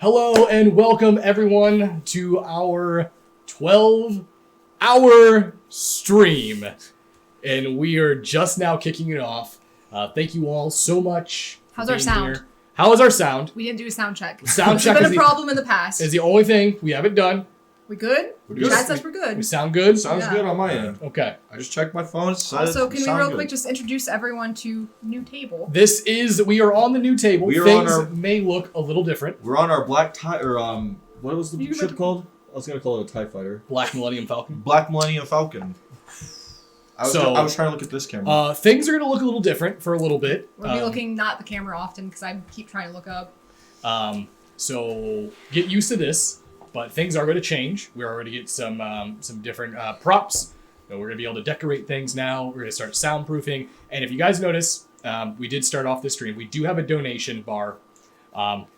Hello and welcome everyone to our 12-hour stream. And we are just now kicking it off. Thank you all so much. How's our sound? Here. How is our sound? We didn't do a sound check. Sound check has been a problem in the past. Is the only thing we haven't done. We good? Chad says we're good. We sound good? Sounds good on my end. Okay. I just checked my phone. Also, can we real quick just introduce everyone to new table? We are on the new table. Things may look a little different. We're on our black tie, or what was the ship called? I was going to call it a TIE fighter. Black Millennium Falcon. Black Millennium Falcon. I was trying to look at this camera. Things are going to look a little different for a little bit. We'll be looking not at the camera often because I keep trying to look up. So get used to this. But things are going to change. We're already get some different props. So we're going to be able to decorate things now. We're going to start soundproofing. And if you guys notice, we did start off this stream. We do have a donation bar.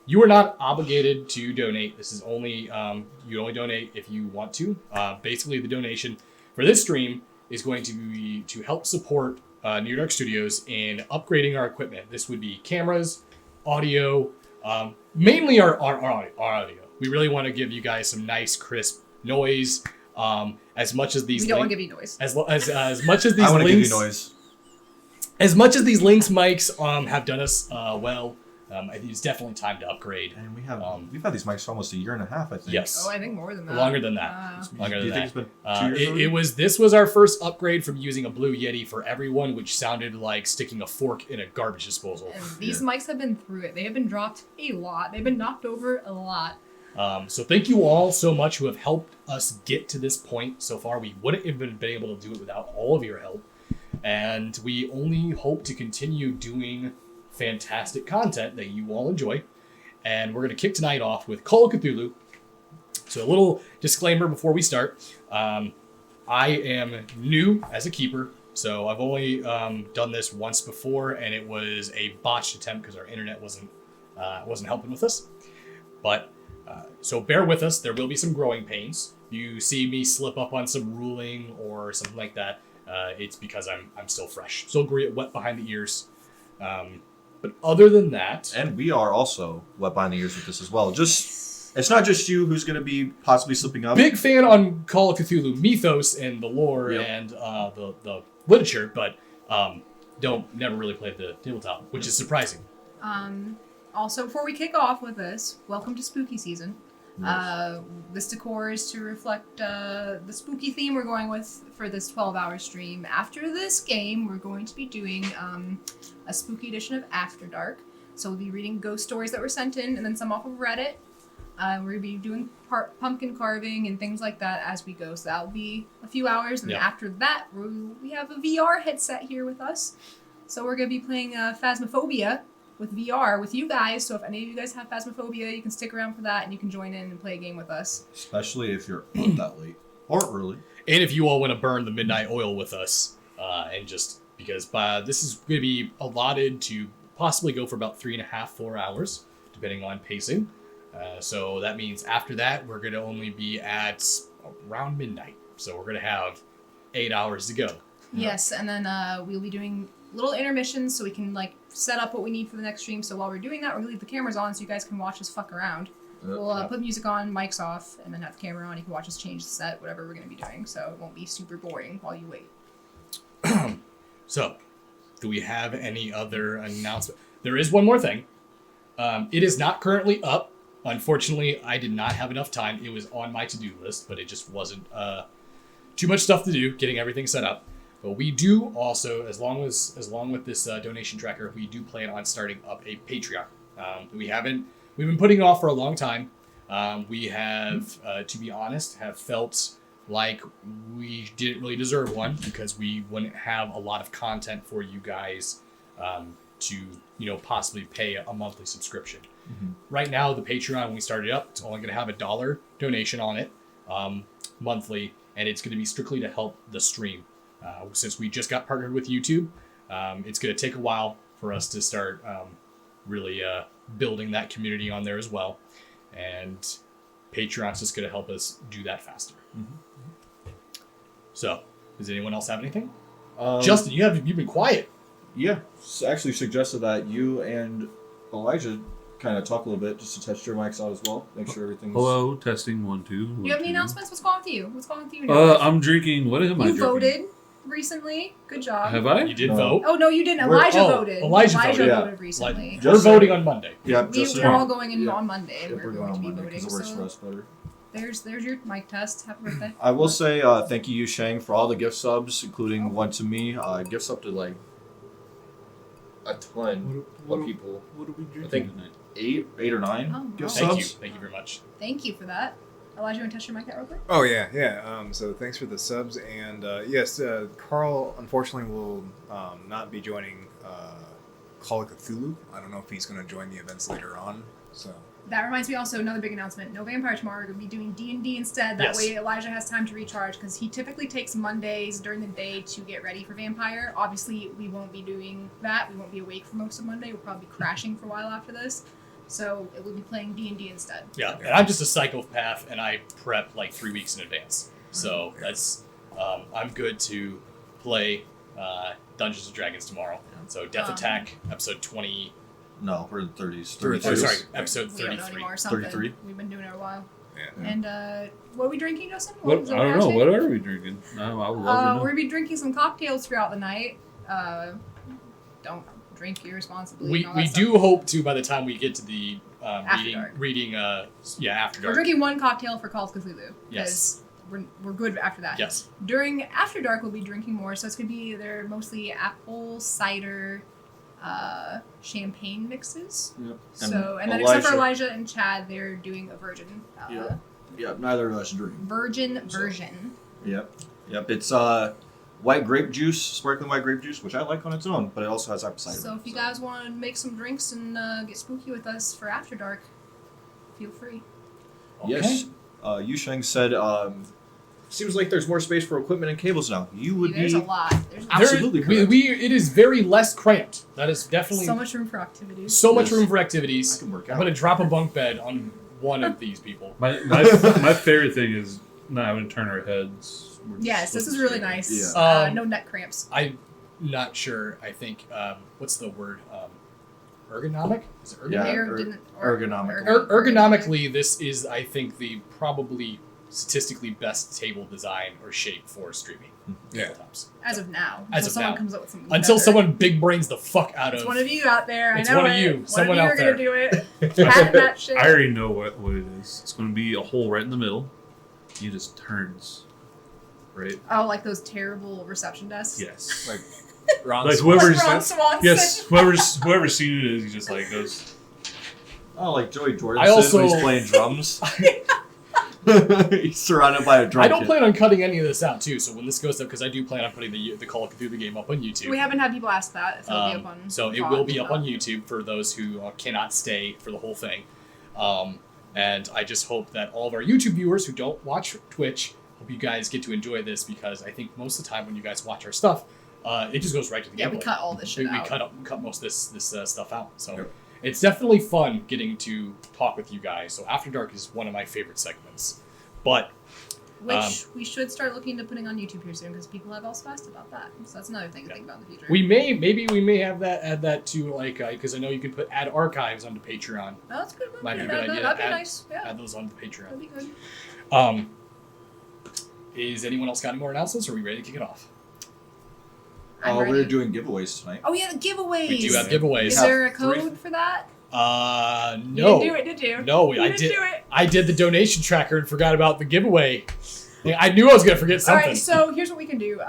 You are not obligated to donate. This is only you only donate if you want to. Basically, the donation for this stream is going to be to help support NearDark Studios in upgrading our equipment. This would be cameras, audio, mainly our audio. We really want to give you guys some nice, crisp noise. As much as these we don't want to give you noise. As much as these I want to give you links, noise. As much as these links mics have done us well, I think it's definitely time to upgrade. And we've had these mics for almost a year and a half, I think. Yes. Oh, I think more than that. Longer than that. Longer Do you than think that. it's been 2 years? This was our first upgrade from using a Blue Yeti for everyone, which sounded like sticking a fork in a garbage disposal. And these mics have been through it. They have been dropped a lot. They've been knocked over a lot. So thank you all so much who have helped us get to this point so far. We wouldn't have been able to do it without all of your help. And we only hope to continue doing fantastic content that you all enjoy. And we're going to kick tonight off with Call of Cthulhu. So a little disclaimer before we start. I am new as a keeper. So I've only done this once before, and it was a botched attempt because our internet wasn't helping with us. But so bear with us. There will be some growing pains. You see me slip up on some ruling or something like that. It's because I'm still fresh, still wet behind the ears. But other than that, and we are also wet behind the ears with this as well. It's not just you who's going to be possibly slipping up. Big fan on Call of Cthulhu mythos and the lore and the literature, but never really played the tabletop, which is surprising. Also, before we kick off with this, welcome to spooky season. Yes. This decor is to reflect the spooky theme we're going with for this 12-hour stream. After this game, we're going to be doing a spooky edition of After Dark. So we'll be reading ghost stories that were sent in, and then some off of Reddit. We're going to be doing pumpkin carving and things like that as we go. So that'll be a few hours, and then after that, we have a VR headset here with us. So we're going to be playing Phasmophobia with VR with you guys. So if any of you guys have Phasmophobia, you can stick around for that and you can join in and play a game with us. Especially if you're up that late or early. And if you all want to burn the midnight oil with us, and just because this is going to be allotted to possibly go for about 3.5-4 hours, depending on pacing. So that means after that, we're going to only be at around midnight. So we're going to have 8 hours to go. Yes, and then we'll be doing little intermissions so we can set up what we need for the next stream. So while we're doing that, we're going to leave the cameras on so you guys can watch us fuck around. We'll put music on, mics off, and then have the camera on. You can watch us change the set, whatever we're going to be doing. So it won't be super boring while you wait. So, do we have any other announcement? There is one more thing. It is not currently up. Unfortunately, I did not have enough time. It was on my to-do list, but it just wasn't too much stuff to do, getting everything set up. But we do also, along with this donation tracker, we do plan on starting up a Patreon. We've been putting it off for a long time. We have, to be honest, have felt like we didn't really deserve one because we wouldn't have a lot of content for you guys to possibly pay a monthly subscription. Mm-hmm. Right now, the Patreon, when we started up, it's only going to have a $1 donation on it monthly, and it's going to be strictly to help the stream. Since we just got partnered with YouTube, it's going to take a while for us to start really building that community on there as well. And Patreon's just going to help us do that faster. Mm-hmm. So, does anyone else have anything? Justin, you've been quiet. Yeah, actually suggested that you and Elijah kind of talk a little bit, just to test your mics out as well. Make sure everything's... Hello, testing 1 2. Do you have any announcements? What's going on with you? What's going on with you? I'm drinking. What am I drinking? You voted recently. Good job. Have I? You did No. vote. Oh no, you didn't. Elijah voted. Elijah voted. voted recently. We're voting on Monday. Yeah, We're all going in on Monday. Yeah, We're we're going to be on Monday voting. because it works for So us better. there's your mic test. Happy birthday. I will say thank you, Shang, for all the gift subs, including one to me. Gifts up to like a ton of people. What are we drinking think- tonight? 8 or 9 Oh, gift wow. subs. Thank you very much. Thank you for that. Elijah, you want to test your mic out real quick? Oh yeah. So thanks for the subs, and yes, Carl unfortunately will not be joining Call of Cthulhu. I don't know if he's going to join the events later on. So That reminds me also another big announcement. No Vampire tomorrow. We're going to be doing D&D instead. That Yes. way Elijah has time to recharge because he typically takes Mondays during the day to get ready for Vampire. Obviously, we won't be doing that. We won't be awake for most of Monday. We'll probably be crashing for a while after this. So it will be playing D&D instead. Yeah, and I'm just a psychopath, and I prep like 3 weeks in advance. So that's I'm good to play Dungeons and Dragons tomorrow. So Death Attack, episode 20. No, we're in the 30s. Oh, 32. sorry, episode We don't know 33. anymore. Something. 33? We've been doing it a while. yeah. And what are we drinking, Justin? What? was I it don't we're know. asking? What are we drinking? No, I would love to We're know. going to be drinking some cocktails throughout the night. Don't drink irresponsibly. We and all that stuff. do hope to by the time we get to the After dark. After We're dark. drinking one cocktail for Call of Cthulhu. Yes. Because we're good after that. Yes. During After Dark, we'll be drinking more. So it's going to be either mostly apple cider, champagne mixes. Yep. So and then except for Elijah and Chad, they're doing a virgin. Yeah. Yep, neither of us drink. Virgin version. Yep. It's white grape juice, sparkling white grape juice, which I like on its own, but it also has apple cider. So if you guys want to make some drinks and get spooky with us for After Dark, feel free. Okay. Yes. Yu Sheng said, seems like there's more space for equipment and cables now. You would There's be a lot. There's absolutely correct. It is very less cramped. That is definitely so much room for activities. so much Yes. room for I activities. can work I'm out. gonna drop a bunk bed on one of these people. My favorite thing is not having to turn our heads. We're just Yes, this is looking really straight. nice. Yeah. No neck cramps. I'm not sure. I think what's the word? Ergonomic? Is it ergonomic? Yeah, ergonomical. Ergonomically, this is, I think, the probably statistically best table design or shape for streaming. Yeah. tabletops. As of now. As Until of someone now. comes up with something Until better. someone big brains the fuck out It's of. one of you out there. It's I know one of it. you. One Someone of you out are going to there. do it. Patent that shit. I already know what it is. It's going to be a hole right in the middle. It just turns. Right? Oh, like those terrible reception desks? Yes. Like Ron Like Swanson. whoever's Like Ron Swanson. yes, whoever's seen it is, he just like goes. Oh, like Joey Jordan I said also- when he's playing drums. He's surrounded by a drum I don't kit. plan on cutting any of this out too. So when this goes up, because I do plan on putting the Call of Cthulhu game up on YouTube. We haven't had people ask that if it'll be up on So it VOD, will be up but- on YouTube for those who cannot stay for the whole thing. And I just hope that all of our YouTube viewers who don't watch Twitch, hope you guys get to enjoy this, because I think most of the time when you guys watch our stuff, it just goes right to the Yeah, giveaway. we cut all this shit We out. cut most of this stuff out. So Yep. it's definitely fun getting to talk with you guys. So After Dark is one of my favorite segments. But Which we should start looking into putting on YouTube here soon, because people have also asked about that. So that's another thing to think about in the future. maybe we may have add that to, like, because I know you can add archives onto Patreon. Oh, that's a good. Might be a Yeah, good idea. That'd be Add- nice. Yeah, Add those onto Patreon. that'd be good. Is anyone else got any more announcements, or are we ready to kick it off? I'm We're ready. doing giveaways tonight. Oh yeah, the giveaways. We do have giveaways. Is have there a three- code for that? No. You didn't do it, did you? No, You I didn't did. do it. I did the donation tracker and forgot about the giveaway. I knew I was gonna forget All something. right, so here's what we can do.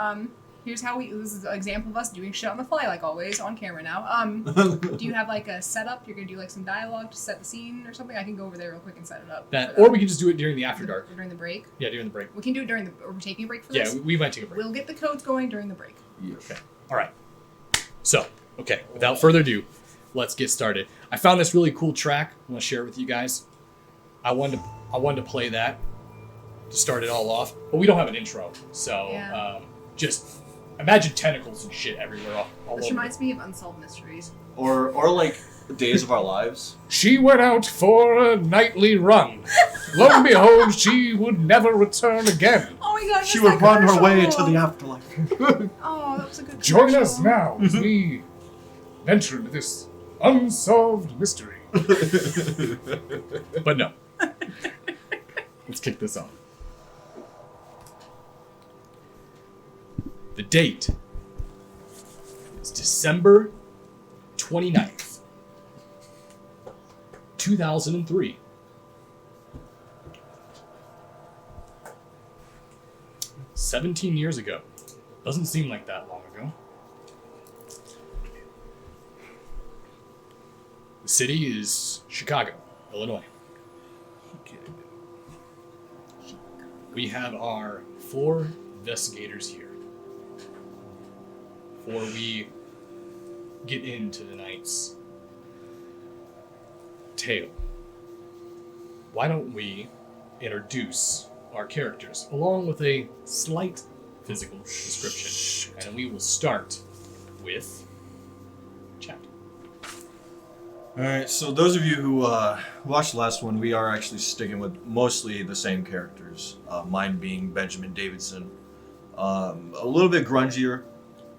Here's how this is an example of us doing shit on the fly, like always, on camera now. Do you have like a setup? You're gonna do like some dialogue to set the scene or something? I can go over there real quick and set it up. That, for or we can just do it during the After Dark. during the break. Yeah, during the break. We can do it during the. Are we taking a break for Yeah, this? we might take a break. We'll get the codes going during the break. Okay. All right. So, okay, without further ado, let's get started. I found this really cool track. I want to share it with you guys. I wanted to play that to start it all off, but we don't have an intro, so Yeah. just imagine tentacles and shit everywhere. All This over. reminds me of Unsolved Mysteries. or like Days of Our Lives. She went out for a nightly run. Lo and behold, she would never return again. Oh my god! She would run her way to the afterlife. Oh, that was a good. Join commercial. us now as we venture into this unsolved mystery. But no. Let's kick this off. The date is December 29th, 2003. "17 years ago. Doesn't seem like that long ago. The city is Chicago, Illinois. We have our 4 investigators here. Before we get into tonight's tale, why don't we introduce our characters along with a slight physical description, and we will start with Chapter. Alright, so those of you who watched the last one, we are actually sticking with mostly the same characters. Mine being Benjamin Davidson. A little bit grungier.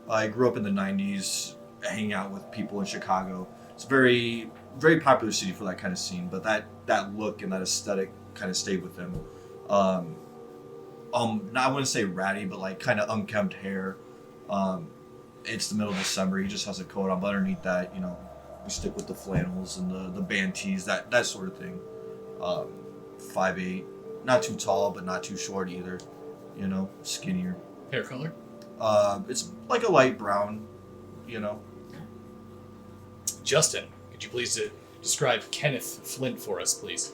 I grew up in the 90s, hanging out with people in Chicago. It's a very, very popular city for that kind of scene, but that look and that aesthetic kind of stayed with him. I wouldn't say ratty, but like kind of unkempt hair. It's the middle of December. He just has a coat on, but underneath that, we stick with the flannels and the band tees, that sort of thing. 5'8", not too tall, but not too short either. Skinnier. Hair color? It's like a light brown, Justin, could you please describe Kenneth Flint for us, please?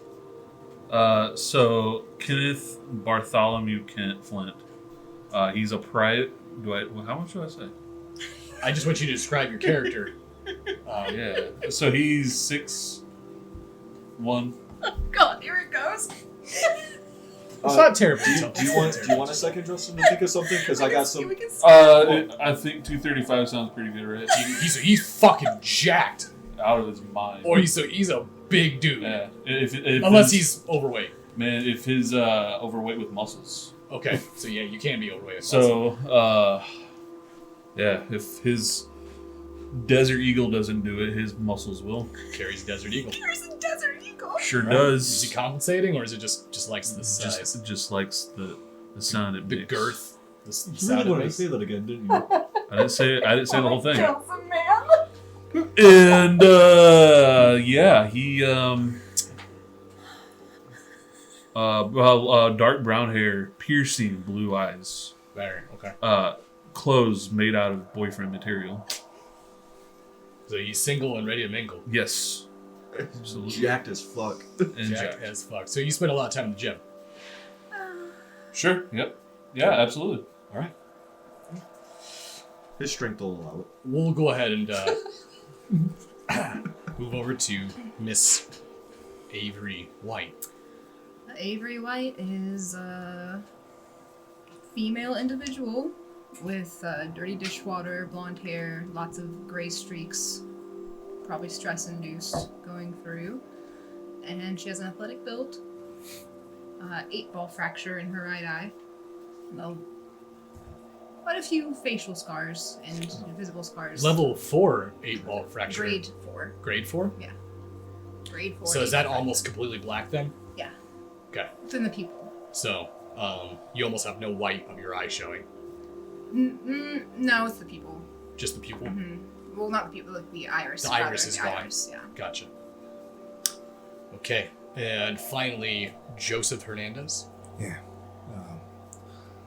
So Kenneth Bartholomew Kent Flint. He's a private. How much do I say? I just want you to describe your character. Yeah. So he's 6'1". God, here it goes. It's not terrible. Do you want a second, Justin, to think of something? Because I got some. I think 235 sounds pretty good, right? He's fucking jacked. Out of his mind. Or he's a big dude. Yeah. If Unless he's overweight. Man, if he's overweight with muscles. Okay, so yeah, you can be overweight. So, yeah, if his Desert Eagle doesn't do it, his muscles will. Carries Desert Eagle. Here's a Desert Eagle. Sure Right. does. Is he compensating, or is it just likes the size? Just likes the sound it The makes. girth. The You sound really it wanted to makes. say that again, didn't you? I didn't say the whole thing. Kill some man. And yeah, he dark brown hair, piercing blue eyes, Very okay. clothes made out of boyfriend material. So he's single and ready to mingle. Yes, absolutely. Jacked as fuck. And Jacked jacked. as fuck. So you spend a lot of time in the gym. Sure. Yep. Yeah, absolutely. All right. His strength will allow it. We'll go ahead and move over to Miss Avery White. Avery White is a female individual with dirty dishwater, blonde hair, lots of gray streaks, probably stress-induced going through. And she has an athletic build, 8-ball fracture in her right eye, quite a few facial scars and visible scars. Level 4 8-ball fracture. Grade 4. Grade 4? Yeah. Grade 4. So is that 8-ball almost completely black then? Yeah. Okay. Within the pupil. So you almost have no white of your eye showing. No, it's the pupil. Just the pupil? Well, not the pupil, like the iris. The iris is the gone. iris, yeah. Gotcha. Okay. And finally, Joseph Hernandez. Yeah.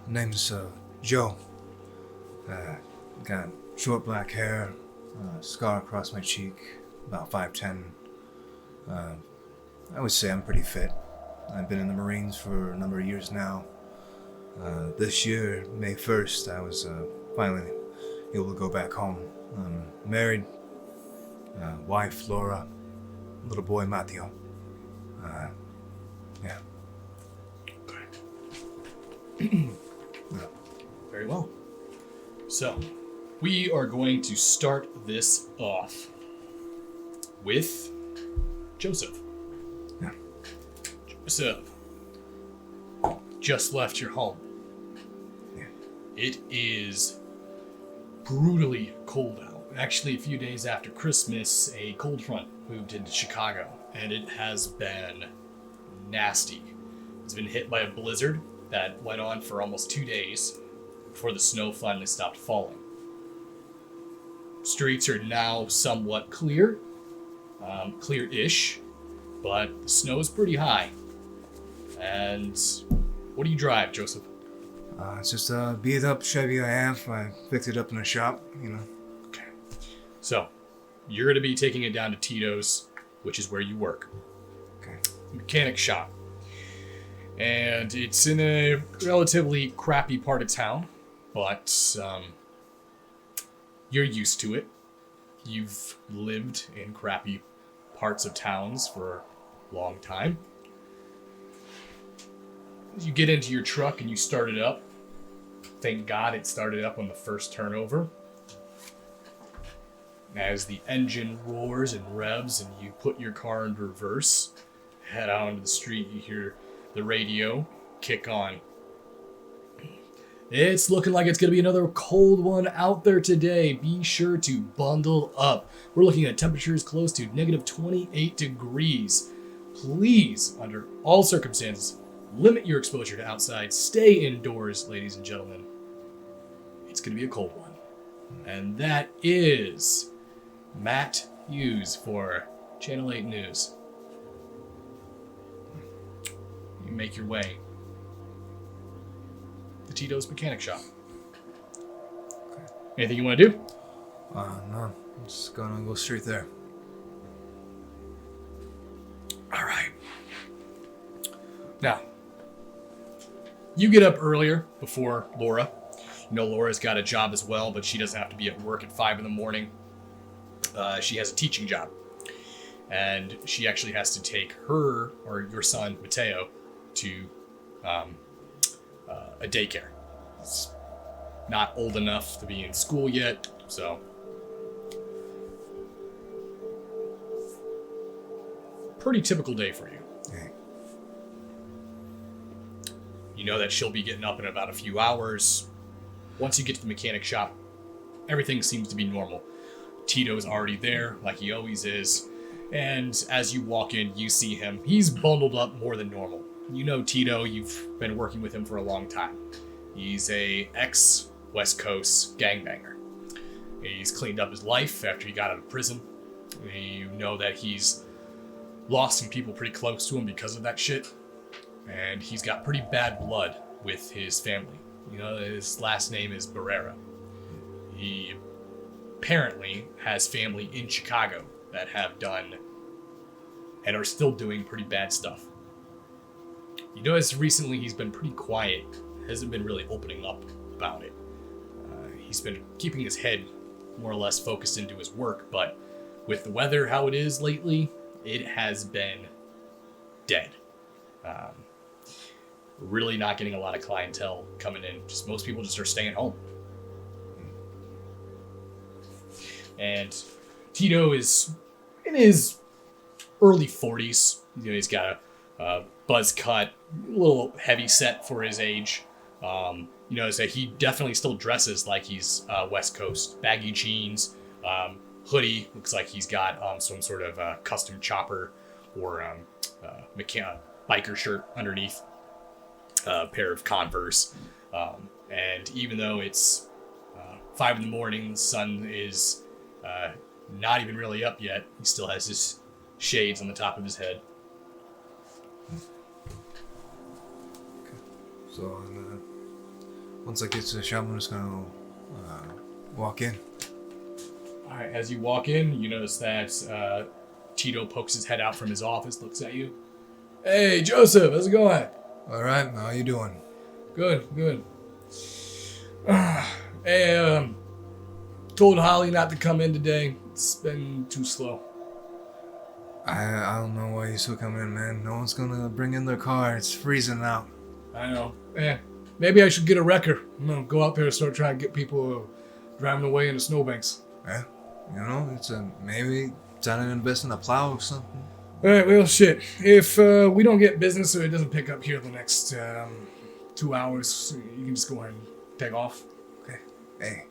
Name's Joe. Got short black hair, scar across my cheek, about 5'10". I would say I'm pretty fit. I've been in the Marines for a number of years now. This year, May 1st, I was finally able to go back home. I'm married, wife Laura, little boy Matteo. Yeah. Very well. So, we are going to start this off with Joseph. Yeah. Joseph, just left your home. Yeah. It is brutally cold out. Actually, a few days after Christmas, a cold front moved into Chicago, and it has been nasty. It's been hit by a blizzard that went on for almost 2 days before the snow finally stopped falling. Streets are now somewhat clear, clear-ish, but the snow is pretty high. And what do you drive, Joseph? It's just a beat up Chevy I have. I picked it up in a shop, Okay. So, you're going to be taking it down to Tito's, which is where you work. Okay. Mechanic shop. And it's in a relatively crappy part of town, but you're used to it. You've lived in crappy parts of towns for a long time. You get into your truck and you start it up. Thank God it started up on the first turnover. As the engine roars and revs and you put your car in reverse, head out onto the street, you hear the radio kick on. It's looking like it's going to be another cold one out there today. Be sure to bundle up. We're looking at temperatures close to negative 28 degrees. Please, under all circumstances, limit your exposure to outside. Stay indoors, ladies and gentlemen. It's going to be a cold one. And that is Matt Hughes for Channel 8 News. You make your way to Tito's Mechanic Shop. Okay. Anything you want to do? No. I'm just gonna go straight there. All right. Now, you get up earlier before Laura. You know Laura's got a job as well, but she doesn't have to be at work at 5 in the morning. She has a teaching job. And she actually has to take her, or your son, Mateo, to a daycare. He's not old enough to be in school yet, so... Pretty typical day for you. Hey. You know that she'll be getting up in about a few hours. Once you get to the mechanic shop, everything seems to be normal. Tito's already there, like he always is. And as you walk in, you see him. He's bundled up more than normal. You know Tito, you've been working with him for a long time. He's a ex-West Coast gangbanger. He's cleaned up his life after he got out of prison. You know that he's lost some people pretty close to him because of that shit. And he's got pretty bad blood with his family. You know, his last name is Barrera. He apparently has family in Chicago that have done and are still doing pretty bad stuff. You notice recently he's been pretty quiet. Hasn't been really opening up about it. He's been keeping his head more or less focused into his work, but with the weather how it is lately, it has been dead. Really not getting a lot of clientele coming in. Just most people just are staying home. And Tito is in his early 40s. You know, he's got a buzz cut, a little heavy set for his age. You know, so he definitely still dresses like he's West Coast. Baggy jeans, hoodie. Looks like he's got some sort of custom chopper or biker shirt underneath. A pair of Converse. And even though it's 5 in the morning, the sun is not even really up yet, he still has his shades on the top of his head. Okay. So, once I get to the shop, I'm just gonna walk in. All right, as you walk in, you notice that Tito pokes his head out from his office, looks at you. Hey, Joseph, how's it going? All right, how you doing? Good. Hey, told Holly not to come in today. It's been too slow. I don't know why you still come in, man. No one's gonna bring in their car. It's freezing out. I know. Maybe I should get a wrecker. I'm gonna go out there and start trying to get people driving away in the snowbanks. Yeah, you know, it's maybe time to invest in a plow or something. All right, well, shit. If we don't get business or it doesn't pick up here the next 2 hours, you can just go ahead and take off. Okay. Hey,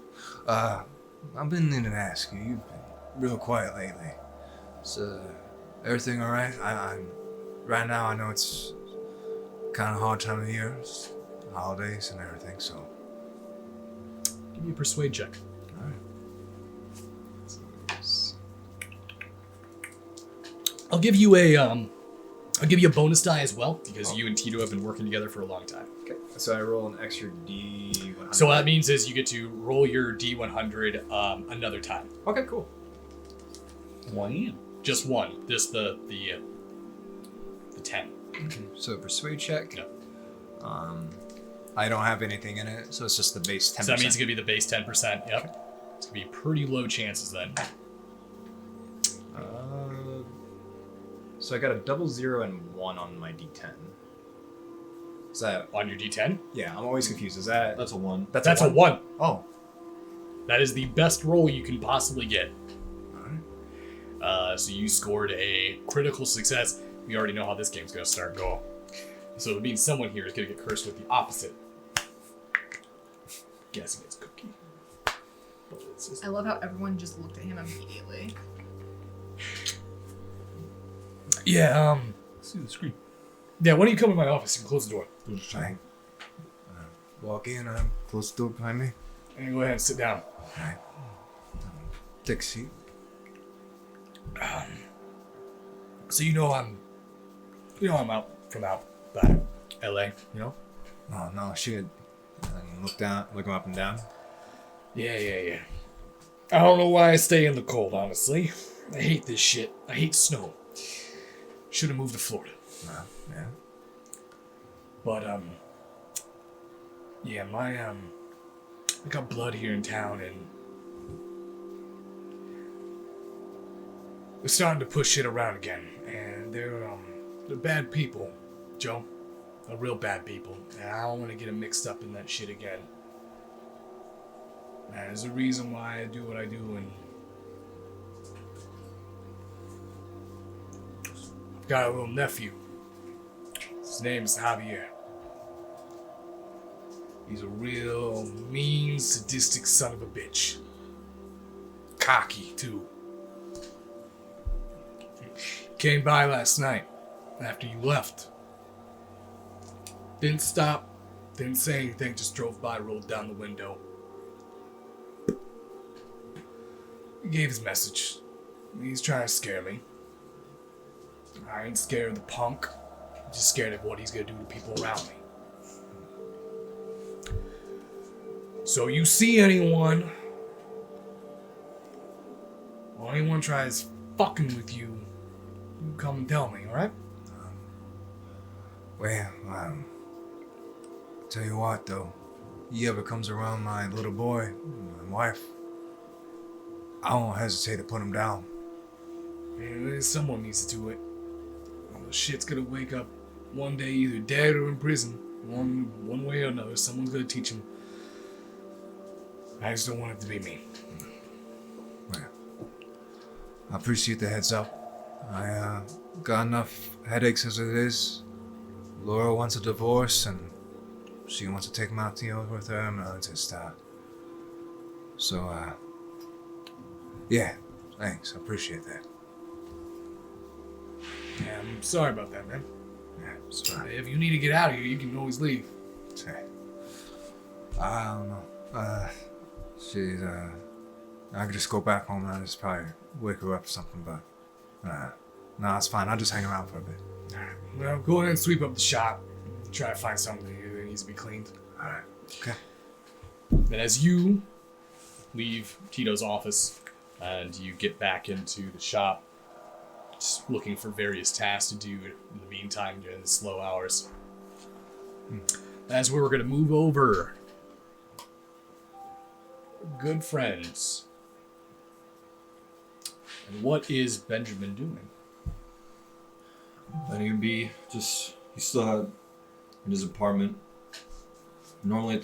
I've been needing to ask you. You've been real quiet lately. Is everything all right? I'm right now. I know it's kind of hard time of year, it's holidays and everything. So, Give me a persuade check. all right. I'll give you a bonus die as well because you and Tito have been working together for a long time. Okay. So I roll an extra D100. So what that means is you get to roll your D100 another time. Okay, cool. Wow. Just one. Just the 10. So persuade check. Yep. I don't have anything in it, so it's just the base 10%. So that means it's gonna be the base 10%. Yep. It's gonna be pretty low chances then. So I got a 00 and 1 on my D10. Is that? On your D10, Yeah, I'm always confused. Is that? That's a 1. that's a 1. Oh. That is the best roll you can possibly get. Alright. So you scored a critical success. We already know how this game's gonna start go. So it means someone here is gonna get cursed with the opposite. Guessing it's Cookie. But it's just... I love how everyone just looked at him immediately. Yeah, See the screen. yeah, why don't you come in my office and close the door? Right. Walk in, close the door behind me. And go ahead and sit down. Alright. Take a seat. So I'm out by LA, you know? Oh, no, shit. And look him up and down. Yeah. I don't know why I stay in the cold, honestly. I hate this shit. I hate snow. Should have moved to Florida. Yeah. But, yeah, I got blood here in town, and they're starting to push shit around again, and they're bad people, Joe. They're real bad people, and I don't want to get them mixed up in that shit again. And there's a reason why I do what I do, and I've got a little nephew. His name's Javier. He's a real mean, sadistic son of a bitch. Cocky, too. Came by last night, after you left. Didn't stop, didn't say anything, just drove by, rolled down the window. He gave his message. He's trying to scare me. I ain't scared of the punk. I'm just scared of what he's gonna do to people around me. So you see anyone, or anyone tries fucking with you, you come and tell me, alright? Well, tell you what though, he ever comes around my little boy, my wife, I won't hesitate to put him down. Yeah, someone needs to do it. Well, the shit's gonna wake up one day either dead or in prison. One way or another, someone's gonna teach him. I just don't want it to be me. Well, I appreciate the heads up. I got enough headaches as it is. Laura wants a divorce, and she wants to take Mateo with her. And yeah, thanks. I appreciate that. Yeah, I'm sorry about that, man. Yeah, it's fine. If you need to get out of here, you can always leave. Say, I don't know. She's I could just go back home and I just probably wake her up or something, but no, it's fine. I'll just hang around for a bit. Alright, well, go ahead and sweep up the shop. Try to find something that needs to be cleaned. Alright. Okay. And as you leave Tito's office and you get back into the shop, just looking for various tasks to do in the meantime during the slow hours. That's where we're going to move over. Good friends. And what is Benjamin doing? Then he'd be he's still in his apartment. Normally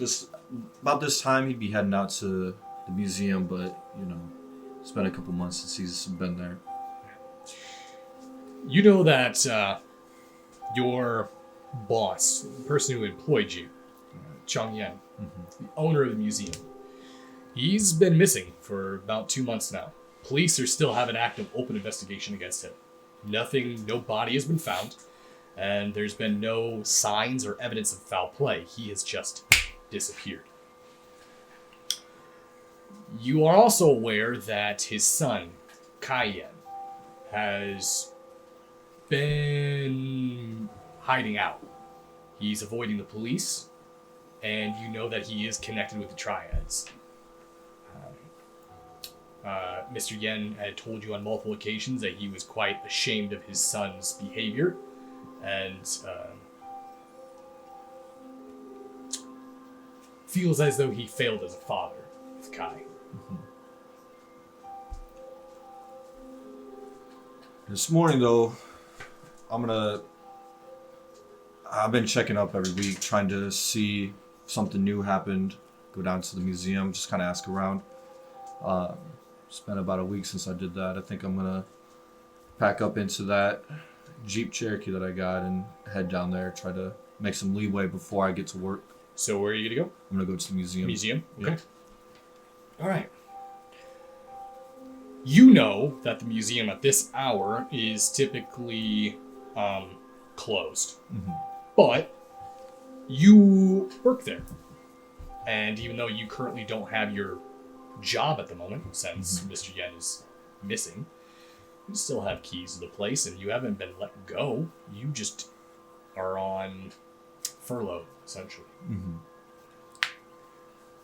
about this time he'd be heading out to the museum, but it's been a couple months since he's been there. You know that your boss, the person who employed you, Chang Yan, the owner of the museum, He's been missing for about 2 months now. Police are still have an active open investigation against him. No body has been found, and there's been no signs or evidence of foul play. He has just disappeared. You are also aware that his son, Cayenne, has been hiding out. He's avoiding the police, and you know that he is connected with the Triads. Mr. Yen had told you on multiple occasions that he was quite ashamed of his son's behavior, and feels as though he failed as a father with Kai. This morning, though, I've been checking up every week, trying to see if something new happened. Go down to the museum, just kind of ask around. It's been about a week since I did that. I think I'm gonna pack up into that Jeep Cherokee that I got and head down there, try to make some leeway before I get to work. So where are you gonna go? I'm gonna go to the museum. Museum? Yeah. Okay. All right. You know that the museum at this hour is typically closed. Mm-hmm. But you work there. And even though you currently don't have your job at the moment, since Mr. Yen is missing, you still have keys to the place and you haven't been let go. You just are on furlough, essentially. Mm-hmm.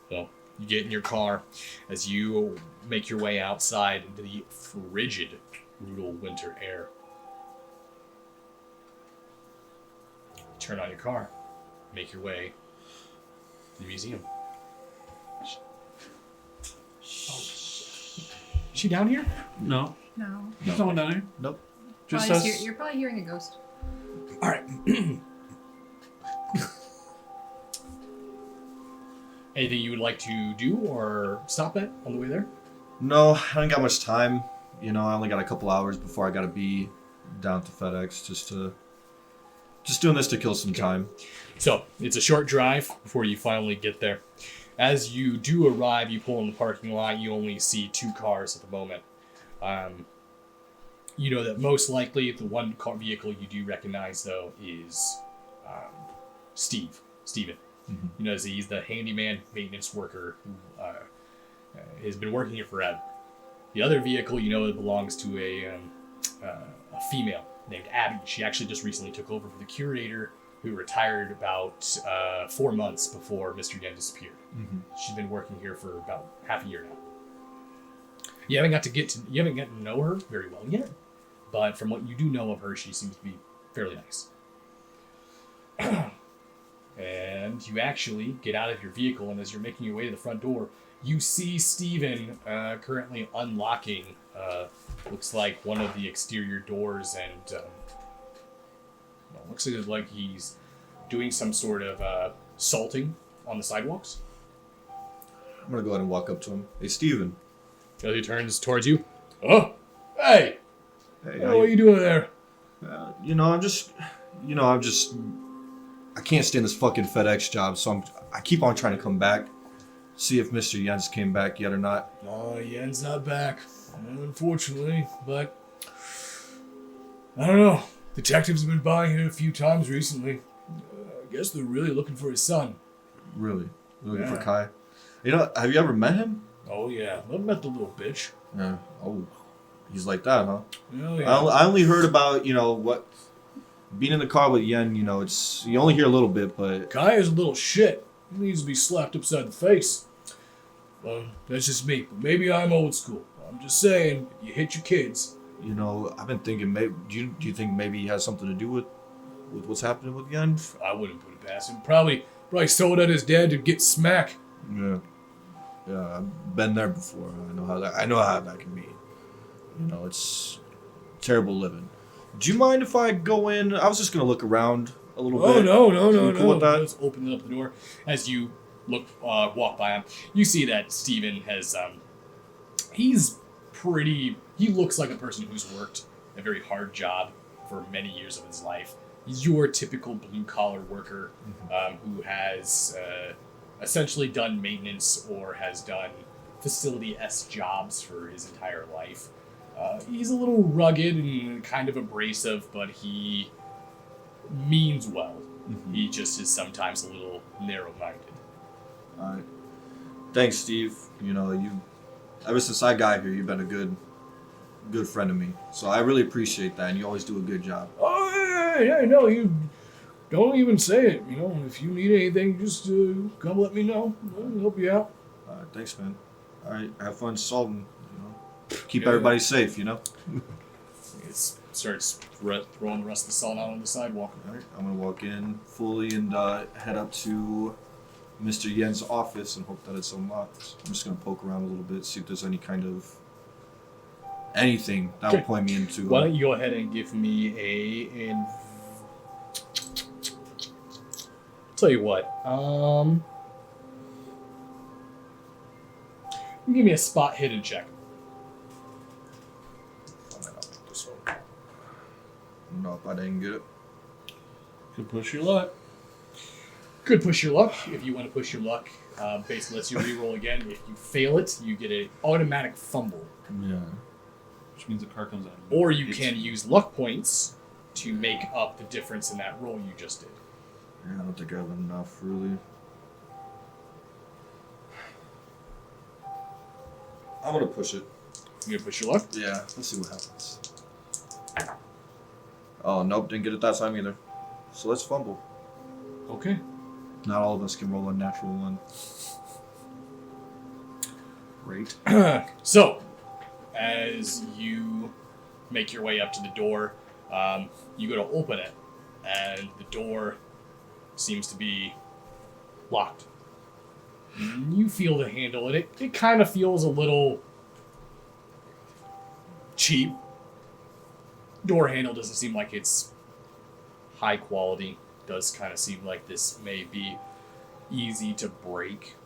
So you get in your car as you make your way outside into the frigid, brutal winter air. Turn on your car, make your way to the museum. Is she down here? No. No. There's no one down here. Nope. Just Probably us. you're probably hearing a ghost. All right. Anything you would like to do or stop at on the way there? No, I don't got much time. You know, I only got a couple hours before I gotta be down to FedEx just doing this to kill some time. So, it's a short drive before you finally get there. As you do arrive, you pull in the parking lot, you only see 2 cars at the moment. You know that most likely the one car vehicle you do recognize, though, is Steven. Mm-hmm. You know, he's the handyman maintenance worker who has been working here forever. The other vehicle, you know, it belongs to a female named Abby. She actually just recently took over for the curator who retired about 4 months before Mr. Yen disappeared. Mm-hmm. She's been working here for about half a year now. You haven't got to know her very well yet, but from what you do know of her, she seems to be fairly nice. And you actually get out of your vehicle, and as you're making your way to the front door, you see Steven currently unlocking, looks like one of the exterior doors, and looks like he's doing some sort of salting on the sidewalks. I'm gonna go ahead and walk up to him. Hey, Steven. As he turns towards you. Oh, hey! Hey, What are you doing there? I can't stand this fucking FedEx job, so I keep on trying to come back, see if Mr. Jens came back yet or not. No, Yen's not back, unfortunately, but I don't know. Detectives have been by here a few times recently. I guess they're really looking for his son. Really? Looking for Yeah. Kai? You know, have you ever met him? Oh, yeah. I've met the little bitch. Yeah. Oh, he's like that, huh? Oh, yeah. I only heard about, what, being in the car with Yen, it's, you only hear a little bit, but... Kai is a little shit. He needs to be slapped upside the face. Well, that's just me. But maybe I'm old school. I'm just saying, if you hit your kids. I've been thinking, maybe, do you think maybe he has something to do with what's happening with Yen? I wouldn't put it past him. Probably told at his dad to get smack. Yeah. Yeah, I've been there before. I know how that can be. It's terrible living. Do you mind if I go in? I was just gonna look around a little bit. Oh, no. You cool with that? Let's open up the door. As you walk by him, you see that Steven has, he looks like a person who's worked a very hard job for many years of his life. He's your typical blue-collar worker who has essentially done maintenance or has done facility-esque jobs for his entire life. He's a little rugged and kind of abrasive, but he means well. Mm-hmm. He just is sometimes a little narrow-minded. All right. Thanks, Steve. Ever since I got here, you've been a good friend of me. So I really appreciate that, and you always do a good job. Oh, yeah, no, you don't even say it. If you need anything, just come let me know. I'll help you out. All right, thanks, man. All right, have fun salting. Keep Yeah. everybody safe. He starts throwing the rest of the salt out on the sidewalk. All right, I'm gonna walk in fully and head up to Mr. Yen's office and hope that it's unlocked. I'm just gonna poke around a little bit, see if there's any kind of anything that will Okay. point me into. Why don't you go ahead and give me tell you what. Give me a spot hidden check. Nope, I didn't get it. Could push your luck. Could push your luck. If you want to push your luck, basically lets you reroll again. If you fail it, you get an automatic fumble. Yeah. Which means the car comes out. Or you can use luck points to make up the difference in that roll you just did. Yeah, I don't think I have enough, really. I'm gonna push it. You gonna push your luck? Yeah, let's see what happens. Oh, nope, didn't get it that time either. So let's fumble. Okay. Not all of us can roll a natural one. Great. So, as you make your way up to the door, you go to open it, and the door seems to be locked. You feel the handle, and it kind of feels a little cheap. Door handle doesn't seem like it's high quality. Does kind of seem like this may be easy to break.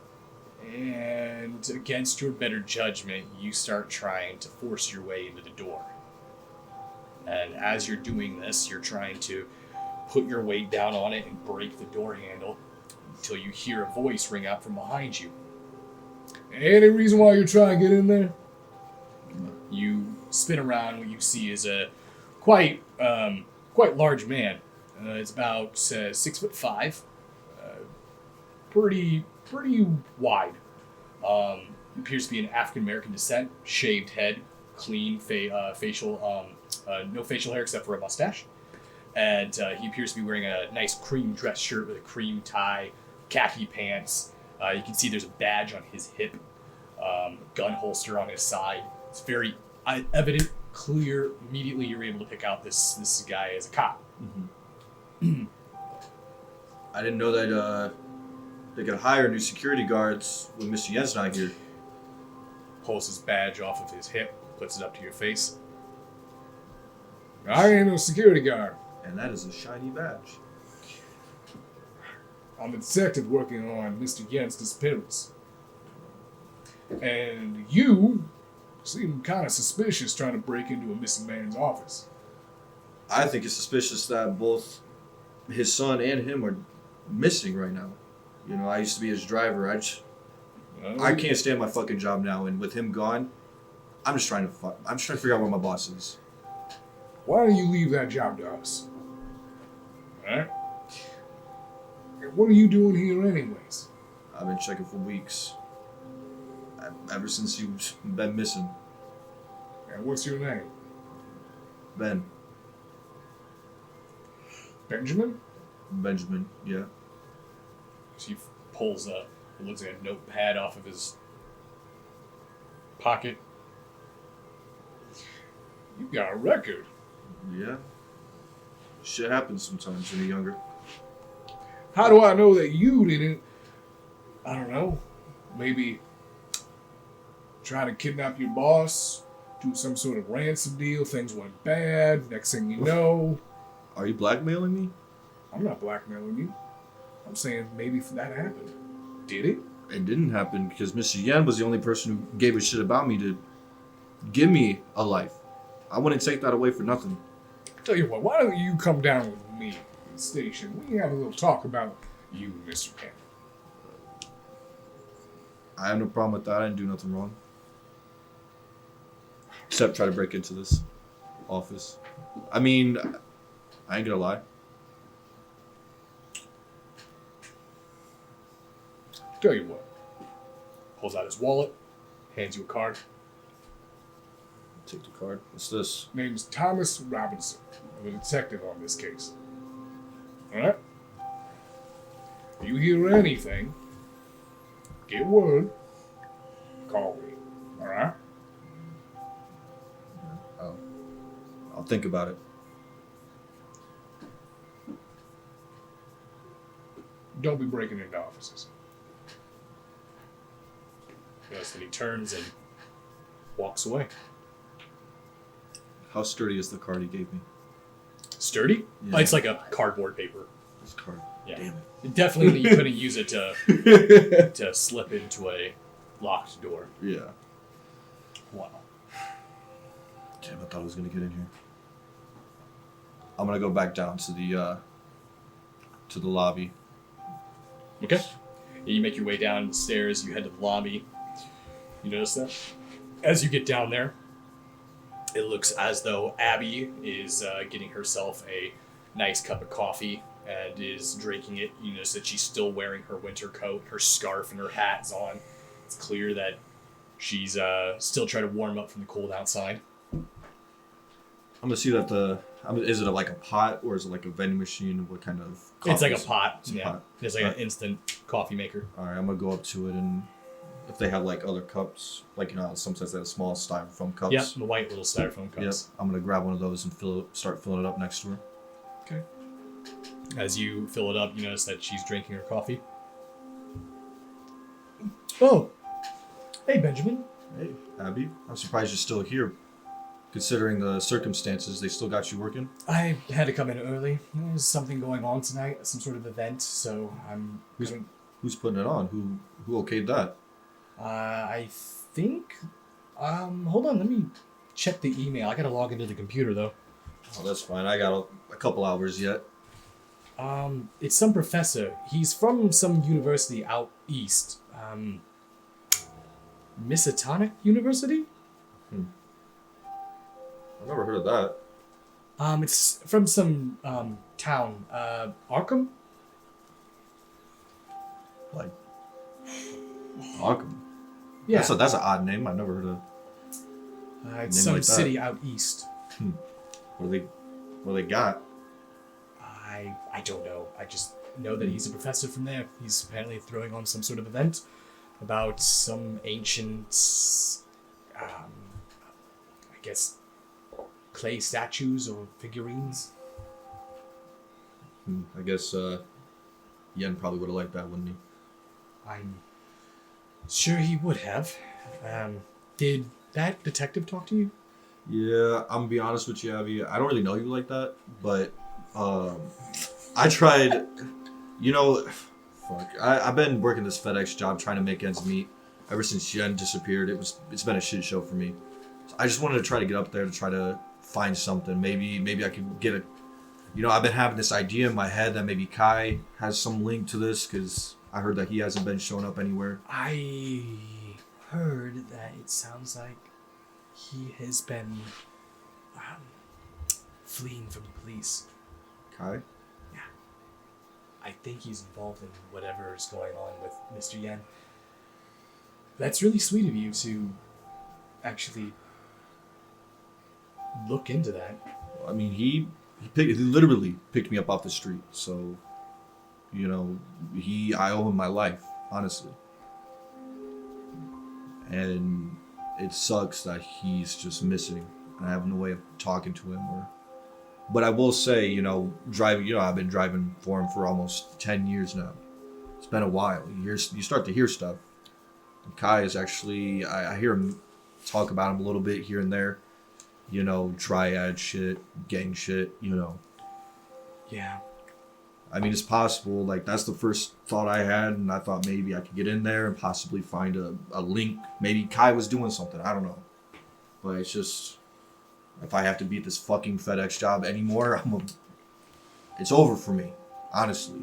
And against your better judgment, you start trying to force your way into the door. And as you're doing this, you're trying to put your weight down on it and break the door handle until you hear a voice ring out from behind you. Any reason why you're trying to get in there? You spin around. What you see is a quite large man. It's about 6'5", pretty wide. Appears to be an African American descent. Shaved head, clean facial, no facial hair except for a mustache, and he appears to be wearing a nice cream dress shirt with a cream tie, khaki pants. You can see there's a badge on his hip, gun holster on his side. It's very evident, clear. Immediately, you're able to pick out this guy as a cop. Mm-hmm. I didn't know that they could hire new security guards when Mr. Yen's not here. Pulls his badge off of his hip, puts it up to your face. I ain't no security guard. And that is a shiny badge. I'm a detective working on Mr. Yen's disappearance. And you seem kind of suspicious trying to break into a missing man's office. I think it's suspicious that both his son and him are missing right now. I used to be his driver. I can't stand my fucking job now, and with him gone, I'm just trying to figure out where my boss is. Why don't you leave that job to us? Alright? And what are you doing here anyways? I've been checking for weeks. Ever since you've been missing. And what's your name? Ben. Benjamin? Benjamin, yeah. He pulls it looks like a notepad off of his pocket. You got a record. Yeah. Shit happens sometimes when you're younger. How do I know that you didn't, I don't know, maybe try to kidnap your boss, do some sort of ransom deal, things went bad, next thing you know. Are you blackmailing me? I'm not blackmailing you. I'm saying maybe that happened. Did it? It didn't happen because Mr. Yen was the only person who gave a shit about me to give me a life. I wouldn't take that away for nothing. Tell you what, why don't you come down with me to the station? We can have a little talk about you, Mr. Yen. I have no problem with that. I didn't do nothing wrong. Except try to break into this office. I mean, I ain't gonna lie. Tell you what. Pulls out his wallet, hands you a card. Take the card. What's this? Name's Thomas Robinson. I'm a detective on this case. Alright? If you hear anything, get word, call me. Alright? I'll think about it. Don't be breaking into offices. Yes, then he turns and walks away. How sturdy is the card he gave me? Sturdy? Yeah. Oh, it's like a cardboard paper. This card. Yeah. Damn Definitely you couldn't use it it. to slip into a locked door. Yeah. Wow. Damn, I thought I was gonna get in here. I'm gonna go back down to the lobby. Okay. You make your way down the stairs, you head to the lobby. You notice that? As you get down there, it looks as though Abby is getting herself a nice cup of coffee and is drinking it. You notice that she's still wearing her winter coat, her scarf and her hat's on. It's clear that she's still trying to warm up from the cold outside. I'm gonna see that is it like a pot or is it like a vending machine? What kind of coffee? It's like a pot. It's a Yeah. pot. It's like an instant coffee maker. Alright, I'm gonna go up to it and if they have like other cups, like sometimes they have small styrofoam cups. Yep, the white little styrofoam Yep. cups. I'm gonna grab one of those and start filling it up next to her. Okay. As you fill it up, you notice that she's drinking her coffee. Oh, hey Benjamin. Hey, Abby. I'm surprised you're still here. Considering the circumstances, they still got you working? I had to come in early. There's something going on tonight, some sort of event, so I'm. Who's putting it on? Who okayed that? I think. Hold on, let me check the email. I gotta log into the computer though. Oh, that's fine. I got a couple hours yet. It's some professor. He's from some university out east. Miskatonic University? I've never heard of that. It's from some town. Arkham? Like Arkham. Yeah. That's an odd name. I've never heard of. It's name some like that. city out east. What they got? I don't know. I just know that he's a professor from there. He's apparently throwing on some sort of event about some ancient, I guess, clay statues or figurines. I guess Yen probably would have liked that, wouldn't he? I'm sure he would have. Did that detective talk to you? Yeah, I'm gonna be honest with you, Abby. I don't really know you like that, but I tried. Fuck. I've been working this FedEx job trying to make ends meet ever since Yen disappeared. It's been a shit show for me. So I just wanted to try to get up there to try to find something. Maybe I could get a. I've been having this idea in my head that maybe Kai has some link to this because I heard that he hasn't been showing up anywhere. I heard that it sounds like he has been fleeing from the police. Kai? Yeah. I think he's involved in whatever is going on with Mr. Yen. That's really sweet of you to actually look into that. I mean, he literally picked me up off the street, so I owe him my life, honestly. And it sucks that he's just missing, and I have no way of talking to him. But I will say, driving. I've been driving for him for almost 10 years now. It's been a while. You start to hear stuff. And Kai is actually, I hear him talk about him a little bit here and there. Triad shit, gang shit. Yeah. I mean, it's possible. Like, that's the first thought I had, and I thought maybe I could get in there and possibly find a link. Maybe Kai was doing something. I don't know. But it's just, if I have to be at this fucking FedEx job anymore, it's over for me, honestly.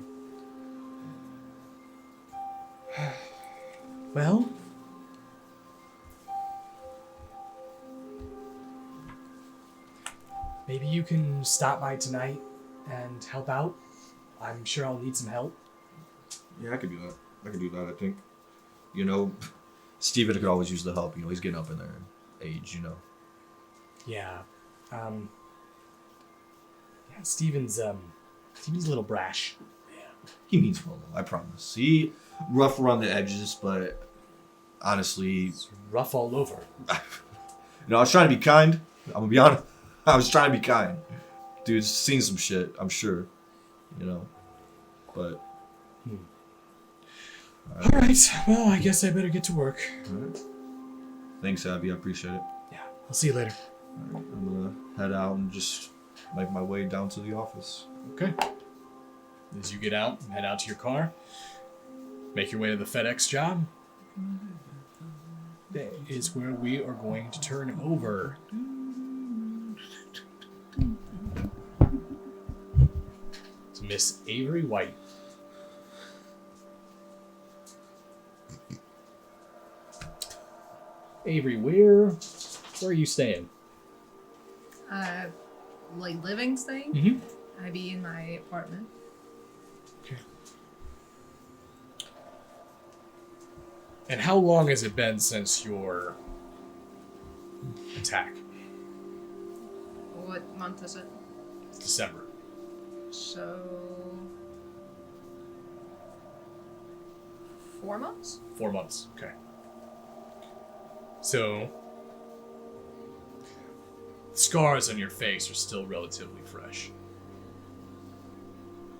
Well, maybe you can stop by tonight and help out. I'm sure I'll need some help. Yeah, I could do that. I think. Steven could always use the help. He's getting up in there in age, Yeah. Steven's a little brash. He means well, though, I promise. He rough around the edges, but honestly, It's rough all over. I was trying to be kind. I'm gonna be honest. I was trying to be kind. Dude's seen some shit, I'm sure. But. All right. Well, I guess I better get to work. All right. Thanks, Abby. I appreciate it. Yeah. I'll see you later. All right. I'm gonna head out and just make my way down to the office. Okay. As you get out and head out to your car, make your way to the FedEx job. That is where we are going to turn over. To Miss Avery White. Avery, where are you staying? Like living thing? Mm-hmm. I'd be in my apartment. Okay. And how long has it been since your attack? What month is it? It's December. So 4 months? 4 months. Okay. So, scars on your face are still relatively fresh.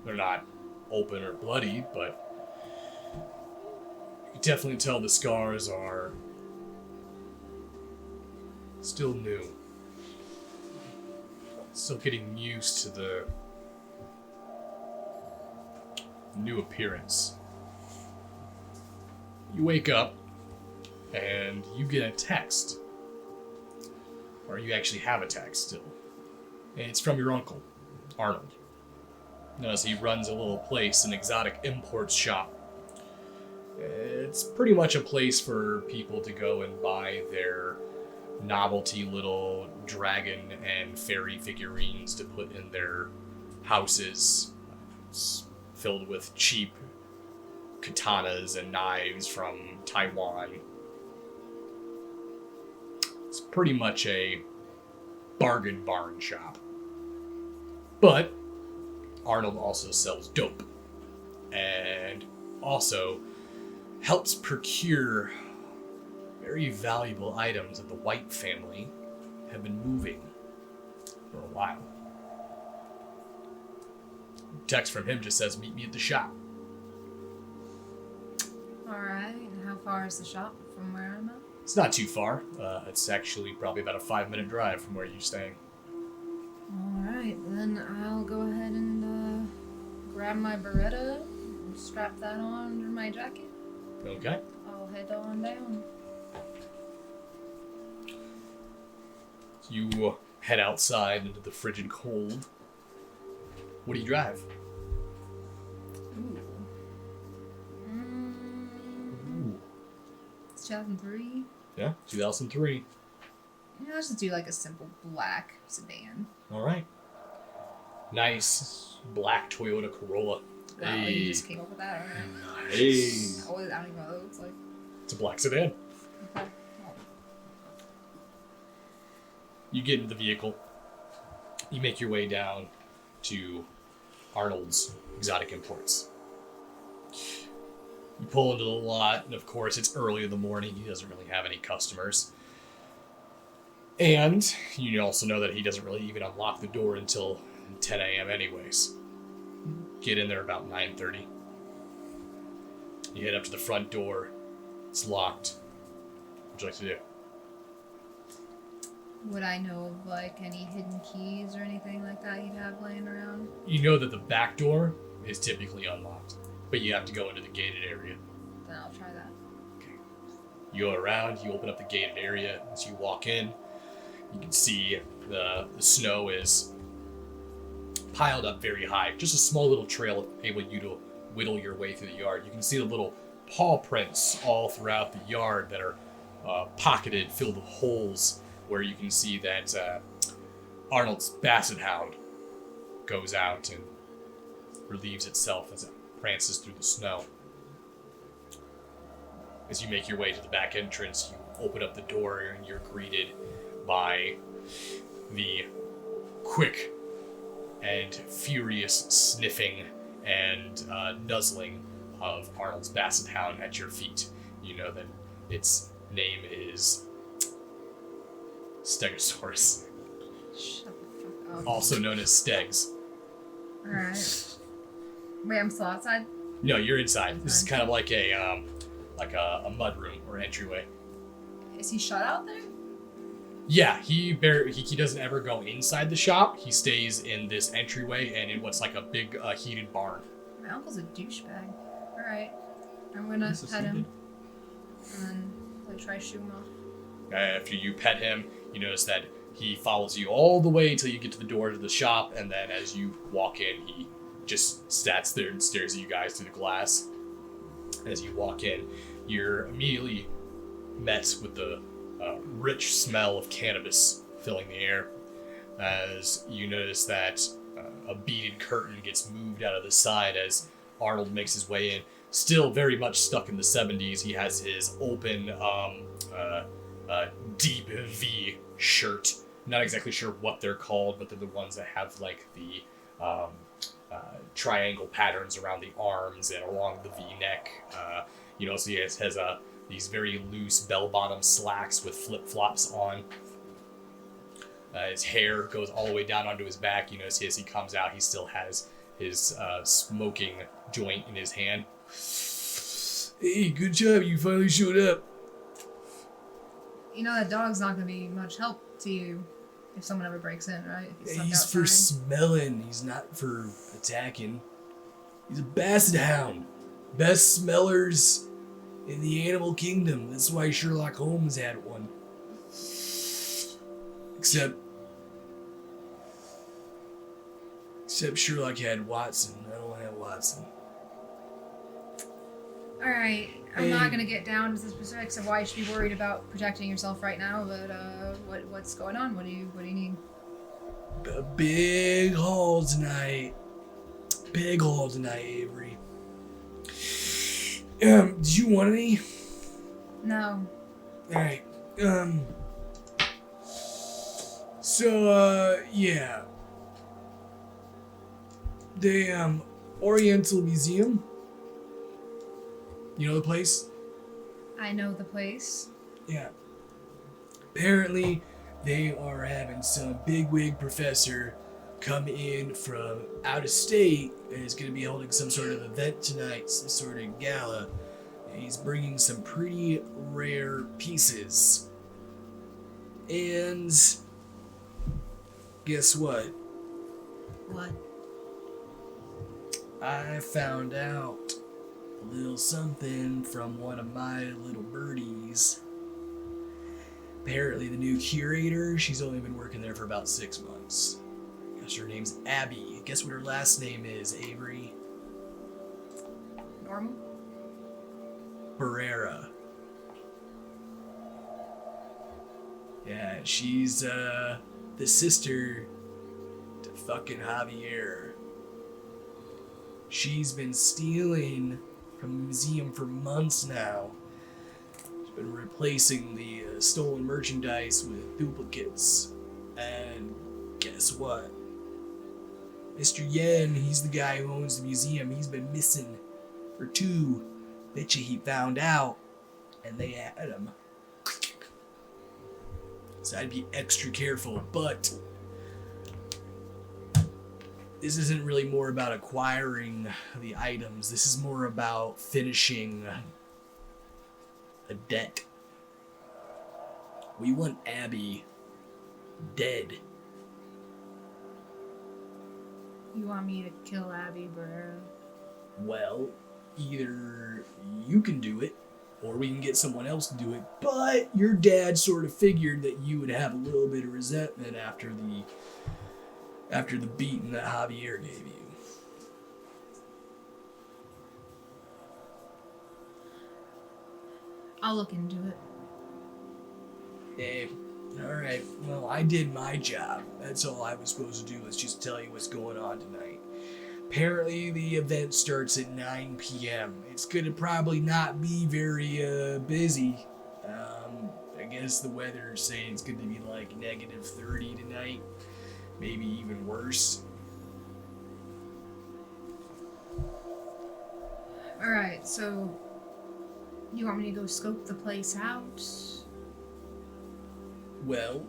They're not open or bloody, but you can definitely tell the scars are still new. Still getting used to the new appearance. You wake up and you get a text. Or you actually have a text still. And it's from your uncle, Arnold. Notice he runs a little place, an exotic imports shop. It's pretty much a place for people to go and buy their novelty little dragon and fairy figurines to put in their houses. It's filled with cheap katanas and knives from Taiwan. It's pretty much a bargain barn shop. But Arnold also sells dope and also helps procure very valuable items that the White family have been moving for a while. Text from him just says, "Meet me at the shop." Alright, and how far is the shop from where I'm at? It's not too far. It's actually probably about a 5-minute drive from where you're staying. Alright, then I'll go ahead and grab my Beretta and strap that on under my jacket. Okay. I'll head on down. You head outside into the frigid cold. What do you drive? Ooh. It's 2003. Yeah, 2003. Yeah, I'll just do like a simple black sedan. All right. Nice black Toyota Corolla. Wow, you just came up with that, alright. Hey. I don't even know what it looks like. It's a black sedan. Okay. You get into the vehicle. You make your way down to Arnold's Exotic Imports. You pull into the lot, and of course it's early in the morning. He doesn't really have any customers. And you also know that he doesn't really even unlock the door until 10 a.m. anyways. Get in there about 9:30. You head up to the front door. It's locked. What would you like to do? Would I know of like any hidden keys or anything like that you'd have laying around? You know that the back door is typically unlocked, but you have to go into the gated area. Then I'll try that. You go around, you open up the gated area. As you walk in, you can see the snow is piled up very high. Just a small little trail able you to whittle your way through the yard. You can see the little paw prints all throughout the yard that are pocketed, filled with holes, where you can see that Arnold's basset hound goes out and relieves itself as it prances through the snow. As you make your way to the back entrance, you open up the door and you're greeted by the quick and furious sniffing and nuzzling of Arnold's basset hound at your feet. You know that its name is Stegosaurus, Shut the fuck up. also known as Stegs. Alright. Wait, I'm still outside? No, you're inside. This is kind of like a mud room or entryway. Is he shut out there? Yeah, he doesn't ever go inside the shop. He stays in this entryway and in what's like a big heated barn. My uncle's a douchebag. Alright. I'm gonna pet him. And then try to shoo him off. After you pet him, you notice that he follows you all the way till you get to the door to the shop, and then as you walk in, he just sits there and stares at you guys through the glass. As you walk in, you're immediately met with the rich smell of cannabis filling the air. As you notice that a beaded curtain gets moved out of the side as Arnold makes his way in. Still very much stuck in the 70s. He has his open, deep V shirt. Not exactly sure what they're called, but they're the ones that have like the triangle patterns around the arms and along the V-neck. So he has these very loose bell-bottom slacks with flip-flops on. His hair goes all the way down onto his back. You notice as he comes out, he still has his smoking joint in his hand. Hey, good job. You finally showed up. You know that dog's not gonna be much help to you if someone ever breaks in, right? If He's stuck for outside. smelling. He's not for attacking. He's a basset hound. Best smellers in the animal kingdom. That's why Sherlock Holmes had one. Except Sherlock had Watson. I don't have Watson. Alright, I'm not gonna get down to the specifics of why you should be worried about protecting yourself right now, but what's going on? What do you need? A big haul tonight. Big haul tonight, Avery. Did you want any? No. Alright. Yeah. The, Oriental Museum. You know the place? I know the place. Yeah. Apparently, they are having some bigwig professor come in from out of state and is going to be holding some sort of event tonight, some sort of gala. And he's bringing some pretty rare pieces. And guess what? What? I found out a little something from one of my little birdies. Apparently the new curator, she's only been working there for about 6 months. Guess her name's Abby. Guess what her last name is, Avery? Normal? Barrera. Yeah, she's the sister to fucking Javier. She's been stealing from the museum for months now. She's been replacing the stolen merchandise with duplicates. And guess what? Mr. Yen, he's the guy who owns the museum. He's been missing for 2. Betcha he found out, and they had him. So I'd be extra careful, but this isn't really more about acquiring the items. This is more about finishing a debt. We want Abby dead. You want me to kill Abby Barrera? Well, either you can do it, or we can get someone else to do it, but your dad sort of figured that you would have a little bit of resentment after the beating that Javier gave you. I'll look into it. Alright, well, I did my job. That's all I was supposed to do, was just tell you what's going on tonight. Apparently, the event starts at 9 p.m. It's gonna probably not be very, busy. I guess the weather is saying it's gonna be like -30 tonight. Maybe even worse. Alright, so you want me to go scope the place out? Well,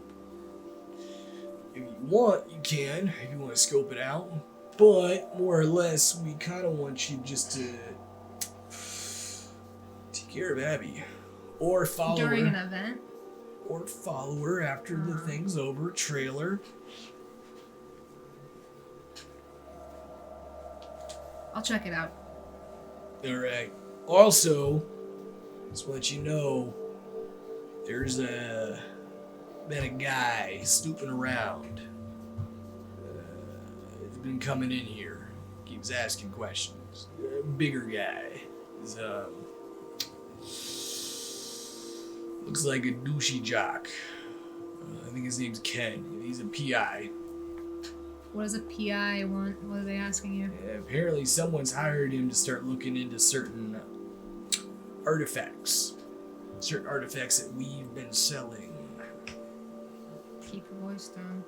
if you want, you can, if you want to scope it out. But, more or less, we kind of want you just to take care of Abby. Or follow During her. an event? Or follow her after the thing's over, trail her. I'll check it out. Alright. Also, just to let you know, there's been a guy snooping around. He's been coming in here. Keeps asking questions. Bigger guy. He's, looks like a douchey jock. I think his name's Ken. He's a PI. What does a PI want? What are they asking you? Apparently someone's hired him to start looking into certain artifacts. Certain artifacts that we've been selling. Keep your voice down.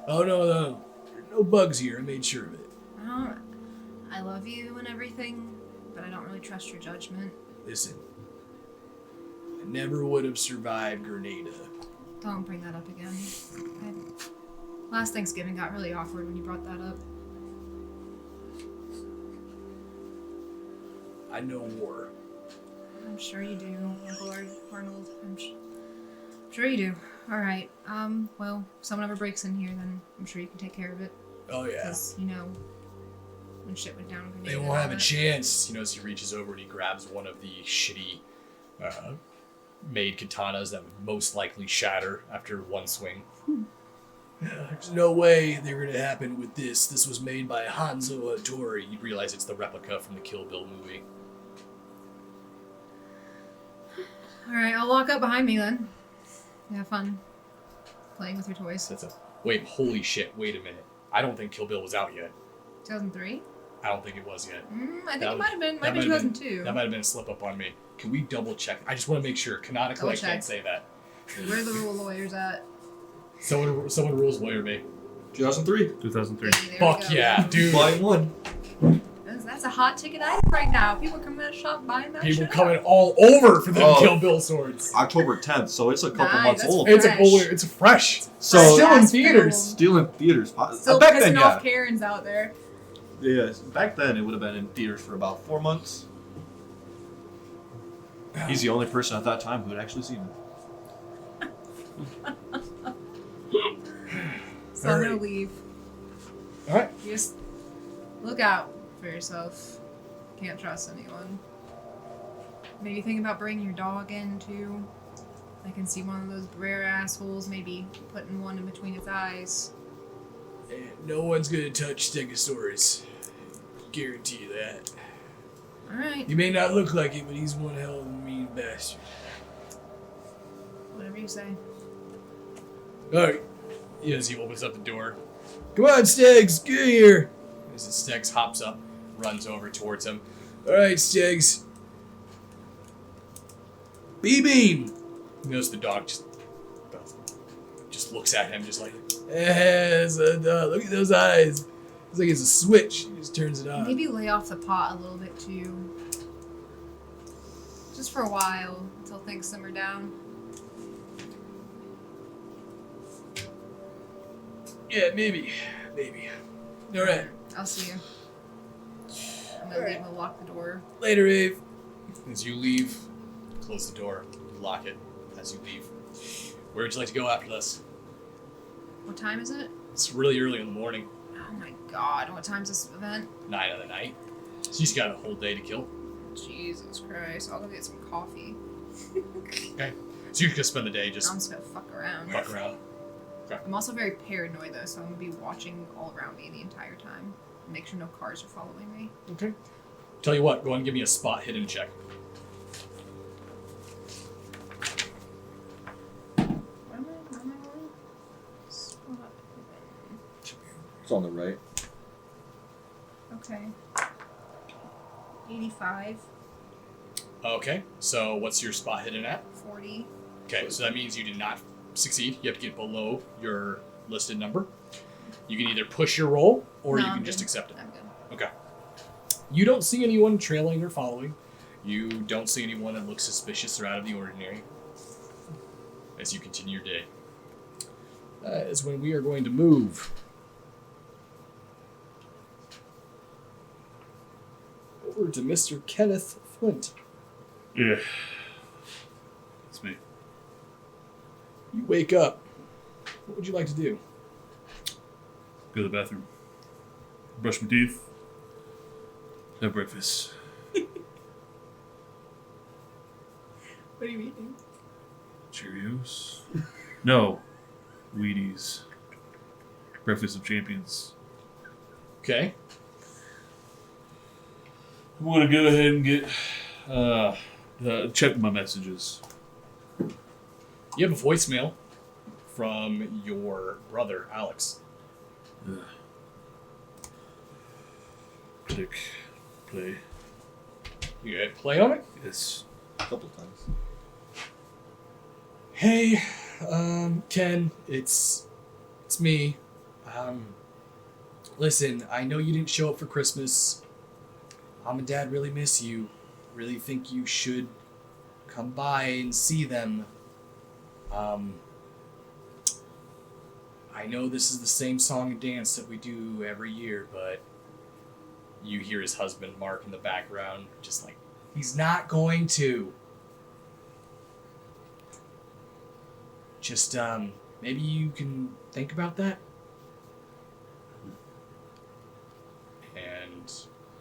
Oh, no. No bugs here. I made sure of it. I love you and everything, but I don't really trust your judgment. Listen. I never would have survived Grenada. Don't bring that up again. Last Thanksgiving got really awkward when you brought that up. I know war. I'm sure you do, Uncle Arnold. I'm sure you do. Alright, well, if someone ever breaks in here, then I'm sure you can take care of it. Oh, yeah. Because, when shit went down, They won't have a chance. As he reaches over and he grabs one of the shitty made katanas that would most likely shatter after one swing. There's no way they're going to happen with this. This was made by Hanzo Hattori. You realize it's the replica from the Kill Bill movie. Alright, I'll lock up behind me then. Have fun playing with your toys. Wait, holy shit, wait a minute. I don't think Kill Bill was out yet. 2003? I don't think it was yet. I think it might have been. Might be 2002. That might have been a slip up on me. Can we double check? I just want to make sure. Canonically, I can't say that. Where are the rule lawyers at? Someone rules lawyer me. 2003. 2003. There Fuck we go. yeah, dude. Volume 1. That's a hot ticket item right now. People coming to the shop buying that People shit coming up. all over for the Oh. Kill Bill swords. October 10th, so it's a couple Nice, months that's old. It's Fresh. it's fresh. So Still in Fast theaters. film. still in theaters. Still Back pissing then, off yeah. Karens out there. Yeah, back then it would have been in theaters for about 4 months. He's the only person at that time who had actually seen it. So I'm gonna Alright. leave. Alright. You just look out for yourself. Can't trust anyone. Maybe think about bringing your dog in too. I can see one of those rare assholes maybe putting one in between its eyes. No one's gonna touch Stegosaurus. Guarantee you that. Alright, He may not look like it, but he's one hell of a mean bastard. whatever you say. Alright. As he opens up the door. Come on, Stegs, get here! As Stegs hops up, runs over towards him. Alright, Stegs. Beam! He knows the dog just looks at him, just like, look at those eyes. It's like it's a switch. He just turns it on. Maybe lay off the pot a little bit too. Just for a while, until things simmer down. Yeah, maybe. Alright. I'll see you. I'm gonna leave and lock the door. Later, Eve. As you leave, close the door, lock it as you leave. Where would you like to go after this? What time is it? It's really early in the morning, Oh my god, what time's this event? 9 of the night. So you just got a whole day to kill. Jesus Christ, I'll go get some coffee. Okay. So you're just gonna spend the day I'm just just gonna fuck around. fuck around. I'm also very paranoid though, so I'm gonna be watching all around me the entire time. Make sure no cars are following me. Okay. Tell you what, go ahead and give me a spot hidden check. It's on the right. Okay. 85, Okay, so what's your spot hidden at? 40. Okay, so that means you did not succeed. You have to get below your listed number. You can either push your roll, or No, you I'm can just good. accept it. I'm good. Okay. You don't see anyone trailing or following. You don't see anyone that looks suspicious or out of the ordinary. As you continue your day. That is when we are going to move over to Mr. Kenneth Flint. Yeah. It's me. You wake up. What would you like to do? Go to the bathroom. Brush my teeth. Have breakfast. What are you eating? Cheerios? No. Wheaties. Breakfast of Champions. Okay. I'm going to go ahead and get... check my messages. You have a voicemail from your brother, Alex. Click. Play. You hit play on it? Yes. A couple times. Hey, Ken, it's me. Listen, I know you didn't show up for Christmas. Mom and Dad really miss you. Really think you should come by and see them. I know this is the same song and dance that we do every year, but you hear his husband, Mark, in the background, just like, he's not going to. Just, maybe you can think about that? And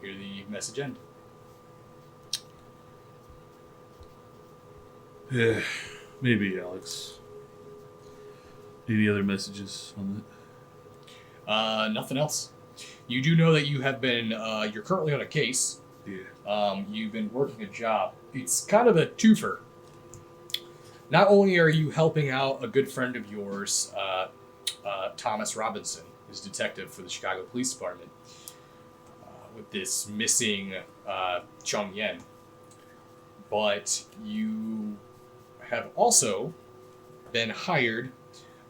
hear the message end. Yeah. Maybe, Alex. Any other messages on that? Nothing else. You do know that you have been, you're currently on a case. Yeah. You've been working a job. It's kind of a twofer. Not only are you helping out a good friend of yours, Thomas Robinson, who's a detective for the Chicago Police Department, with this missing Chung Yen, but you have also been hired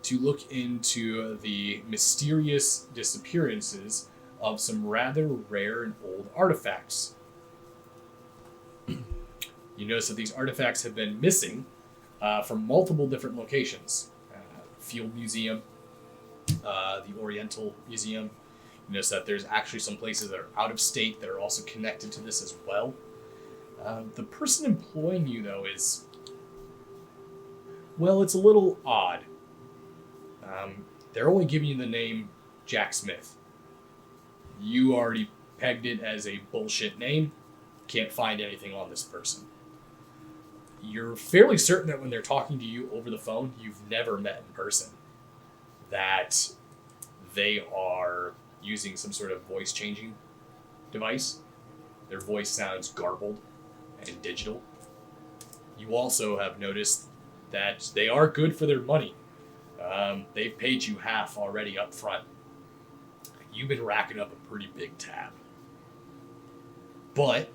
to look into the mysterious disappearances of some rather rare and old artifacts. You notice that these artifacts have been missing from multiple different locations. Field Museum, the Oriental Museum. You notice that there's actually some places that are out of state that are also connected to this as well. The person employing you, though, is... well, it's a little odd. They're only giving you the name Jack Smith. You already pegged it as a bullshit name. Can't find anything on this person. You're fairly certain that when they're talking to you over the phone, you've never met in person. That they are using some sort of voice changing device. Their voice sounds garbled and digital. You also have noticed that they are good for their money. They've paid you half already up front. You've been racking up a pretty big tab. But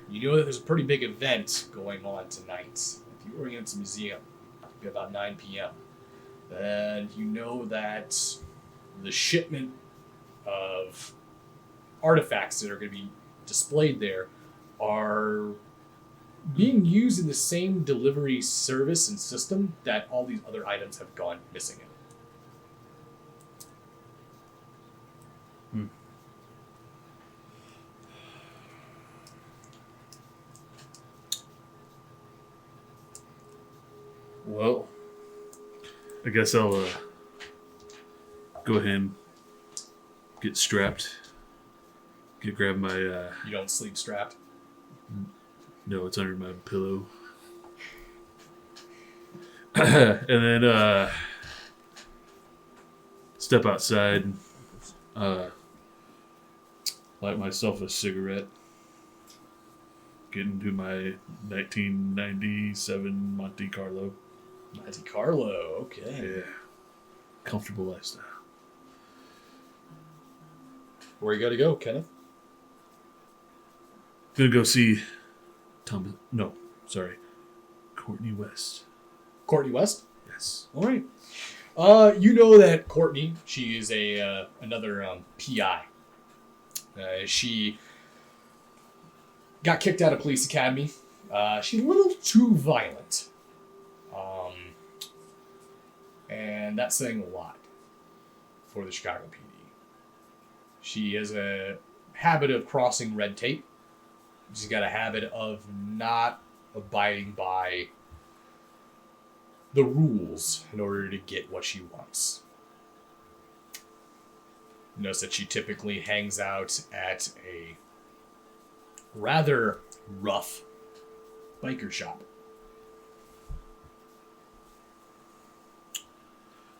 you know that there's a pretty big event going on tonight at the Oriental Museum. It'll be about 9 p.m. And you know that the shipment of artifacts that are going to be displayed there are being used in the same delivery service and system that all these other items have gone missing in. Well, I guess I'll go ahead and get strapped. Grab my... You don't sleep strapped? No, it's under my pillow. And then step outside and light myself a cigarette. Get into my 1997 Monte Carlo. Monte Carlo, okay. Yeah. Comfortable lifestyle. Where you gotta go, Kenneth? Gonna go see Courtney West. Courtney West? Yes. All right. You know that Courtney, she is another PI. She got kicked out of police academy. She's a little too violent. And that's saying a lot for the Chicago PD. She has a habit of crossing red tape. She's got a habit of not abiding by the rules in order to get what she wants. You notice that she typically hangs out at a rather rough biker shop.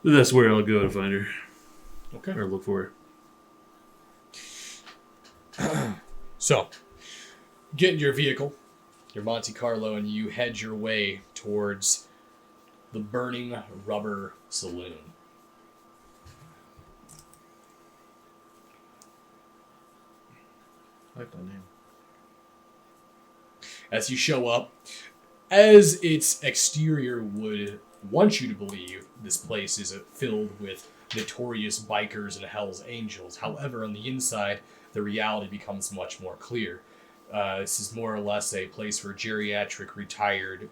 That's where I'll go to find her. Okay. Or look for her. So, get in your vehicle, your Monte Carlo, and you head your way towards the Burning Rubber Saloon. I like that name. As you show up, as its exterior would want you to believe, this place is filled with notorious bikers and Hell's Angels. However, on the inside, the reality becomes much more clear. This is more or less a place for geriatric retired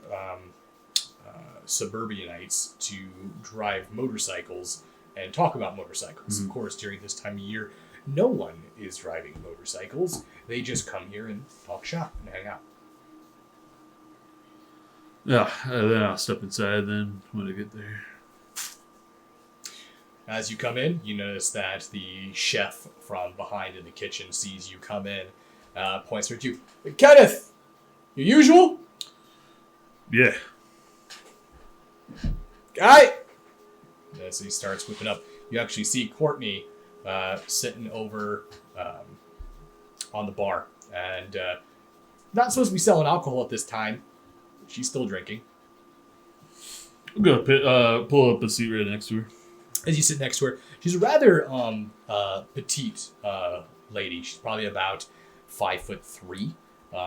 suburbanites to drive motorcycles and talk about motorcycles. Of course, during this time of year, no one is driving motorcycles. They just come here and talk shop and hang out. Yeah, then I'll step inside then when I get there. As you come in, you notice that the chef from behind in the kitchen sees you come in, points at you. Kenneth! Your usual? Yeah. Guy! As he starts whipping up, you actually see Courtney sitting over on the bar. And not supposed to be selling alcohol at this time. She's still drinking. I'm gonna pull up a seat right next to her. As you sit next to her, she's a rather petite lady. She's probably about 5'3".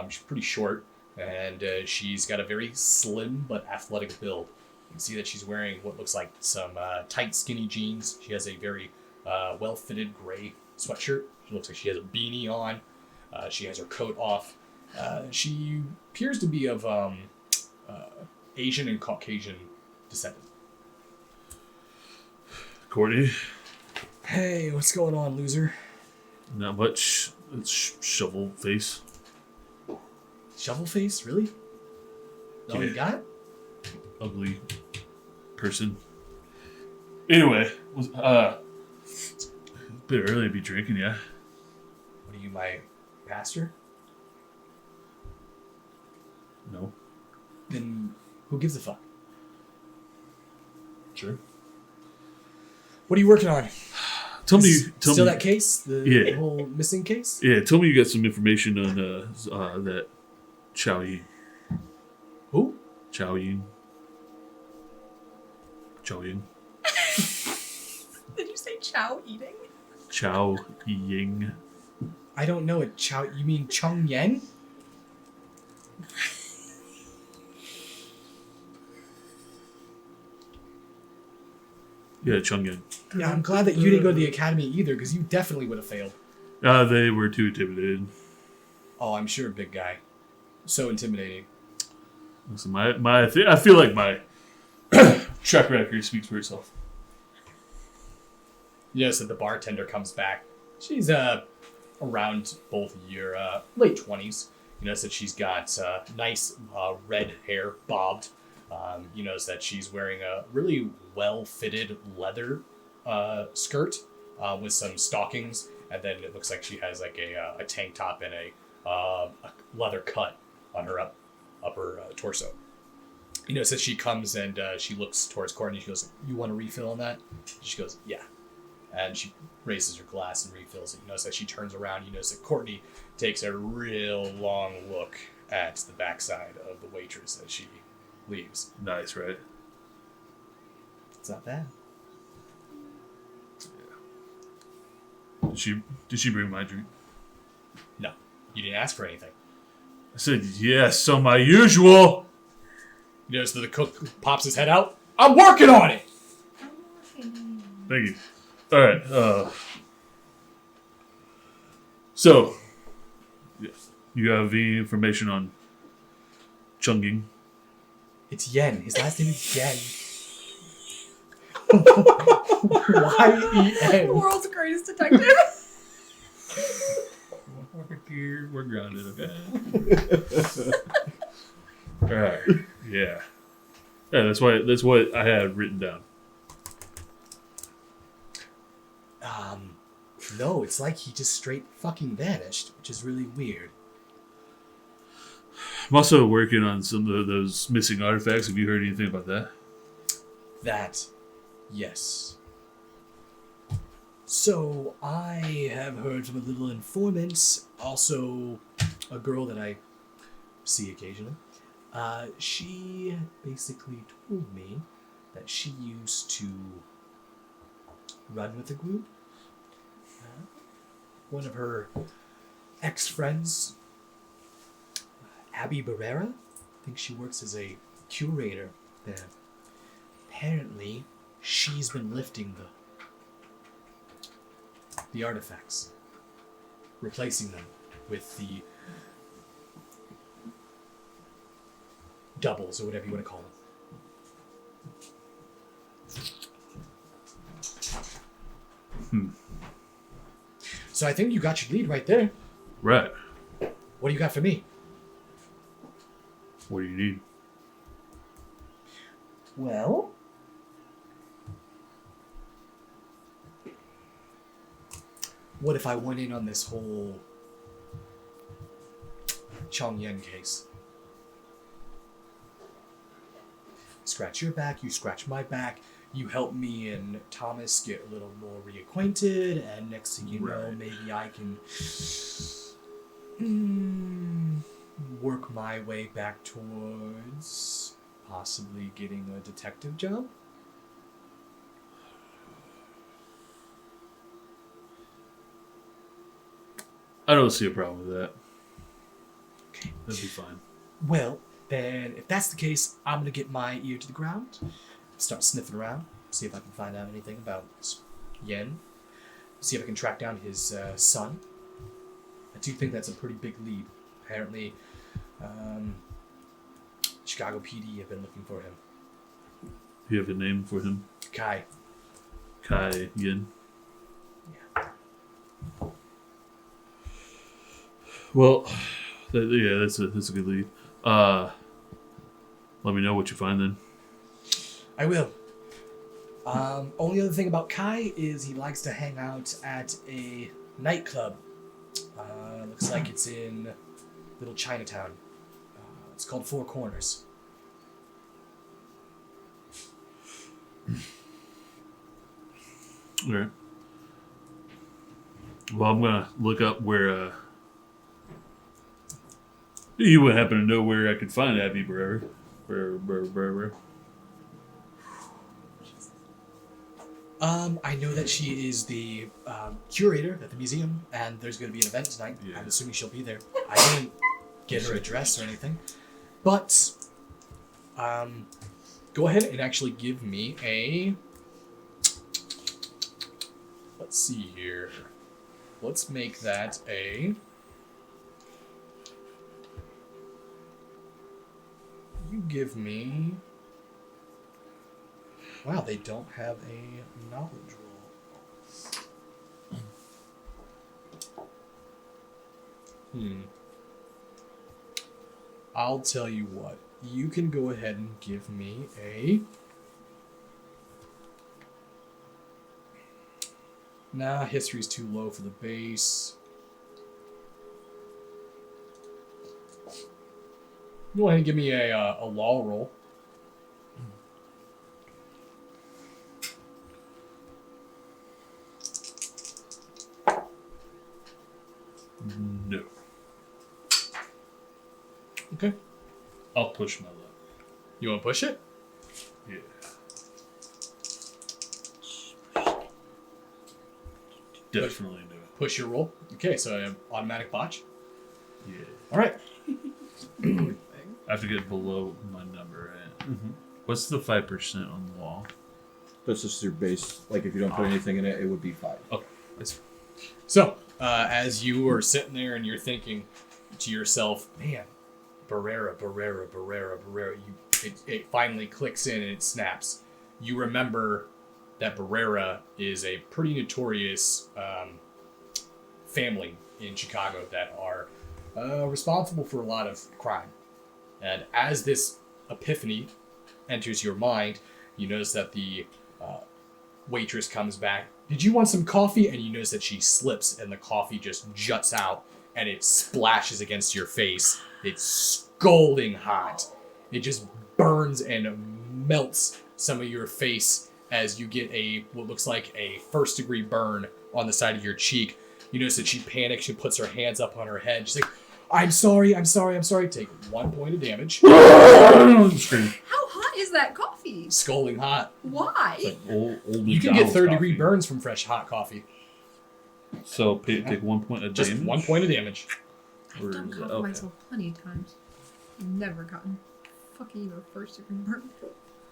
She's pretty short, and she's got a very slim but athletic build. You can see that she's wearing what looks like some tight, skinny jeans. She has a very well-fitted gray sweatshirt. She looks like she has a beanie on. She has her coat off. She appears to be of Asian and Caucasian descent. Courtney, Hey, what's going on, loser? not much. It's shovel face. Shovel face? Really? All you Yeah. got? Ugly person. Anyway, was a bit early to be drinking, yeah. What are you, my pastor? No. Then who gives a fuck? Sure. What are you working on? Tell me. Still that case? The Yeah. whole missing case? Yeah, tell me you got some information on that Chow Yin. Who? Chow Yin. Chow Yin. Did you say chow eating? Chow Ying. I don't know it. Chow. You mean Chung Yen? Yeah, Chung Yin. Yeah, I'm glad that you didn't go to the academy either, because you definitely would have failed. They were too intimidated. Oh, I'm sure, big guy. So intimidating. Listen, I feel like my track record speaks for itself. You notice that the bartender comes back. She's around both your late 20s. You notice that she's got nice red hair bobbed. You notice that she's wearing a really well-fitted leather skirt with some stockings, and then it looks like she has like a tank top and a leather cut on her upper torso. You notice that she comes and she looks towards Courtney. She goes, "You want a refill on that?" She goes, "Yeah." And she raises her glass and refills it. You notice that she turns around. You notice that Courtney takes a real long look at the backside of the waitress as she leaves. Nice, right? It's not bad. Did she bring my drink? No, you didn't ask for anything. I said yes, so my usual. You notice that the cook pops his head out. I'm working on it! Thank you. All right. So, yeah, you have any information on Chunging? It's Yen. His last name is Yen. Y-E-N. World's greatest detective. We're grounded, okay? All right. Yeah. Yeah, that's what I had written down. No, it's like he just straight fucking vanished, which is really weird. I'm also working on some of those missing artifacts. Have you heard anything about that? That, yes. So, I have heard from a little informant, also a girl that I see occasionally. She basically told me that she used to run with the group. One of her ex-friends, Abby Barrera, I think she works as a curator there. Apparently, she's been lifting the artifacts, replacing them with the doubles, or whatever you want to call them. So I think you got your lead right there. Right. What do you got for me? What do you need? Well, what if I went in on this whole Chong Yen case? Scratch your back, you scratch my back, you help me and Thomas get a little more reacquainted, and next thing you know, maybe I can work my way back towards possibly getting a detective job? I don't see a problem with that. Okay. That'd be fine. Well, then, if that's the case, I'm gonna get my ear to the ground, start sniffing around, see if I can find out anything about Yen, see if I can track down his son. I do think that's a pretty big lead. Apparently, Chicago PD have been looking for him. You have a name for him? Kai. Kai Yin. Yeah. Well, that's a good lead. Let me know what you find then. I will. Only other thing about Kai is he likes to hang out at a nightclub. Looks like it's in Little Chinatown. It's called Four Corners. All right. Well, I'm gonna look up where. You would happen to know where I could find Abby Barrera? I know that she is the curator at the museum, and there's going to be an event tonight. Yeah. I'm assuming she'll be there. I didn't get her address or anything, but go ahead and actually give me a. Let's see here. Let's make that a. You give me. Wow, they don't have a knowledge roll. I'll tell you what. You can go ahead and give me a... Nah, history's too low for the base. Go ahead and give me a law roll. No. Okay. I'll push my luck. You want to push it? Yeah. Definitely no. push your roll. Okay, so I have automatic botch. Yeah. All right. I have to get below my number. Right? Mm-hmm. What's the 5% on the wall? That's just your base. Like if you don't put anything in it, it would be 5. Oh, it's So, as you are sitting there and you're thinking to yourself, man, Barrera. It finally clicks in and it snaps. You remember that Barrera is a pretty notorious family in Chicago that are responsible for a lot of crime. And as this epiphany enters your mind, you notice that the waitress comes back. Did you want some coffee? And you notice that she slips and the coffee just juts out and it splashes against your face. It's scalding hot. It just burns and melts some of your face as you get what looks like a first-degree burn on the side of your cheek. You notice that she panics. She puts her hands up on her head. She's like, I'm sorry. Take 1 point of damage. scream. How hot is that coffee? Scalding hot. Why? It's like old You can get McDonald's third-degree coffee. burns from fresh hot coffee. So take 1 point of Just damage. 1 point of damage. I've Or done is it- coffee okay. myself plenty of times. Never gotten fucking even a first degree burn.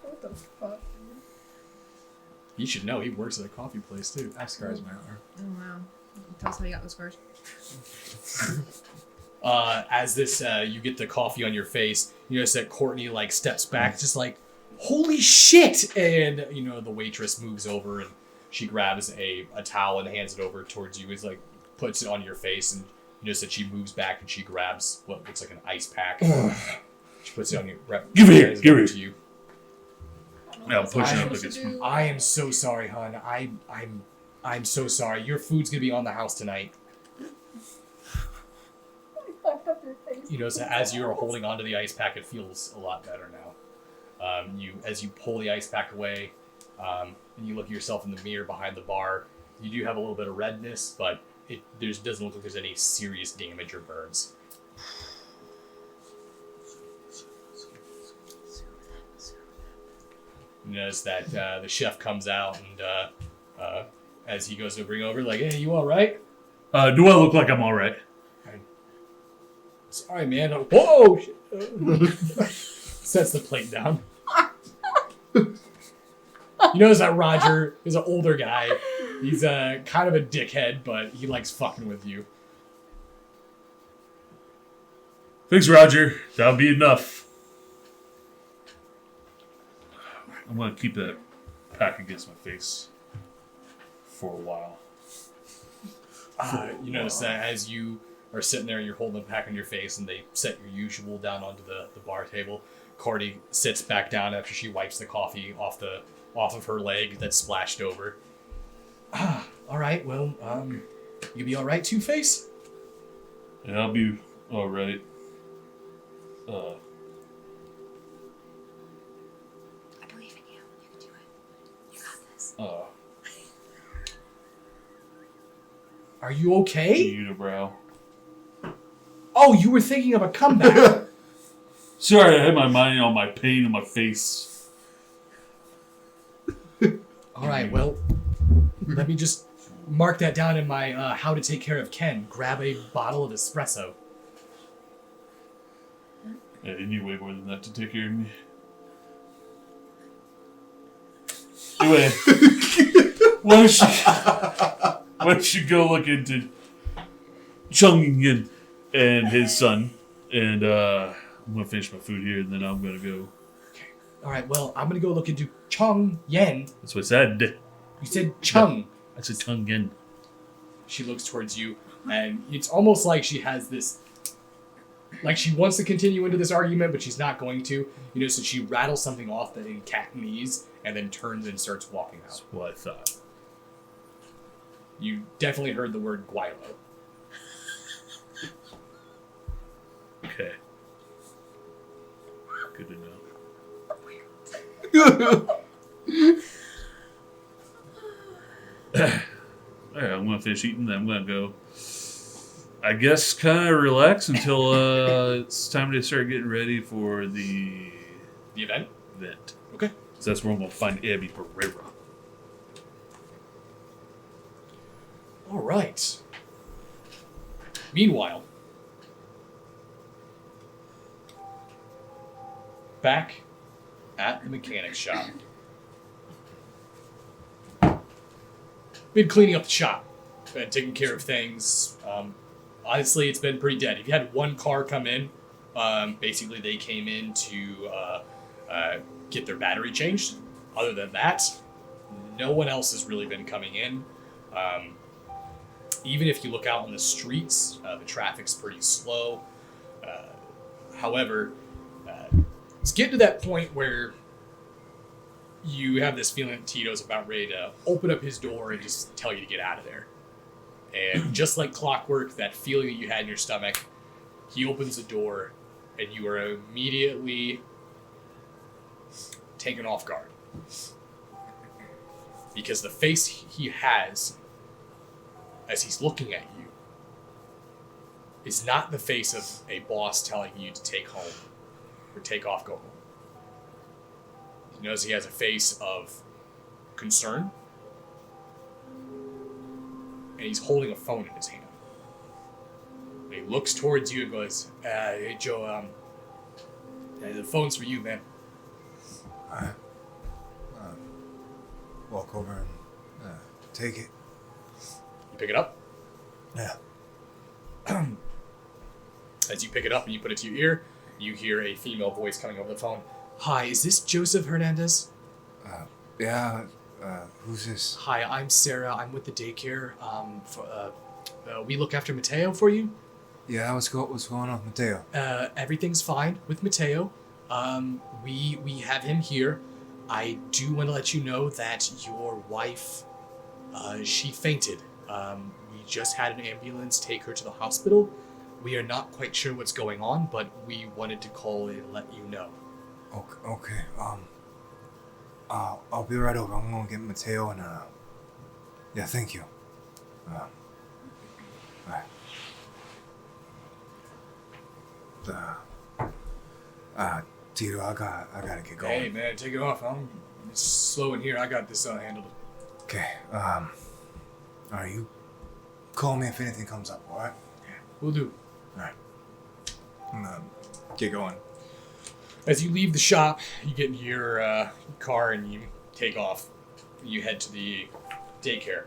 What the fuck? You should know. He works at a coffee place, too. I have scars in my arm. Oh wow. Tell us how you got those scars. As this, you get the coffee on your face, you notice that Courtney, like, steps back, just like, holy shit! And, you know, the waitress moves over and she grabs a towel and hands it over towards you. It's like, puts it on your face, and you notice that she moves back and she grabs what looks like an ice pack. She puts it on your... Give it here, hands it give over it. to you. Yeah, I'm pushing up supposed against to do? I am so sorry, hon. I'm so sorry. Your food's gonna be on the house tonight. You know, so as you are holding onto the ice pack, it feels a lot better now. As you pull the ice pack away, and you look at yourself in the mirror behind the bar, you do have a little bit of redness, but it doesn't look like there's any serious damage or burns. You notice that the chef comes out and as he goes to bring over, like, hey, you all right? Do I look like I'm all right? Sorry, man. Whoa! Sets the plate down. You notice that Roger is an older guy. He's kind of a dickhead, but he likes fucking with you. Thanks, Roger. That'll be enough. I'm gonna keep that pack against my face for a while. You notice that as you are sitting there and you're holding the pack on your face and they set your usual down onto the bar table, Cardi sits back down after she wipes the coffee off of her leg that's splashed over. All right, well, you be all right, Two-Face? Yeah, I'll be all right. I believe in you. You can do it. You got this. Are you okay? Unibrow. Oh, you were thinking of a comeback. Sorry, I had my mind on my pain in my face. All right, well, let me just mark that down in my how to take care of Ken. Grab a bottle of espresso. Yeah, you need way more than that to take care of me. Anyway, why don't you go look into Chung Yin and his son, and I'm gonna finish my food here, and then I'm gonna go. All right, well, I'm gonna go look into Chung Yen. That's what I said. You said Chung. I said Chung Yin. She looks towards you, and it's almost like she has this, like she wants to continue into this argument, but she's not going to. You know, so she rattles something off in Cantonese, and then turns and starts walking out. That's what I thought. You definitely heard the word Guilo. Okay. Good to know. Alright, I'm gonna finish eating, then I'm gonna go, I guess, kind of relax until it's time to start getting ready for the The event? event. Okay. So that's where I'm gonna find Abby Pereira. All right. Meanwhile, back at the mechanic shop, been cleaning up the shop, been taking care of things. Honestly, it's been pretty dead. If you had one car come in, basically they came in to get their battery changed. Other than that, no one else has really been coming in. Even if you look out on the streets, the traffic's pretty slow. However, it's getting to that point where you have this feeling that Tito's about ready to open up his door and just tell you to get out of there. And just like clockwork, that feeling that you had in your stomach, he opens the door and you are immediately taken off guard. Because the face he has as he's looking at you is not the face of a boss telling you to take home or take off, go home. He knows he has a face of concern, and he's holding a phone in his hand. And he looks towards you and goes, "Hey Joe, the phone's for you, man." Alright. Walk over and take it. You pick it up. Yeah. As you pick it up and you put it to your ear, you hear a female voice coming over the phone. "Hi, is this Joseph Hernandez?" Yeah. Who's this? "Hi, I'm Sarah. I'm with the daycare. We look after Mateo for you." Yeah. What's going on, Mateo? Everything's fine with Mateo. We have him here. I do want to let you know that your wife, she fainted. We just had an ambulance take her to the hospital. We are not quite sure what's going on, but we wanted to call and let you know. Okay. I'll be right over. I'm gonna get Mateo and yeah. Thank you. Alright. Tito, I gotta get going. Hey man, take it off. I'm slow in here. I got this handled. Okay. Alright, you call me if anything comes up. All right. Will do. Alright. I'm gonna get going. As you leave the shop, you get into your car and you take off. You head to the daycare.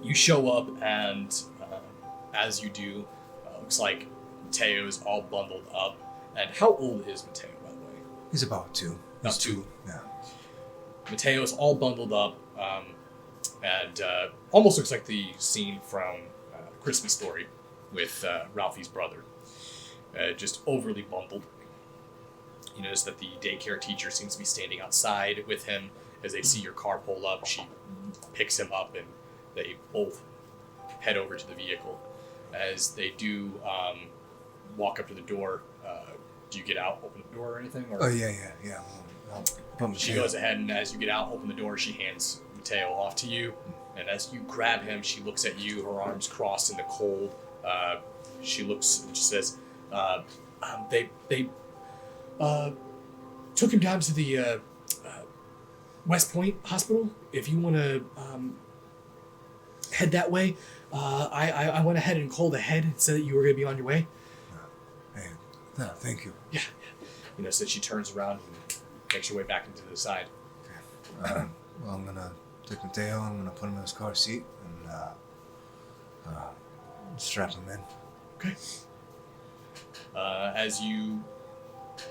You show up, and as you do, looks like Mateo is all bundled up. And how old is Mateo, by the way? He's about 2. About 2. Yeah. Mateo is all bundled up, and almost looks like the scene from Christmas Story with Ralphie's brother. Just overly bundled. You notice that the daycare teacher seems to be standing outside with him. As they see your car pull up, she picks him up and they both head over to the vehicle. As they do walk up to the door, do you get out, open the door or anything? Or? Oh, yeah. She goes ahead, and as you get out, open the door, she hands Mateo off to you. And as you grab him, she looks at you, her arms crossed in the cold. She looks and she says, they took him down to the West Point Hospital. If you want to head that way, I went ahead and called ahead and said that you were going to be on your way. Hey, thank you. Yeah. You know, so she turns around and makes your way back into the side. Okay. Well, I'm gonna take Mateo. I'm gonna put him in his car seat and strap him in. Okay. As you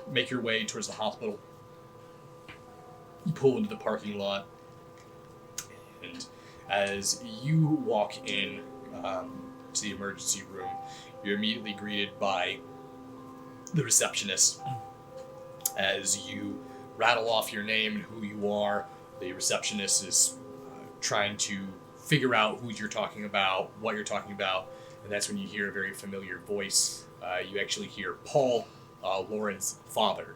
make your way towards the hospital, you pull into the parking lot, and as you walk in to the emergency room, you're immediately greeted by the receptionist. As you rattle off your name and who you are, the receptionist is trying to figure out who you're talking about, what you're talking about, and that's when you hear a very familiar voice. You actually hear Paul, Lauren's father,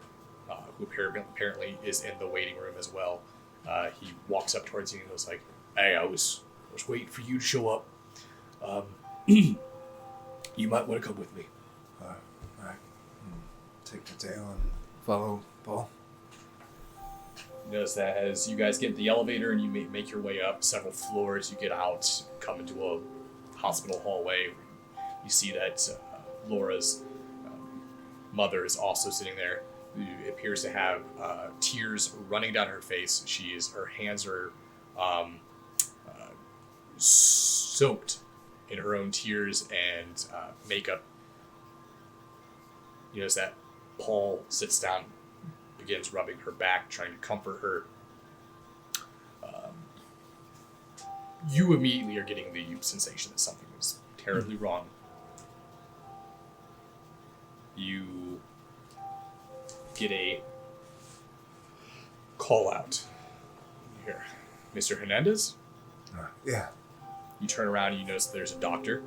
who apparently is in the waiting room as well. He walks up towards you and goes like, "Hey, I was waiting for you to show up. You might want to come with me." All right. Take Mateo and follow Paul. You notice that as you guys get in the elevator and you make your way up several floors, you get out, come into a hospital hallway. You see that Laura's mother is also sitting there. It appears to have tears running down her face. Her hands are soaked in her own tears and makeup. You notice that Paul sits down, begins rubbing her back, trying to comfort her. You immediately are getting the sensation that something was terribly wrong. You get a call out. Here, Mr. Hernandez? Yeah. You turn around and you notice there's a doctor.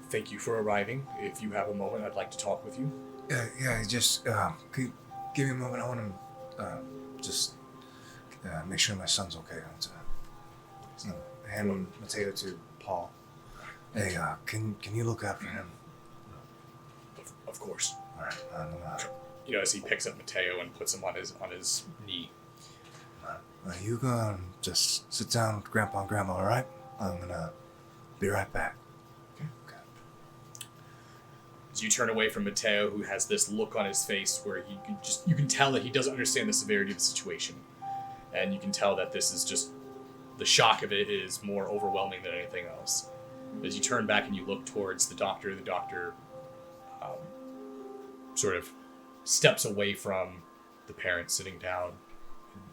Thank you for arriving. If you have a moment, I'd like to talk with you. Yeah, just, could you give me a moment? I want to, just, make sure my son's okay. Hand Mateo to Paul. Hey, can you look out for him? Of course. All right. You know, as he picks up Mateo and puts him on his knee. You go just sit down with Grandpa and Grandma, all right? I'm gonna be right back. Okay. As you turn away from Mateo, who has this look on his face where you can tell that he doesn't understand the severity of the situation, and you can tell that this is just the shock of it is more overwhelming than anything else. As you turn back and you look towards the doctor sort of steps away from the parents sitting down.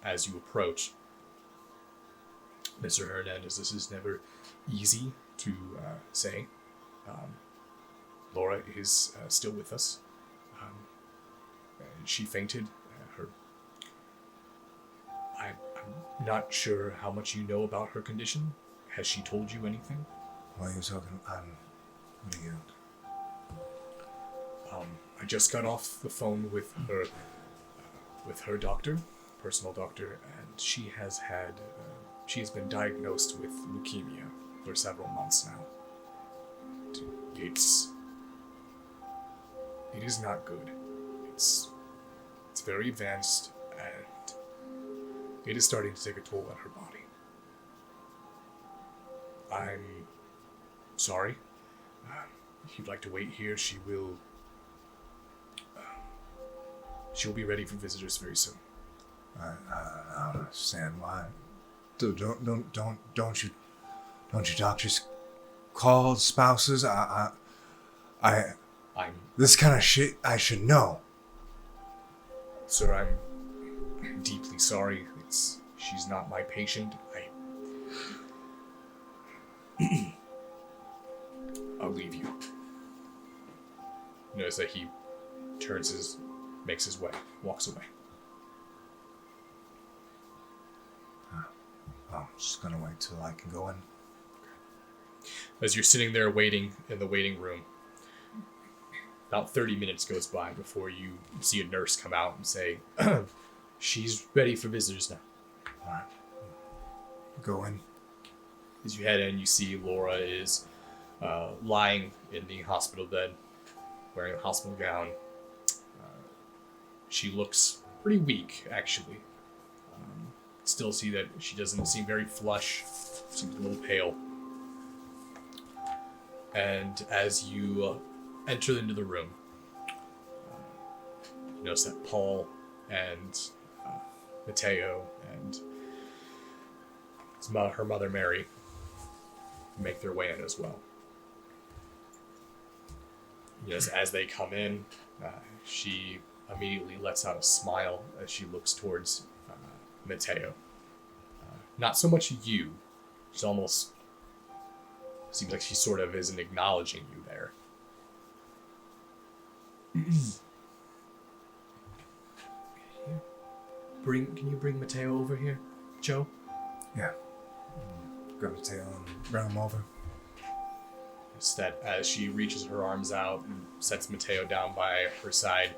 As you approach, Mr. Hernandez, this is never easy to say. Laura is still with us. She fainted. I'm not sure how much you know about her condition. Has she told you anything? What are you talking about? What are you? I just got off the phone with her doctor, personal doctor, and she has been diagnosed with leukemia for several months now. It is not good. It's very advanced, and it is starting to take a toll on her body. I'm sorry. If you'd like to wait here, she'll be ready for visitors very soon. I don't understand why. Don't you doctors call spouses? I'm this kind of shit I should know. Sir, I'm deeply sorry. She's not my patient. I'll leave you. Notice that he makes his way, walks away. I'm just gonna wait till I can go in. As you're sitting there waiting in the waiting room, about 30 minutes goes by before you see a nurse come out and say, she's ready for visitors now. All right. Go in. As you head in, you see Laura is lying in the hospital bed, wearing a hospital gown. She looks pretty weak, actually. Still see that she doesn't seem very flush. Seems a little pale. And as you enter into the room, you notice that Paul and Mateo and her mother Mary make their way in as well. Yes, as they come in, she immediately lets out a smile as she looks towards Mateo. Not so much you. She's almost seems like she sort of isn't acknowledging you there. Can you bring Mateo over here, Joe? Yeah. Grab Mateo and bring him over. It's that as she reaches her arms out and sets Mateo down by her side,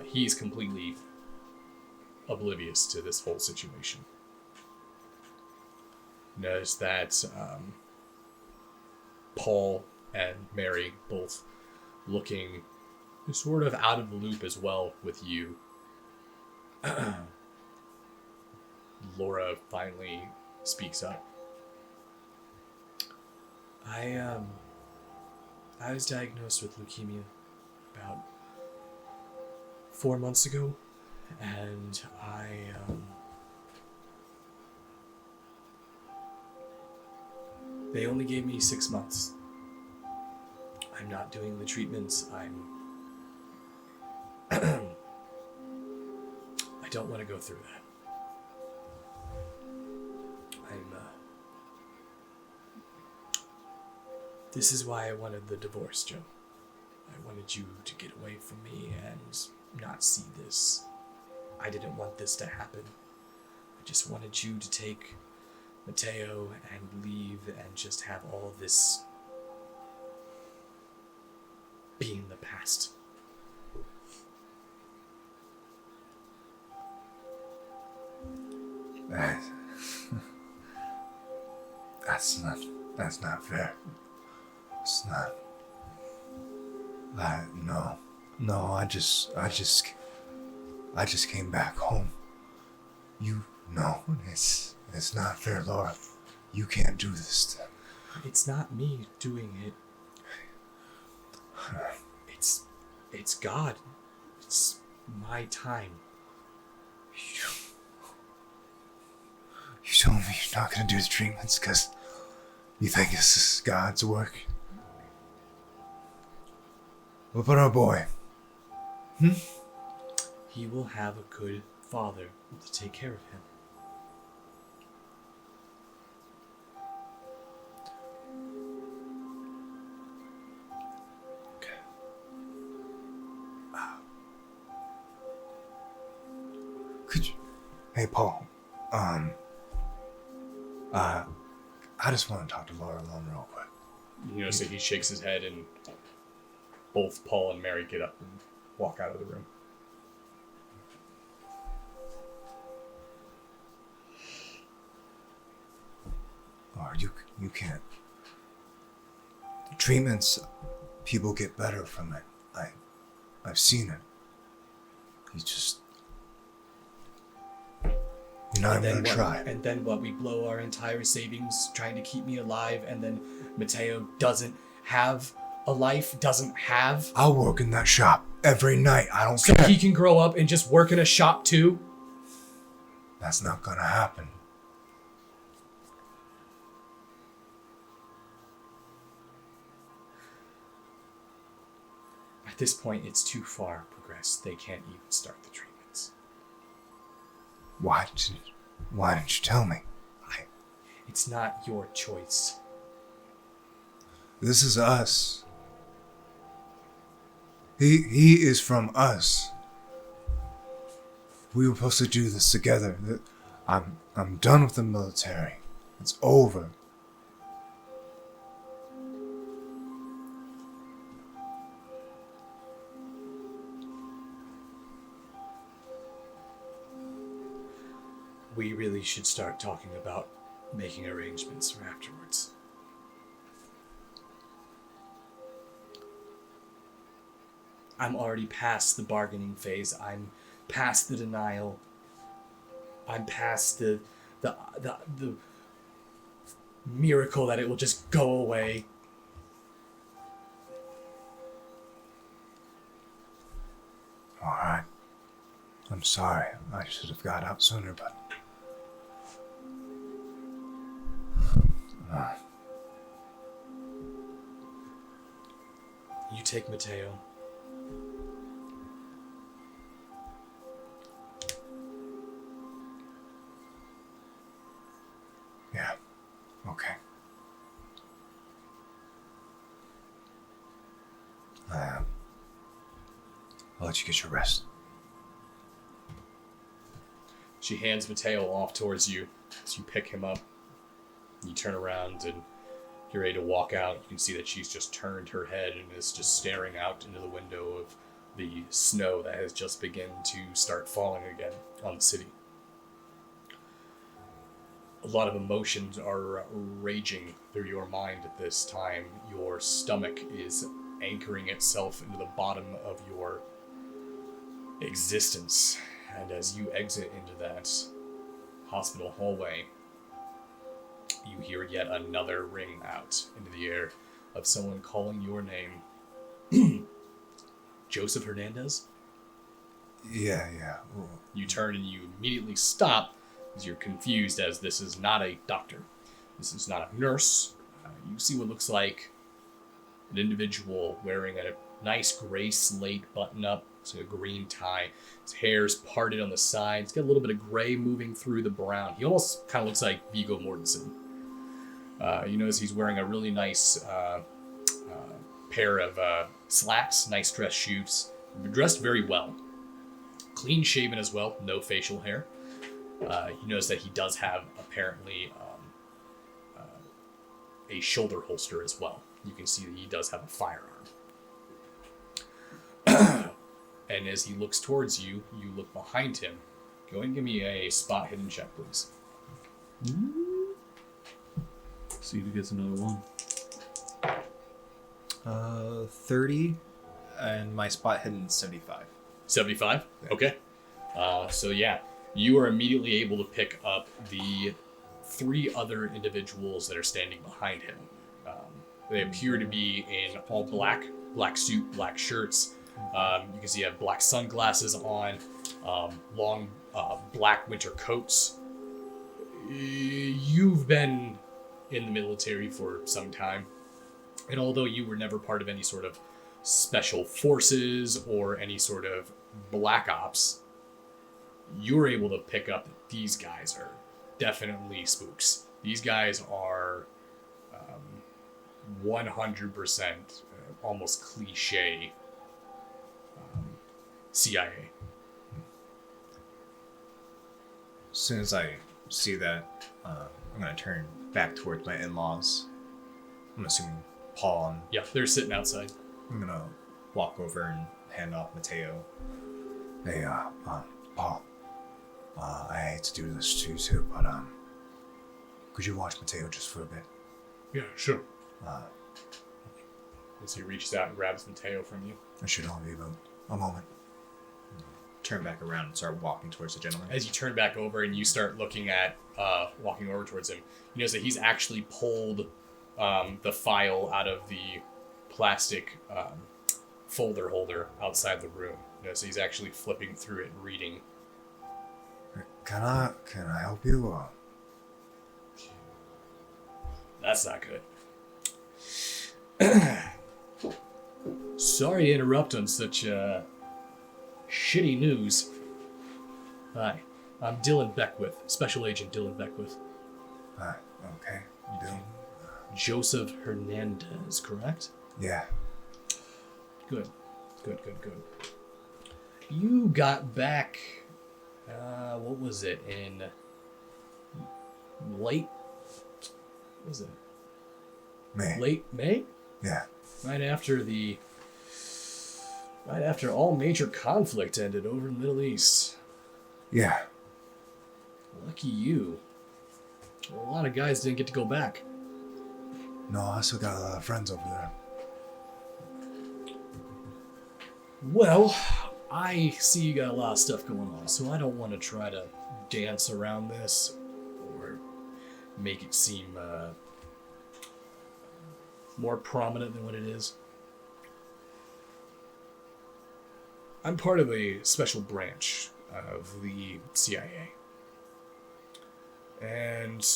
he's completely oblivious to this whole situation. Notice that Paul and Mary both looking sort of out of the loop as well with you. Laura finally speaks up. I was diagnosed with leukemia about 4 months ago, and they only gave me 6 months. I'm not doing the treatments. I don't want to go through that. This is why I wanted the divorce, Joe. I wanted you to get away from me and not see this. I didn't want this to happen. I just wanted you to take Mateo and leave and just have all of this be in the past. That's not fair. It's not. No, I just came back home. It's not fair, Laura. You can't do this. It's not me doing it. It's God. It's my time. You told me you're not gonna do the treatments because you think this is God's work. What about our boy? He will have a good father to take care of him. Hey, Paul. I just want to talk to Laura alone real quick. You notice that he shakes his head, and both Paul and Mary get up and walk out of the room. Laura, you can't. Treatments, people get better from it. I've seen it. You're not even gonna try. And then what? We blow our entire savings trying to keep me alive, and then Mateo doesn't have a life, doesn't have... I'll work in that shop every night. I don't So care. he can grow up and just work in a shop too? That's not gonna happen. At this point, it's too far progressed. They can't even start the treatments. Why didn't you tell me? It's not your choice. This is us. He is from us. We were supposed to do this together. I'm done with the military. It's over. We really should start talking about making arrangements for afterwards. I'm already past the bargaining phase. I'm past the denial. I'm past the miracle that it will just go away. All right. I'm sorry. I should have got out sooner, but... You take Mateo. Yeah. Okay. I'll let you get your rest. She hands Mateo off towards you. So you pick him up. You turn around and you're ready to walk out. You can see that she's just turned her head and is just staring out into the window of the snow that has just begun to start falling again on the city. A lot of emotions are raging through your mind at this time. Your stomach is anchoring itself into the bottom of your existence. And as you exit into that hospital hallway, you hear yet another ring out into the air of someone calling your name. Joseph Hernandez? Yeah. Ooh. You turn and you immediately stop because you're confused, as this is not a doctor. This is not a nurse. You see what looks like an individual wearing a nice gray slate button-up, so a green tie. His hair's parted on the sides. Got a little bit of gray moving through the brown. He almost kind of looks like Viggo Mortensen. You notice he's wearing a really nice pair of slacks, nice dress shoes. Dressed very well. Clean shaven as well, no facial hair. You notice that he does have apparently a shoulder holster as well. You can see that he does have a firearm. And as he looks towards you, you look behind him. Go ahead and give me a spot hidden check, please. See if he gets another one. 30, and my spot hidden 75. 75? Okay. So yeah, you are immediately able to pick up the 3 other individuals that are standing behind him. They appear to be in all black suit, black shirts. You can see you have black sunglasses on, long black winter coats. You've been in the military for some time, and although you were never part of any sort of special forces or any sort of black ops, you were able to pick up that these guys are definitely spooks. These guys are 100% almost cliche CIA. As soon as I see that, I'm going to turn back towards my in-laws. I'm assuming Paul and... Yeah, they're sitting outside. I'm going to walk over and hand off Mateo. Hey, Paul. I hate to do this to you too, but could you watch Mateo just for a bit? Yeah, sure. As he reaches out and grabs Mateo from you. It should only be about a moment. Turn back around and start walking towards the gentleman. As you turn back over and you start looking at, walking over towards him, you notice that he's actually pulled the file out of the plastic folder holder outside the room. You notice he's actually flipping through it and reading. Can I help you? That's not good. Sorry to interrupt on such shitty news. Hi, I'm Dylan Beckwith, Special Agent Dylan Beckwith. Hi, okay, Bill. Joseph Hernandez, correct? Yeah. Good. You got back, what was it, in late, what was it? May. Late May? Yeah. Right after all major conflict ended over in the Middle East. Yeah. Lucky you. A lot of guys didn't get to go back. No, I still got a lot of friends over there. Well, I see you got a lot of stuff going on, so I don't want to try to dance around this or make it seem more prominent than what it is. I'm part of a special branch of the CIA. And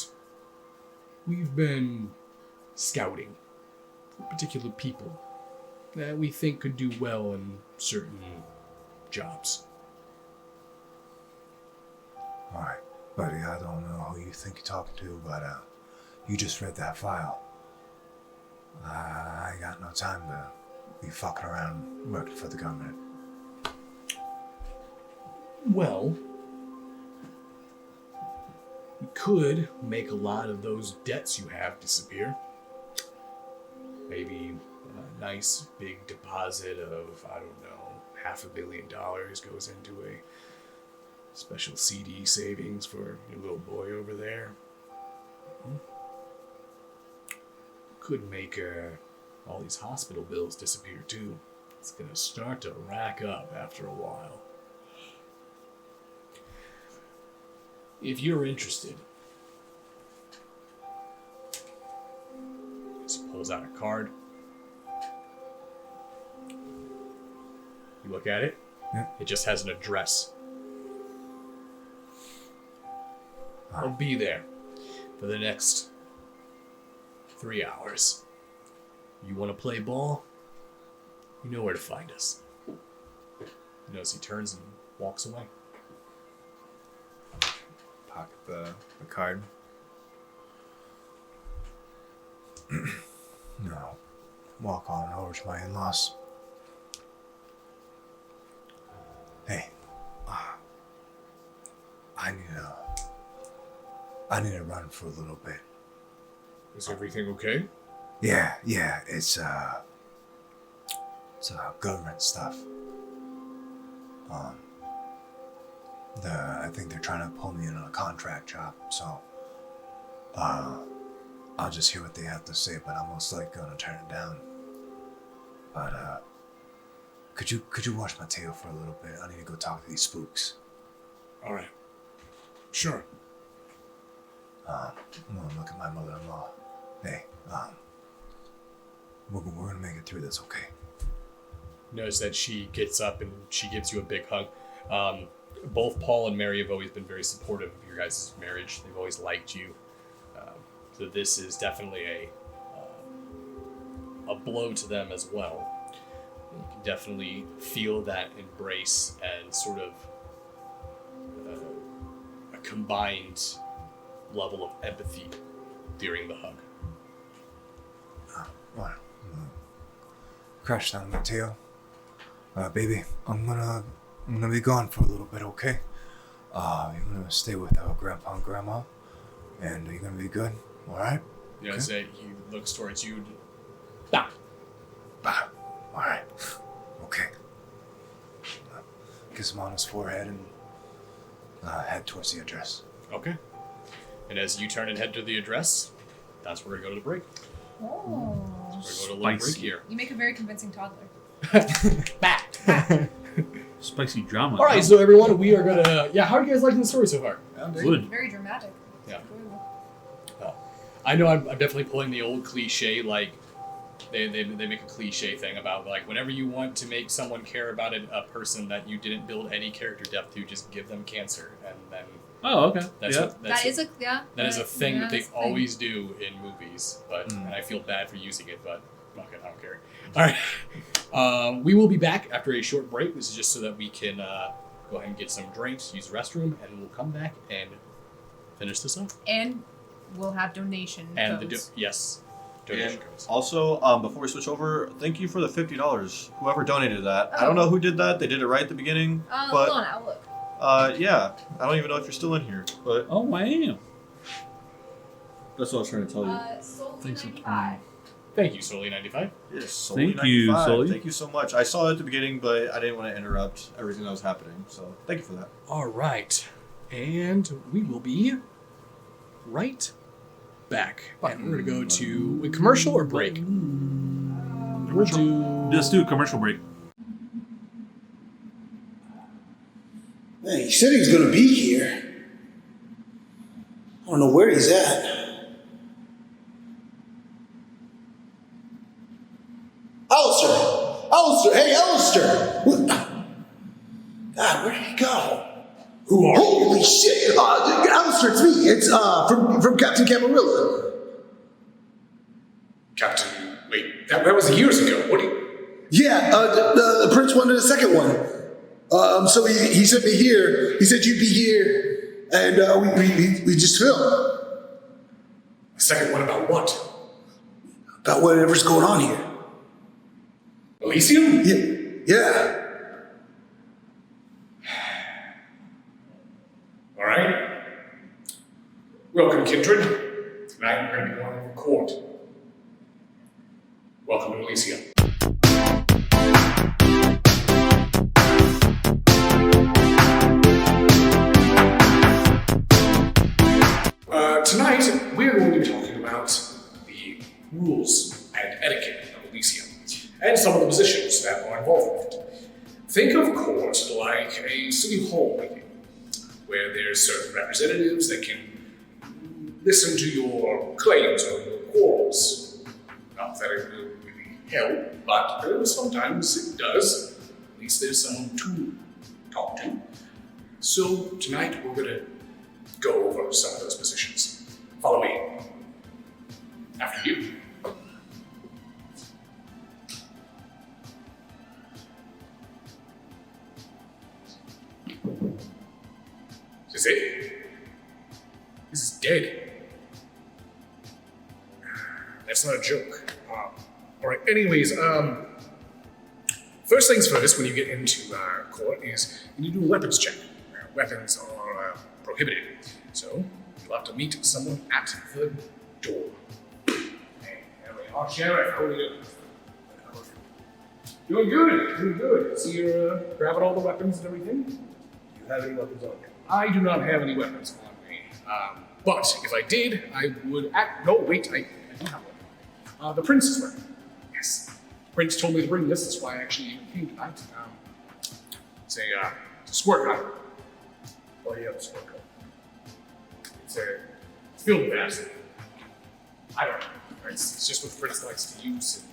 we've been scouting for particular people that we think could do well in certain jobs. Alright, buddy, I don't know who you think you're talking to, but you just read that file. I ain't got no time to be fucking around working for the government. Well, we could make a lot of those debts you have disappear. Maybe a nice big deposit of, I don't know, $500 million goes into a special CD savings for your little boy over there. Could make all these hospital bills disappear too. It's gonna start to rack up after a while. If you're interested, pulls out a card. You look at it. Yeah. It just has an address. I'll be there for the next 3 hours. You want to play ball? You know where to find us. You notice he turns and walks away. Pocket the card. No. Walk on over to my in-laws. Hey, I need to run for a little bit. Is everything okay? Yeah, it's government stuff. I think they're trying to pull me in on a contract job, so I'll just hear what they have to say, but I'm most likely gonna turn it down. But could you watch Mateo for a little bit? I need to go talk to these spooks. All right. Sure. I'm gonna look at my mother-in-law. Hey, we're gonna make it through this, okay? Notice that she gets up and she gives you a big hug. Both Paul and Mary have always been very supportive of your guys' marriage. They've always liked you. So this is definitely a blow to them as well. You can definitely feel that embrace and sort of a combined level of empathy during the hug. Well, crash down, Mateo. Baby, I'm gonna be gone for a little bit, okay? You're gonna stay with Grandpa and Grandma, and you're gonna be good, all right? You know, say he looks towards you. Bah. All right. Okay. Kiss him on his forehead and head towards the address. Okay. And as you turn and head to the address, that's where we're going to go to the break. Oh. We're going to go to a little break here. You make a very convincing toddler. Back. Spicy drama. All right, so everyone, we are going to... Yeah, how are you guys liking the story so far? Good. Very dramatic. Yeah. I know I'm definitely pulling the old cliche, like, they make a cliche thing about, like, whenever you want to make someone care about a person that you didn't build any character depth to, just give them cancer. And then... Oh, okay. That's yeah. that is a thing yeah, that they that's a thing. always do in movies, but and I feel bad for using it, but fuck it, I don't care. All right, we will be back after a short break. This is just so that we can go ahead and get some drinks, use the restroom, and we'll come back and finish this up. And we'll have donation And codes. donation And codes. also, before we switch over, thank you for the $50. Whoever donated that. I don't know who did that. They did it right at the beginning. Hold on, I'll look. Yeah. I don't even know if you're still in here, but Oh, wow. that's what I was trying to tell you. Thanks for Thank you, Soli95. Yes, Thank you, Soli95. Sully. Thank you so much. I saw it at the beginning, but I didn't want to interrupt everything that was happening. So thank you for that. All right, and we will be right back. And we're gonna go to a commercial or break. We'll do. Let's do a commercial break. Hey, he said he was going to be here. I don't know where he's at. Alistair! Hey, Alistair! What? God, where did he go? Who are you? Holy shit! Alistair, it's me. It's from Captain Camarilla. Captain, wait, that was years ago. What do you... Yeah, the prince wanted a second one. So he sent me here. He said you'd be here, and we just filmed. A second one about what? About whatever's going on here. Elysium? Yeah. All right. Welcome, Kindred. Tonight we're going to be going over court. Welcome to Elysium. Tonight, we're going to be talking about the rules and etiquette of Elysium, and some of the positions that are involved with it. Think of court like a city hall meeting, where there's certain representatives that can listen to your claims or your quarrels. Not that it will really help, but sometimes it does. At least there's someone to talk to. So tonight we're gonna go over some of those positions. Follow me. After you. Is this it? This is dead. That's not a joke. Alright, anyways, first things first, when you get into court, is you need to do a weapons check. Weapons are prohibited. So, you'll have to meet someone at the door. Hey, there we are, Sheriff. How are you doing? Doing good, doing good. So you're grabbing all the weapons and everything? Do you have any weapons on you? I do not have any weapons on me. But if I did, I would act. No, wait, I do have one. The prince's weapon. Yes. The prince told me to bring this. That's why I actually came tonight. It's a squirt gun. Oh, yeah, the squirt gun. It's filled with acid. I don't know. It's just what the prince likes to use.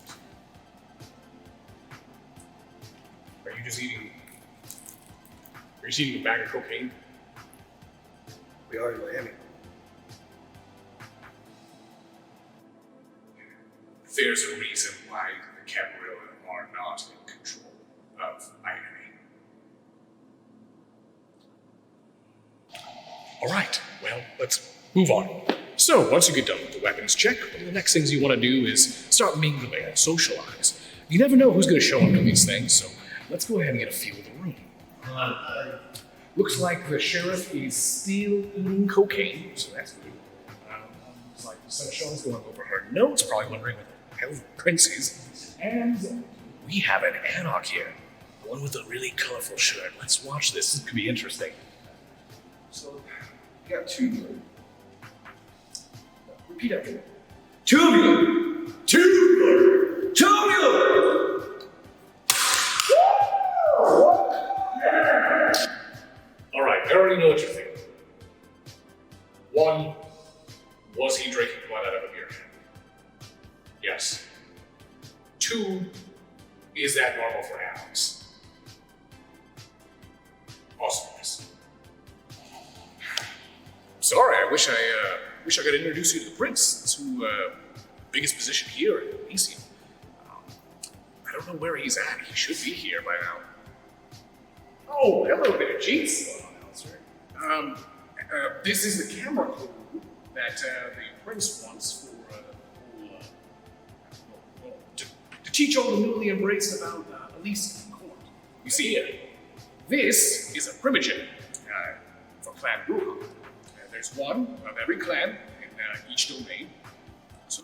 And are you just eating? Are you just eating a bag of cocaine? We are in Miami. There's a reason why the Camarilla are not in control of Miami. All right, well, let's move on. So, once you get done with the weapons check, one of the next things you want to do is start mingling and socialize. You never know who's going to show up to these things, so let's go ahead and get a feel of the room. Looks like the sheriff is still eating cocaine, so that's good. Looks like the Seneschal's going over her notes, probably wondering what the hell the prince is. And we have an anarch here. The one with the really colorful shirt. Let's watch this. This could be interesting. So, we got two. Repeat after me. Tubular! Tubular! Tubular! Alright, I already know what you're thinking. One, was he drinking blood out of a beer can? Yes. Two, is that normal for animals? Also yes. Sorry, I wish I could introduce you to the prince, who biggest position here in the museum. I don't know where he's at. He should be here by now. Oh, hello there, jeez. This is the camera crew that the prince wants for to teach all the newly embraced about Elise in court. You see, this is a primogen for Clan Ruha. There's one of every clan in each domain. So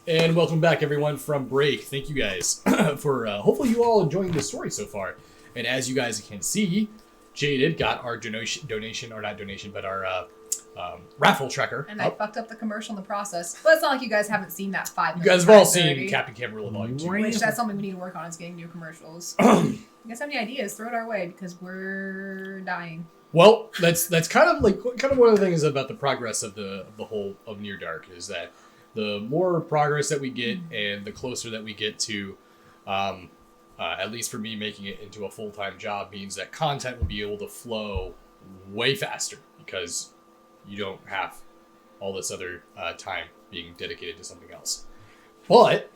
And welcome back, everyone, from break. Thank you guys for hopefully you all enjoying the story so far. And as you guys can see, Jaded got our donation, or not donation, but our raffle tracker. And I fucked up the commercial in the process. But it's not like you guys haven't seen that 5 minutes. You guys have all seen Captain Camarilla Volume 2. Which that's something we need to work on, is getting new commercials. You guys have any ideas, throw it our way, because we're dying. Well, that's kind of one of the things about the progress of the whole of NearDark is that the more progress that we get and the closer that we get to, at least for me, making it into a full-time job means that content will be able to flow way faster because you don't have all this other time being dedicated to something else. But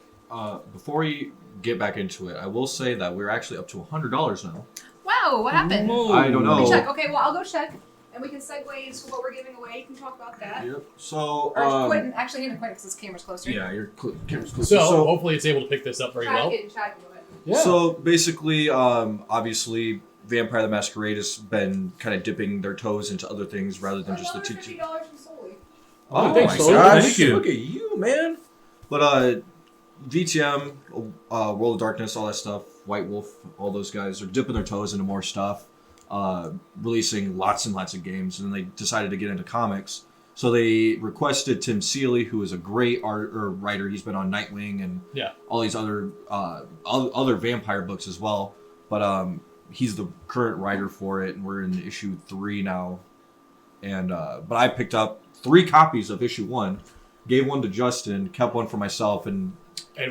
before we get back into it, I will say that we're actually up to $100 now. Wow, what happened? I don't know. Let me check. Okay, well, I'll go check. And we can segue into what we're giving away. You can talk about that. Yep. So, Or Quentin. Actually, hand to Quentin because this camera's closer. yeah, your camera's close. so hopefully it's able to pick this up very well. Go ahead. Yeah. So basically, obviously, Vampire the Masquerade has been kind of dipping their toes into other things rather than just the two. $50 from Solely. Oh, thanks, my Sully. gosh! Thank you. Look at you, man. But VTM, World of Darkness, all that stuff, White Wolf, all those guys are dipping their toes into more stuff, releasing lots and lots of games, and then they decided to get into comics. So they requested Tim Seeley, who is a great writer. He's been on Nightwing and all these other vampire books as well. But he's the current writer for it, and we're in issue 3 now. And but I picked up 3 copies of issue 1, gave one to Justin, kept one for myself, and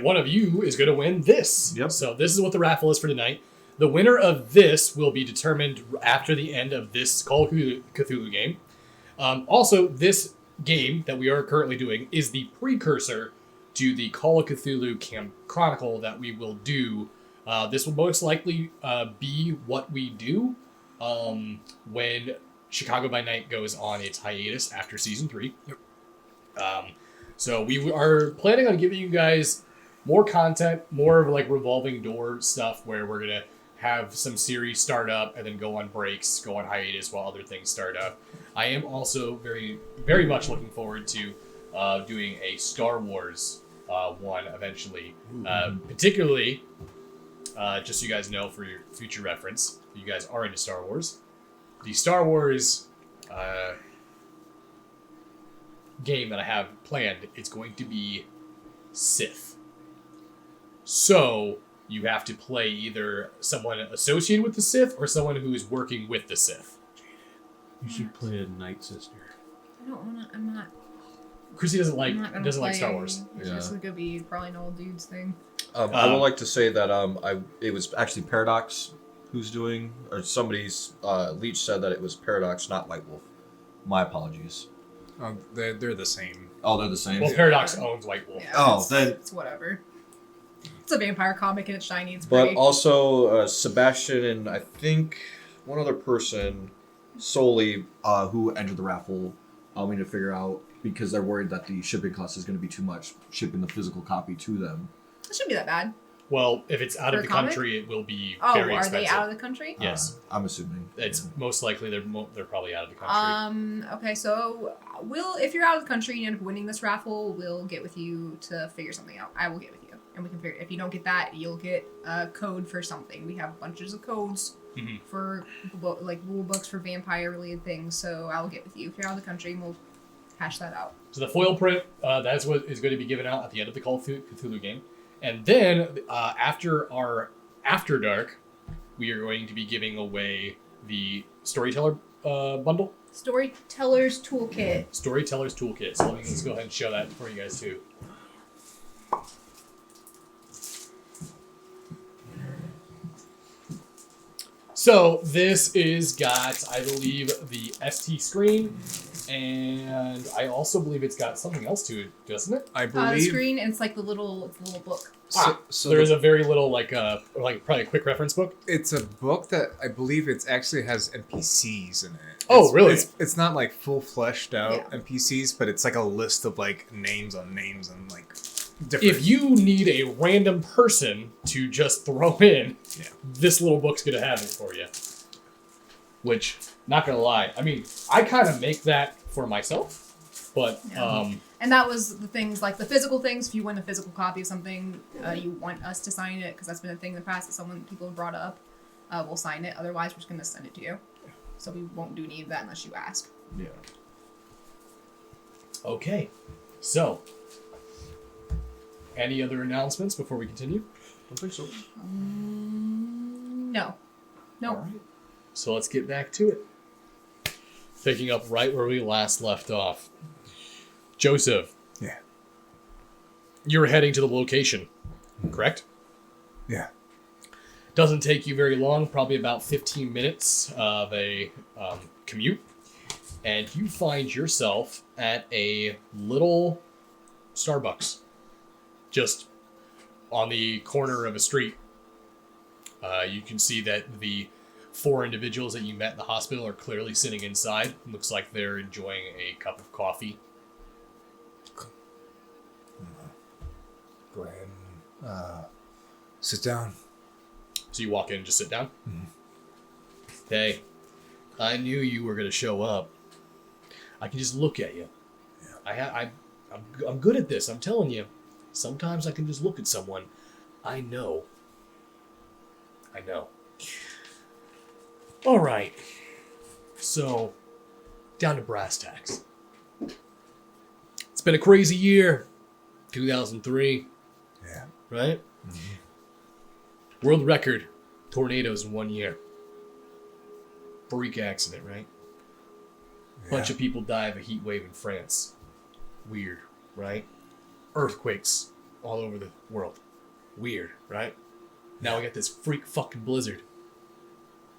one of you is going to win this. Yep. So this is what the raffle is for tonight. The winner of this will be determined after the end of this Call of Cthulhu game. Also, this game that we are currently doing is the precursor to the Call of Cthulhu Camp Chronicle that we will do. This will most likely be what we do when Chicago by Night goes on its hiatus after Season 3. Yep. So we are planning on giving you guys more content, more of like revolving door stuff where we're going to have some series start up and then go on breaks, go on hiatus while other things start up. I am also very, very much looking forward to doing a Star Wars one eventually. Particularly, just so you guys know for your future reference, you guys are into Star Wars. The Star Wars game that I have planned, it's going to be Sith. So you have to play either someone associated with the Sith or someone who is working with the Sith. You should play a Night Sister. I don't want to. I'm not. Chrissy doesn't like play, Star Wars. It's just going to be probably an old dude's thing. I would like to say that it was actually Paradox who's doing, or somebody's Leech said that it was Paradox, not White Wolf. My apologies. They're the same. Oh, they're the same. Well, Paradox owns White Wolf. Yeah, then it's whatever. It's a vampire comic and it's shiny. It's but pretty. also Sebastian and I think one other person solely who entered the raffle. We need to figure out because they're worried that the shipping cost is going to be too much shipping the physical copy to them. It shouldn't be that bad. Well, if it's out For of the a comic? country, it will be Oh, very are expensive. they out of the country? Yes. I'm assuming. It's most likely they're probably out of the country. Okay, so if you're out of the country and you end up winning this raffle, we'll get with you to figure something out. I will get with you, and we can figure. If you don't get that, you'll get a code for something. We have bunches of codes for like rule books for vampire related things. So I'll get with you if you're out of the country, and we'll hash that out. So the foil print, that's what is going to be given out at the end of the Call of Cthulhu game. And then, after our After Dark, we are going to be giving away the Storyteller bundle. Storyteller's Toolkit. Storyteller's Toolkit. So let's go ahead and show that for you guys, too. So this is got, I believe, the ST screen, and I also believe it's got something else to it, doesn't it? I The believe. screen, and it's like the little book. So There is a very little, like probably a quick reference book. It's a book that I believe it actually has NPCs in it. Oh, really? It's not like full fleshed out Yeah. NPCs, but it's like a list of like names on names and like different. If you need a random person to just throw in, Yeah. this little book's going to have it for you. Which, not going to lie, I mean, I kind of make that for myself, but Yeah. And that was the things, like the physical things. If you win a physical copy of something, you want us to sign it, because that's been a thing in the past that people have brought up. We'll sign it. Otherwise, we're just going to send it to you. So we won't do any of that unless you ask. Yeah. okay. So, any other announcements before we continue? I don't think so. No. No. All right. So let's get back to it. Picking up right where we last left off. Joseph. Yeah. You're heading to the location, correct? Yeah. Doesn't take you very long, probably about 15 minutes of a commute. And you find yourself at a little Starbucks. Just on the corner of a street. You can see that the 4 individuals that you met in the hospital are clearly sitting inside. Looks like they're enjoying a cup of coffee. Go ahead and sit down. So you walk in and just sit down? Mhm. Hey, I knew you were going to show up. I can just look at you. Yeah. I'm good at this, I'm telling you. Sometimes I can just look at someone. I know. All right. So, down to brass tacks. been a crazy year. 2003, Yeah. right? World record tornadoes in 1 year. Freak accident, right? Bunch of people die of a heat wave in France. Weird, right? Earthquakes all over the world. Weird, right? Now we got this freak fucking blizzard.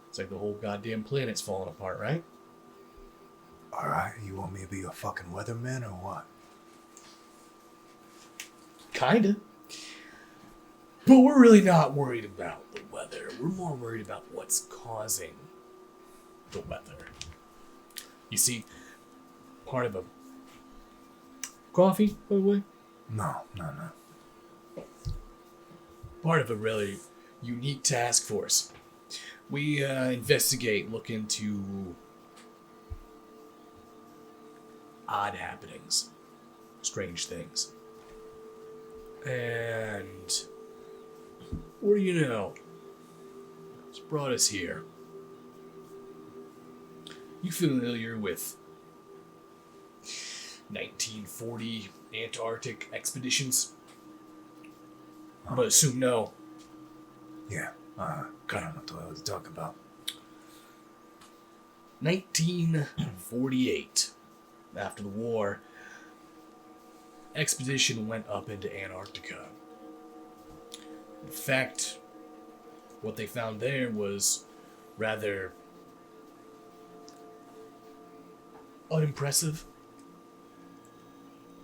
It's like the whole goddamn planet's falling apart, right? All right, you want me to be a fucking weatherman or what? Kinda. But we're really not worried about the weather. We're more worried about what's causing the weather. You see, part of a... Coffee, by the way? No. Part of a really unique task force. We investigate, look into odd happenings, strange things. And what do you know? It's brought us here. You familiar with 1940 Antarctic expeditions? I'm gonna assume no. Yeah. I don't know what I was talking about. 1948, after the war, expedition went up into Antarctica. In fact, what they found there was rather unimpressive.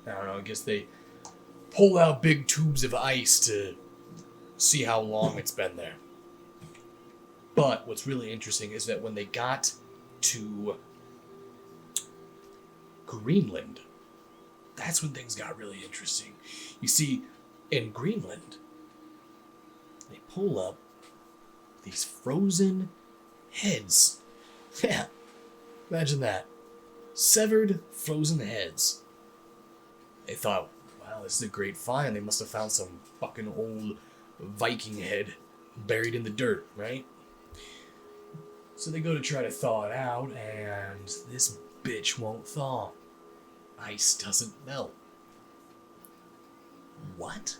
I don't know, I guess they pull out big tubes of ice to see how long it's been there. But what's really interesting is that when they got to Greenland, that's when things got really interesting. You see, in Greenland, they pull up these frozen heads. Yeah, imagine that. Severed, frozen heads. They thought, wow, this is a great find. They must have found some fucking old Viking head buried in the dirt, right? So they go to try to thaw it out, and this bitch won't thaw. Ice doesn't melt. What?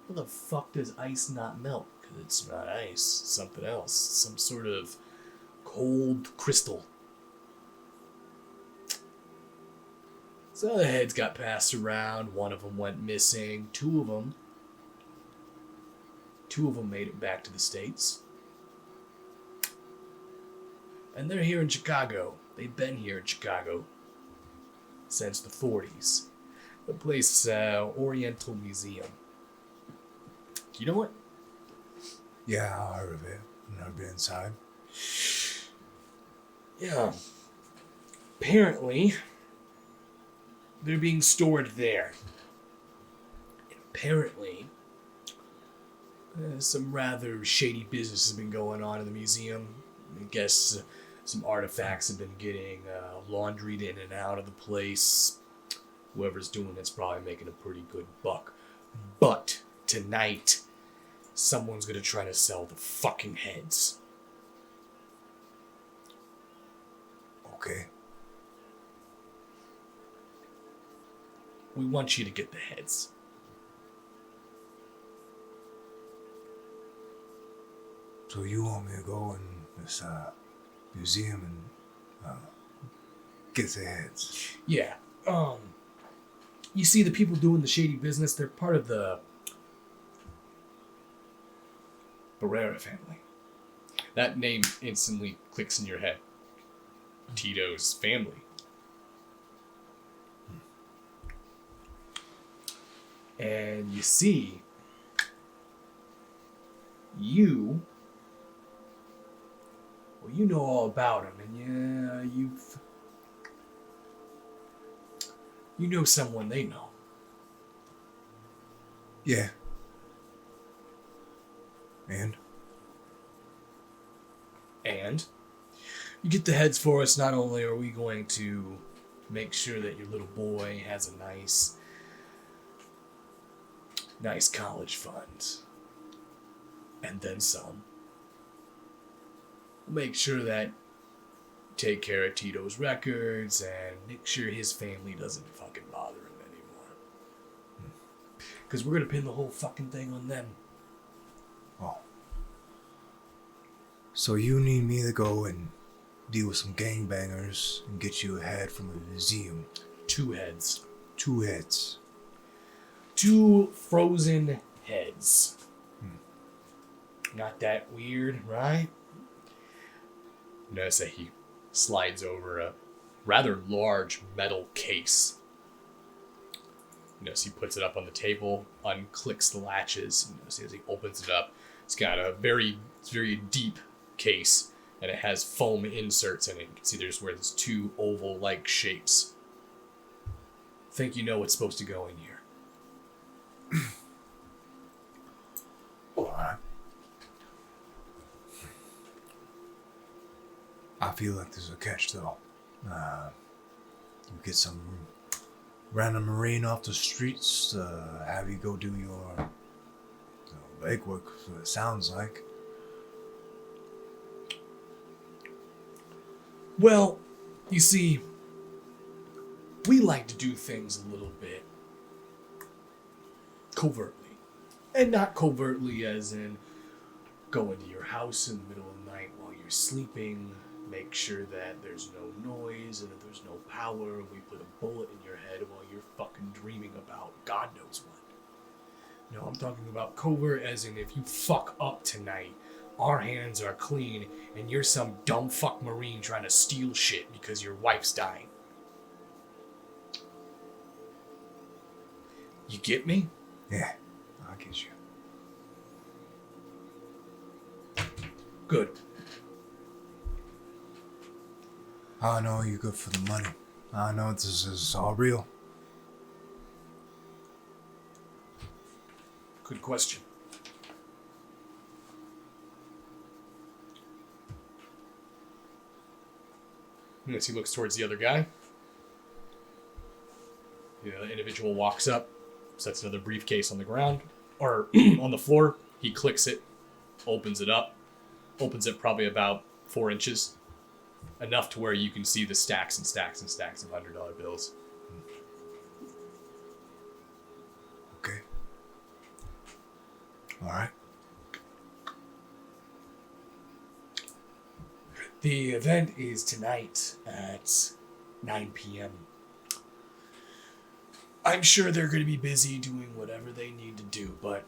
How the fuck does ice not melt? Because it's not ice, it's something else. Some sort of cold crystal. So the heads got passed around. One of them went missing. Two of them made it back to the States. And they're here in Chicago. They've been here in Chicago since the 40s. The place, Oriental Museum. You know what? Yeah, I heard of it. I've never been inside. Yeah. Apparently, they're being stored there. And apparently, some rather shady business has been going on in the museum. I guess some artifacts have been getting laundried in and out of the place. Whoever's doing it's probably making a pretty good buck. But tonight, someone's gonna try to sell the fucking heads. Okay. We want you to get the heads. So you want me to go in this museum and get the heads? Yeah. You see the people doing the shady business, they're part of the Barrera family. That name instantly clicks in your head. Tito's family. And you see, you know all about him, and you know someone they know. Yeah. And you get the heads for us. Not only are we going to make sure that your little boy has a nice college fund, and then some. We'll make sure that take care of Tito's records and make sure his family doesn't fucking bother him anymore. Because we're going to pin the whole fucking thing on them. Oh. So you need me to go and deal with some gangbangers and get you a head from a museum. 2 heads. 2 heads. 2 frozen heads. Not that weird, right? Notice that he slides over a rather large metal case. Notice he puts it up on the table, unclicks the latches. Notice as he opens it up, it's got a very deep case, and it has foam inserts in it. You can see there's 2 oval-like shapes. Think you know what's supposed to go in here. Alright. I feel like there's a catch, though. You get some random Marine off the streets, have you go do your legwork, so it sounds like. Well, you see, we like to do things a little bit covertly. And not covertly as in go into your house in the middle of the night while you're sleeping, make sure that there's no noise and that there's no power, we put a bullet in your head while you're fucking dreaming about God knows what. No, I'm talking about covert as in if you fuck up tonight, our hands are clean and you're some dumb fuck Marine trying to steal shit because your wife's dying. You get me? Yeah, I get you. Good. I know you're good for the money. I know this is all real. Good question. As he looks towards the other guy, the individual walks up, sets another briefcase on the ground, or on the floor. He clicks it, opens it up, opens it probably about 4 inches, enough to where you can see the stacks and stacks and stacks of $100 bills. Okay. All right. The event is tonight at 9 p.m. I'm sure they're going to be busy doing whatever they need to do, but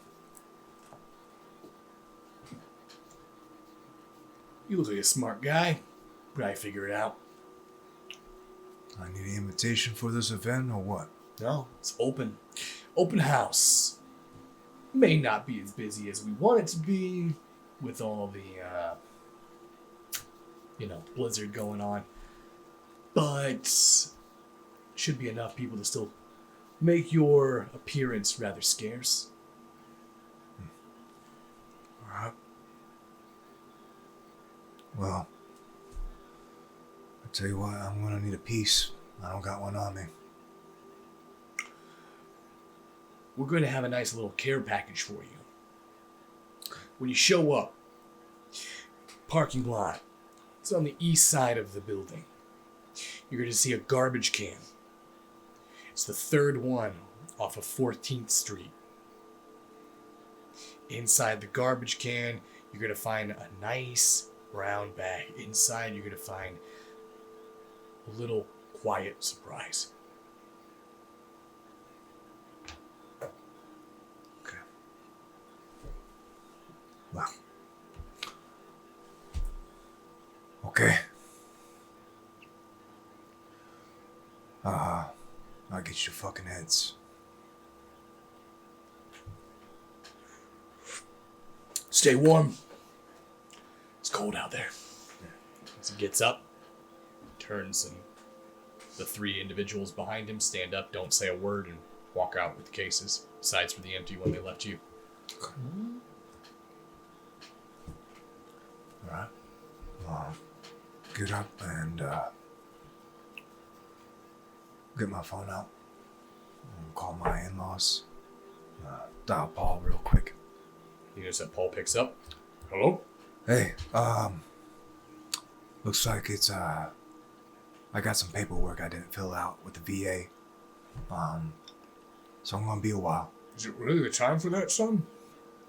you look like a smart guy. Probably figure it out. I need an invitation for this event or what? No, it's open. Open house. May not be as busy as we want it to be with all the, blizzard going on. But should be enough people to still make your appearance rather scarce. All right. Well, I tell you what, I'm gonna need a piece. I don't got one on me. We're going to have a nice little care package for you. When you show up, parking lot, it's on the east side of the building. You're going to see a garbage can. It's the third one off of 14th Street. Inside the garbage can, you're going to find a nice brown bag. Inside, you're going to find a little quiet surprise. Okay. Well. Okay. I'll get you fucking heads. Stay warm. It's cold out there. As he gets up, turns, and the 3 individuals behind him stand up, don't say a word, and walk out with the cases, besides for the empty one they left you. Alright. Get up and get my phone out. And call my in-laws. Dial Paul real quick. You notice that Paul picks up. Hello? Hey, Looks like it's I got some paperwork I didn't fill out with the VA. So I'm gonna be a while. Is it really the time for that, son?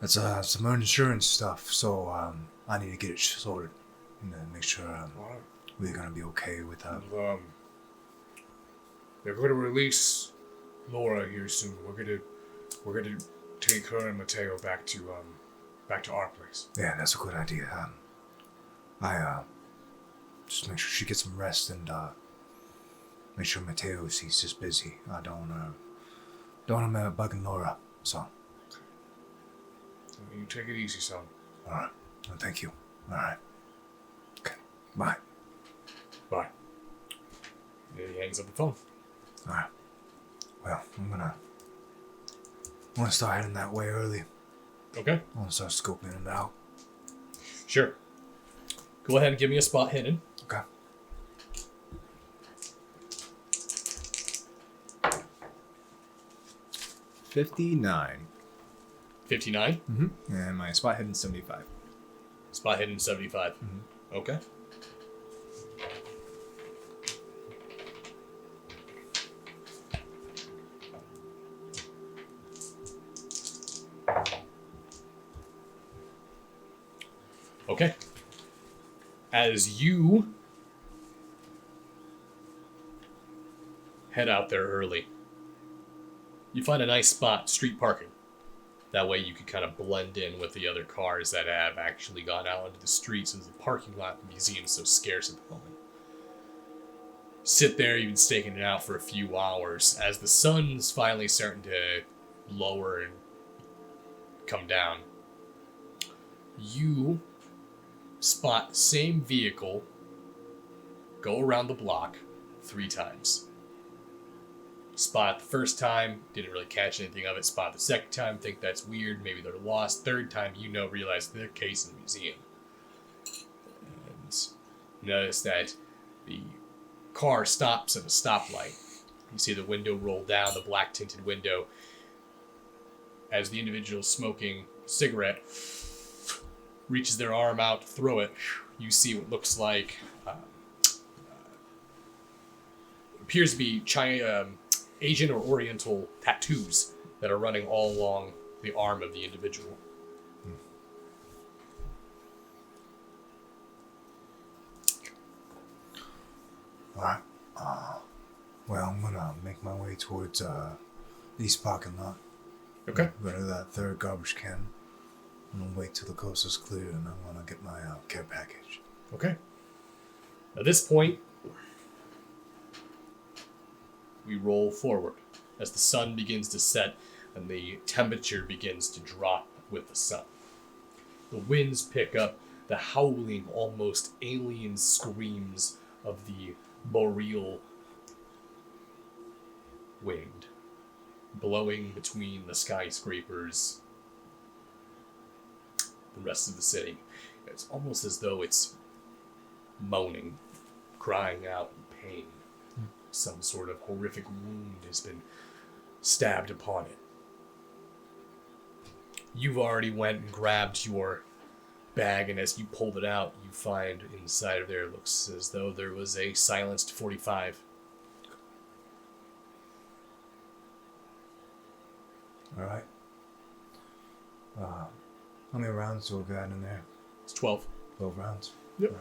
That's some insurance stuff, so I need to get it sorted and make sure Alright. we're gonna be okay with They're going to release Laura here soon. We're gonna take her and Mateo back to our place. Yeah, that's a good idea. I just make sure she gets some rest and make sure Mateo sees just busy. I don't want him bugging Laura. So. You take it easy, son. All right. Well, thank you. All right. Okay. Bye. Bye. And he hangs up the phone. All right. Well, I'm gonna start heading that way early. Okay. I want to start scoping it out. Sure. Go ahead and give me a spot hidden. Okay. $59. 59. Mm-hmm. And my spot hidden 75. Spot hidden 75. Okay. Okay. As you head out there early, you find a nice spot, street parking. That way you could kind of blend in with the other cars that have actually gone out into the streets, since the parking lot of the museum is so scarce at the moment. Sit there, you've been staking it out for a few hours. As the sun's finally starting to lower and come down, you spot the same vehicle go around the block 3 times. Spot the first time, didn't really catch anything of it. Spot the second time, think that's weird, maybe they're lost. Third time, realize they're case in the museum. And notice that the car stops at a stoplight. You see the window roll down, the black tinted window, as the individual smoking a cigarette reaches their arm out to throw it. You see what looks like appears to be Asian or Oriental tattoos that are running all along the arm of the individual. Alright. Well, I'm gonna make my way towards the east parking lot. Okay. Go to that third garbage can. I'm gonna wait till the coast is clear and I'm gonna get my care package. Okay. At this point, we roll forward as the sun begins to set and the temperature begins to drop with the sun. The winds pick up, the howling, almost alien screams of the boreal wind blowing between the skyscrapers, the rest of the city. It's almost as though it's moaning, crying out in pain. Some sort of horrific wound has been stabbed upon it. You've already went and grabbed your bag, and as you pulled it out, you find inside of there, it looks as though there was a silenced 45. Alright. How many rounds do we got in there? It's 12. 12 rounds? Yep.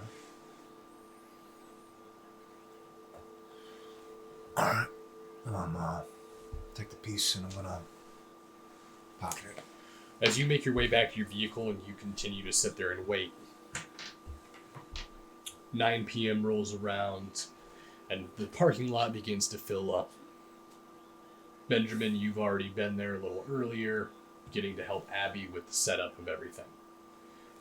Alright. Take the piece and I'm gonna pocket it. As you make your way back to your vehicle and you continue to sit there and wait, 9 p.m. rolls around and the parking lot begins to fill up. Benjamin, you've already been there a little earlier, getting to help Abby with the setup of everything.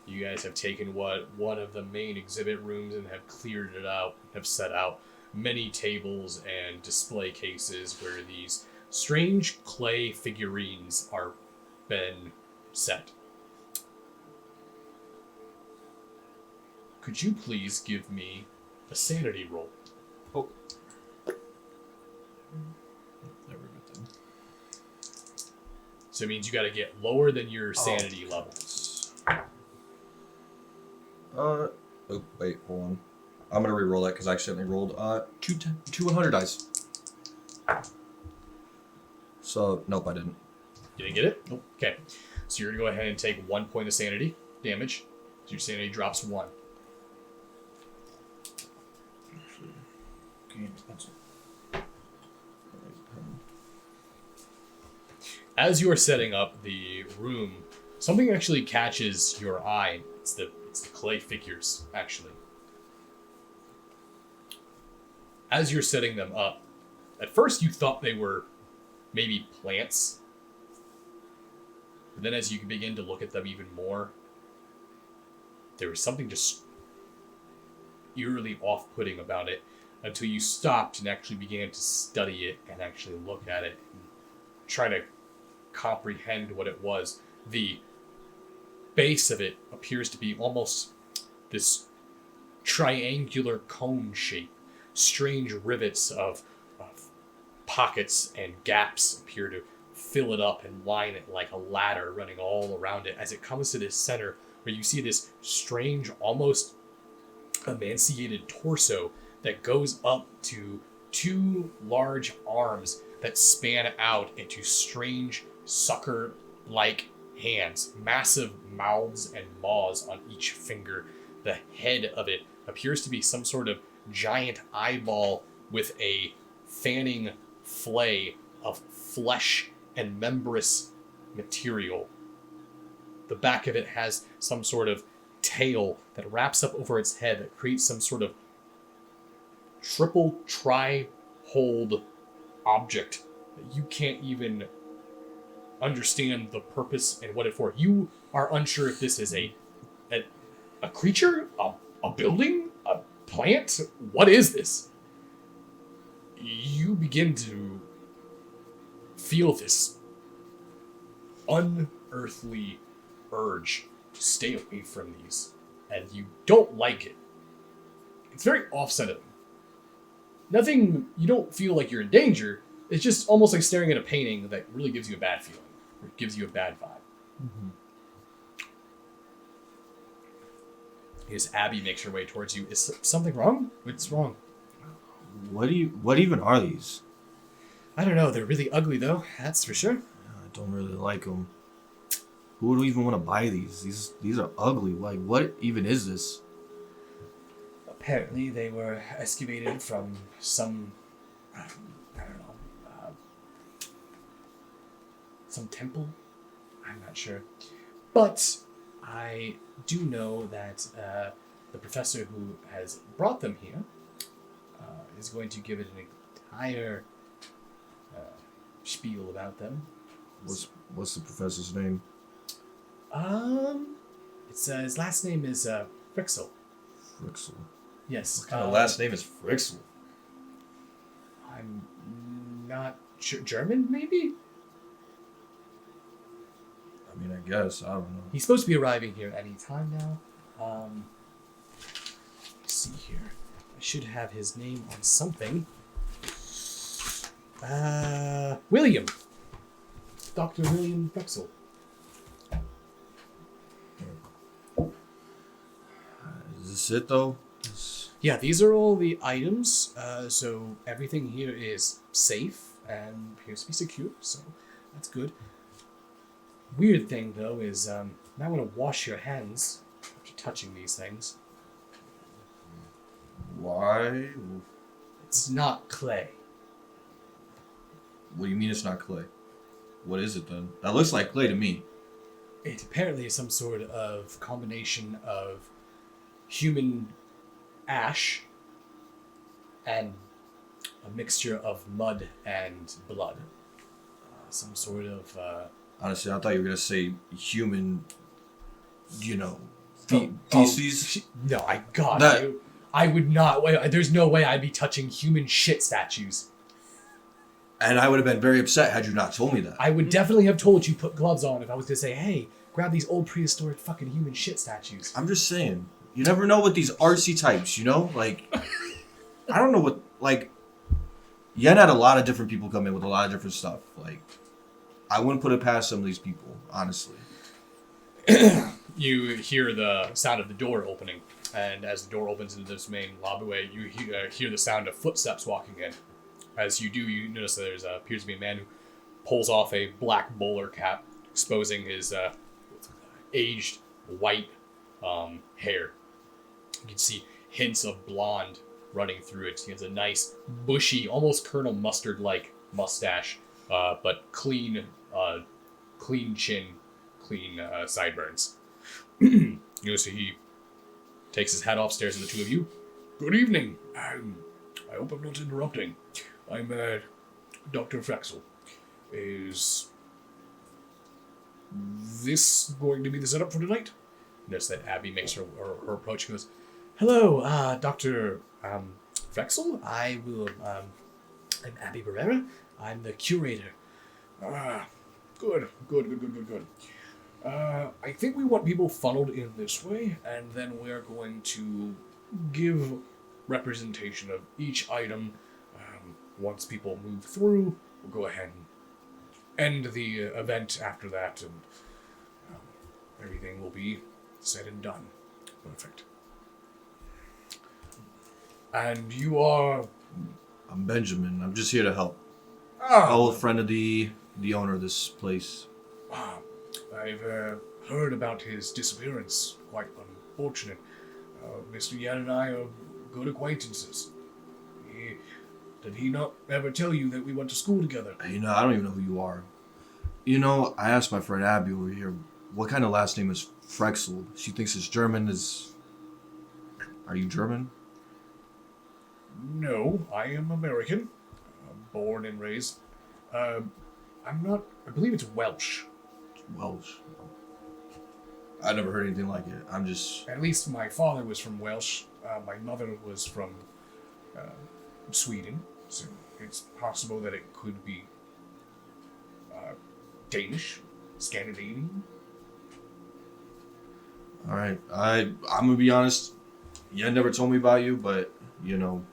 You guys have taken one of the main exhibit rooms and have cleared it out, have set out many tables and display cases where these strange clay figurines are been set. Could you please give me a sanity roll? Oh. There we go. So it means you got to get lower than your sanity level. Oh, wait, hold I'm gonna re-roll that because I accidentally rolled two 100 dice. So nope, I didn't. You didn't get it? Nope. Okay. So you're going to go ahead and take 1 point of sanity damage. So your sanity drops 1. As you are setting up the room, something actually catches your eye. It's the clay figures, actually. As you're setting them up, at first you thought they were maybe plants. But then as you begin to look at them even more, there was something just eerily off-putting about it until you stopped and actually began to study it and actually look at it and try to comprehend what it was. The base of it appears to be almost this triangular cone shape. Strange rivets of pockets and gaps appear to fill it up and line it like a ladder running all around it as it comes to this center where you see this strange, almost emaciated torso that goes up to 2 large arms that span out into strange sucker-like hands, massive mouths and maws on each finger. The head of it appears to be some sort of giant eyeball with a fanning flay of flesh and membranous material. The back of it has some sort of tail that wraps up over its head that creates some sort of triple tri-hold object that you can't even understand the purpose and what it for. You are unsure if this is a creature, a building, a plant. What is this? You begin to feel this unearthly urge to stay away from these, and you don't like it. It's very offsetting. Nothing, you don't feel like you're in danger. It's just almost like staring at a painting that really gives you a bad feeling, or gives you a bad vibe. Mm-hmm. As Abby makes her way towards you, is something wrong? What's wrong? What even are these? I don't know. They're really ugly, though. That's for sure. I don't really like them. Who would even want to buy these? These are ugly. Like, what even is this? Apparently, they were excavated from some, I don't know, some temple. I'm not sure. But I do know that the professor who has brought them here is going to give it an entire spiel about them. What's the professor's name? It's his last name is Frixel. Frixel. Yes. What kind of last name is Frixel? I'm not sure. German, maybe? I mean, I guess. I don't know. He's supposed to be arriving here any time now. Let's see here. I should have his name on something. William. Dr. William Frixel. Is this it, though? Yeah, these are all the items. So everything here is safe and appears to be secure, so that's good. Weird thing, though, is you might want to wash your hands after touching these things. Why? It's not clay. What do you mean it's not clay? What is it, then? That looks like clay to me. It apparently is some sort of combination of human ash and a mixture of mud and blood. Some sort of... Honestly, I thought you were going to say human, feces. No, I would not. There's no way I'd be touching human shit statues. And I would have been very upset had you not told me that. I would definitely have told you put gloves on if I was going to say, hey, grab these old prehistoric fucking human shit statues. I'm just saying. You never know with these artsy types, Like, I don't know what, Yen had a lot of different people come in with a lot of different stuff. I wouldn't put it past some of these people, honestly. You hear the sound of the door opening, and as the door opens into this main lobby, you hear the sound of footsteps walking in. As you do, you notice that there appears to be a man who pulls off a black bowler cap, exposing his aged white hair. You can see hints of blonde running through it. He has a nice, bushy, almost Colonel Mustard-like mustache, but clean chin, clean sideburns. You know, so he takes his hat off, stares at the two of you. Good evening. I hope I'm not interrupting. I'm Dr. Frexel. Is this going to be the setup for tonight? Notice that Abby makes her approach and goes, Hello, Dr. Frexel. I'm Abby Barrera. I'm the curator. Good. I think we want people funneled in this way, and then we're going to give representation of each item. Once people move through, we'll go ahead and end the event after that, and everything will be said and done. Perfect. And you are... I'm Benjamin. I'm just here to help. Ah, Old friend of the owner of this place. I've heard about his disappearance. Quite unfortunate. Mr. Yan and I are good acquaintances. Did he not ever tell you that we went to school together? You know, I don't even know who you are. You know, I asked my friend Abby over here, what kind of last name is Frexel? She thinks it's German. Are you German? No, I am American. Born and raised. I believe it's Welsh. Welsh. I never heard anything like it. I'm just... At least my father was from Welsh. My mother was from Sweden. So it's possible that it could be Danish, Scandinavian. All right. I'm going to be honest. Yen never told me about you, but, you know,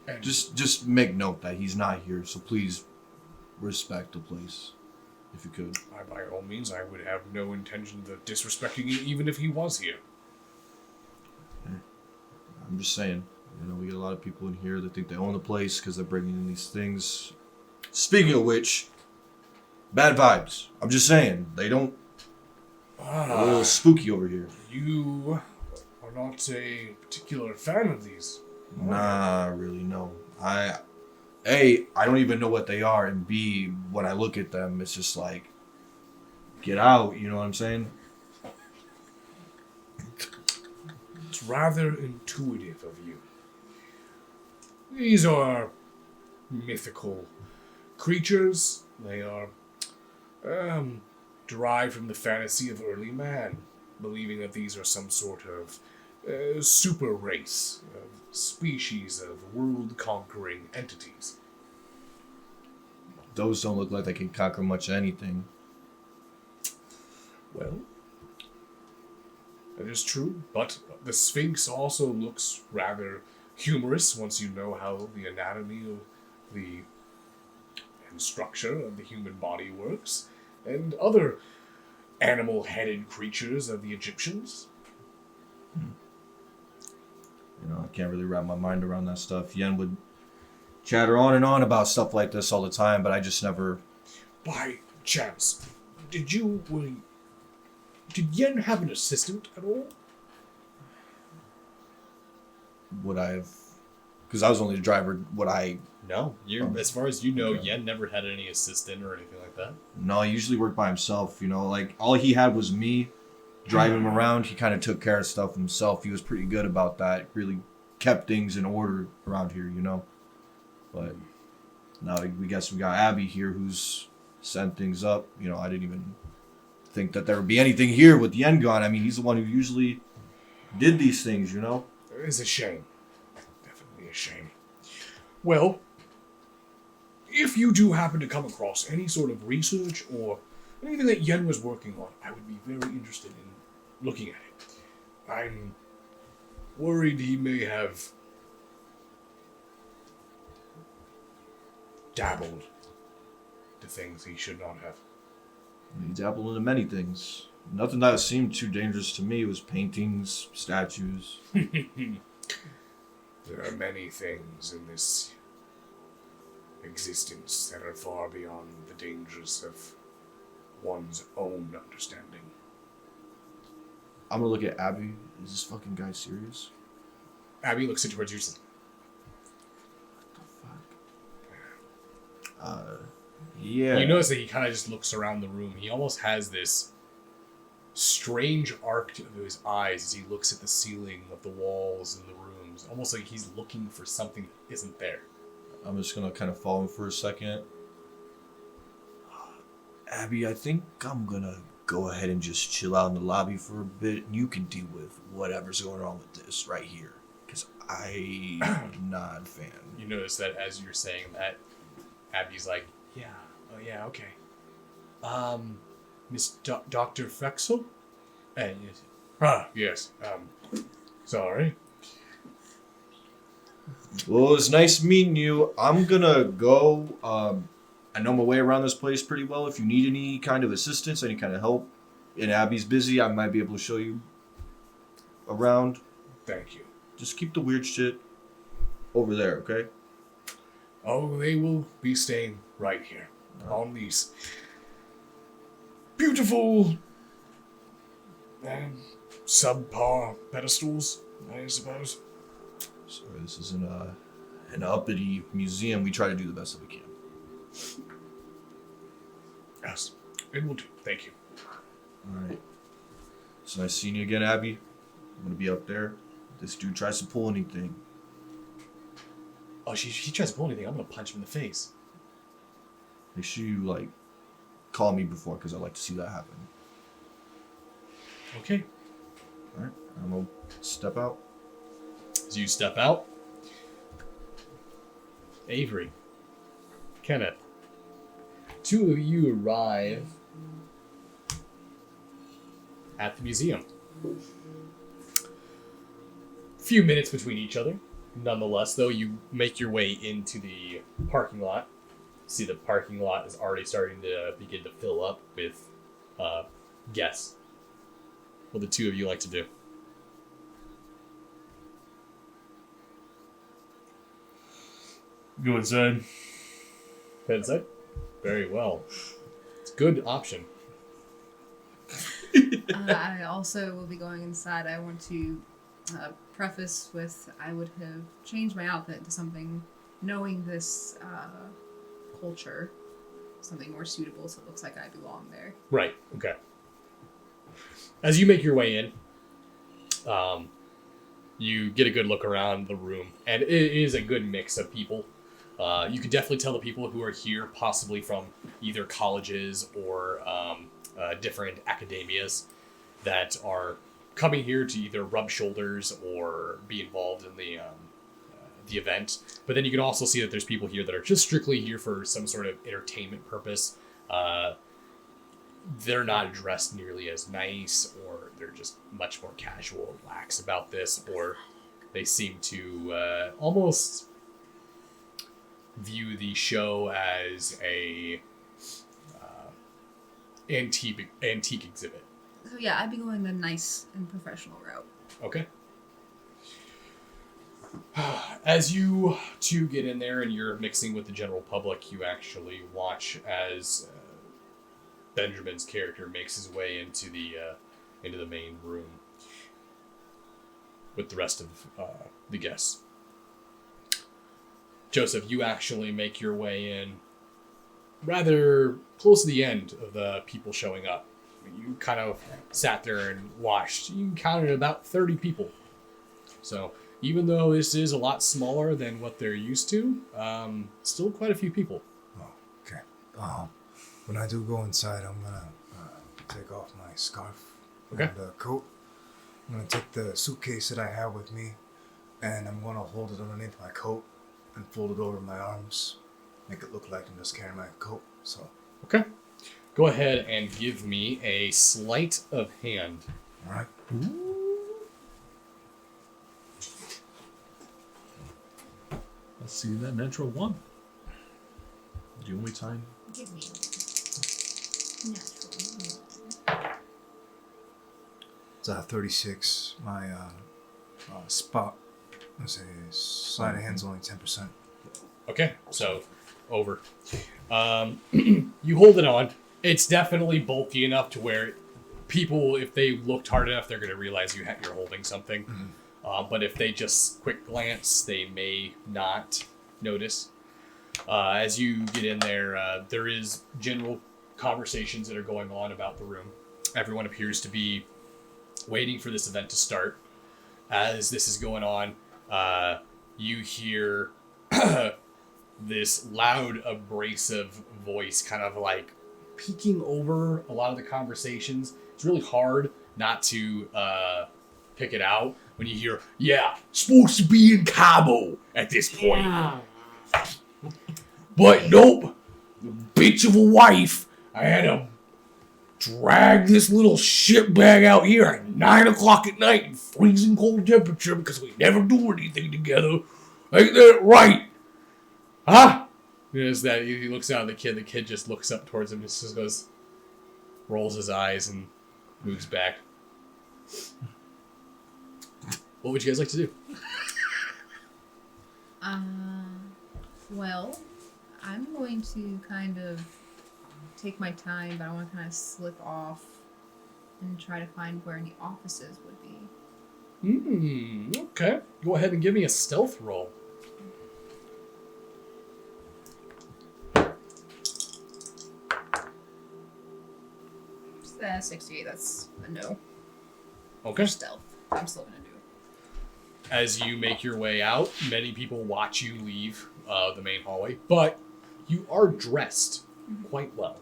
And just make note that he's not here. So please respect the place, if you could. by all means, I would have no intention of disrespecting you, even if he was here. I'm just saying. You know, we get a lot of people in here that think they own the place because they're bringing in these things. Speaking of which, bad vibes. I'm just saying. They don't... a little spooky over here. You are not a particular fan of these. Nah, really, no. A, I don't even know what they are, and B, when I look at them, it's just like, get out, you know what I'm saying? It's rather intuitive of you. These are mythical creatures. They are derived from the fantasy of early man, believing that these are some sort of super race, species of world-conquering entities. Those don't look like they can conquer much of anything. Well, that is true, but the Sphinx also looks rather humorous once you know how the anatomy of and structure of the human body works, and other animal-headed creatures of the Egyptians. You know, I can't really wrap my mind around that stuff. Yen would chatter on and on about stuff like this all the time, but I just never... By chance, did Yen have an assistant at all? Would I have... Because I was only the driver, would I... No. As far as you know, Yen never had any assistant or anything like that. No, he usually worked by himself, you know? Like, all he had was me driving him around. He kind of took care of stuff himself. He was pretty good about that. Really kept things in order around here, you know? But now we guess we got Abby here who's setting things up. You know, I didn't even think that there would be anything here with Yen gone. I mean, he's the one who usually did these things, you know? It is a shame. Definitely a shame. Well, if you do happen to come across any sort of research or anything that Yen was working on, I would be very interested in looking at it. I'm worried he may have dabbled to things he should not have. He dabbled into many things. Nothing that seemed too dangerous to me. It was paintings, statues. There are many things in this existence that are far beyond the dangers of one's own understanding. I'm gonna look at Abby. Is this fucking guy serious? Abby looks towards you. She's like, yeah. You notice that he kind of just looks around the room. He almost has this strange arc to his eyes as he looks at the ceiling of the walls and the rooms, almost like he's looking for something that isn't there. I'm just gonna kind of follow him for a second. Abby, I think I'm gonna go ahead and just chill out in the lobby for a bit. You can deal with whatever's going on with this right here, because I'm not a fan. You notice that as you're saying that, Abby's like, yeah, oh yeah, okay. Miss Dr. Frexel? Yes. Yes. Sorry. Well, it's nice meeting you. I'm gonna go. I know my way around this place pretty well. If you need any kind of assistance, any kind of help, and Abby's busy, I might be able to show you around. Thank you. Just keep the weird shit over there, okay? Oh, they will be staying right here on these beautiful subpar pedestals, I suppose. Sorry, this isn't an uppity museum. We try to do the best that we can. Yes, it will do. Thank you. All right. It's nice seeing you again, Abby. I'm gonna be up there. If this dude tries to pull anything. Oh, he tries to pull anything, I'm gonna punch him in the face. Make sure you call me before, because I like to see that happen. Okay. All right. I'm gonna step out. As you step out, Avery, Kenneth, two of you arrive at the museum. Few minutes between each other. Nonetheless, though, you make your way into the parking lot. See, the parking lot is already starting to begin to fill up with guests. What do the two of you like to do? Go inside. Head inside? Very well. It's a good option. I also will be going inside. I want to preface with I would have changed my outfit to something, knowing this culture, something more suitable so it looks like I belong there. Right, okay. As you make your way in, you get a good look around the room, and it is a good mix of people. You can definitely tell the people who are here, possibly from either colleges or different academias, that are coming here to either rub shoulders or be involved in the event. But then you can also see that there's people here that are just strictly here for some sort of entertainment purpose. They're not dressed nearly as nice, or they're just much more casual and lax about this, or they seem to almost view the show as a antique exhibit. So yeah, I'd be going the nice and professional route. Okay. As you two get in there and you're mixing with the general public, you actually watch as Benjamin's character makes his way into the main room with the rest of the guests. Joseph, you actually make your way in rather close to the end of the people showing up. You kind of sat there and watched. You counted about 30 people. So even though this is a lot smaller than what they're used to, still quite a few people. Oh, okay. When I do go inside, I'm gonna take off my scarf Okay. and coat. I'm gonna take the suitcase that I have with me, and I'm gonna hold it underneath my coat and fold it over my arms, make it look like I'm just carrying my coat. So, Okay. Go ahead and give me a sleight of hand. all right. Let's see that natural one. The only time. Give me natural. It's 36. My spot, let's say, sleight of hand's only 10%. Okay, so over. You hold it on. It's definitely bulky enough to where people, if they looked hard enough, they're going to realize you're holding something. But if they just quick glance, they may not notice. As you get in there, there is general conversations that are going on about the room. Everyone appears to be waiting for this event to start. As this is going on, you hear this loud, abrasive voice kind of like peeking over a lot of the conversations. It's really hard not to pick it out when you hear, yeah, supposed to be in Cabo at this point. Yeah. But nope, bitch of a wife, I had to drag this little shit bag out here at 9 o'clock at night in freezing cold temperature because we never do anything together. Ain't that right? Huh? There's that. He looks out at the kid. The kid just looks up towards him and just goes, rolls his eyes and moves back. What would you guys like to do? Well, I'm going to kind of take my time, but I want to kind of slip off and try to find where any offices would be. Okay. Go ahead and give me a stealth roll. 68, that's a no. Okay. Stealth. I'm still gonna do it. As you make your way out, many people watch you leave the main hallway, but you are dressed quite well.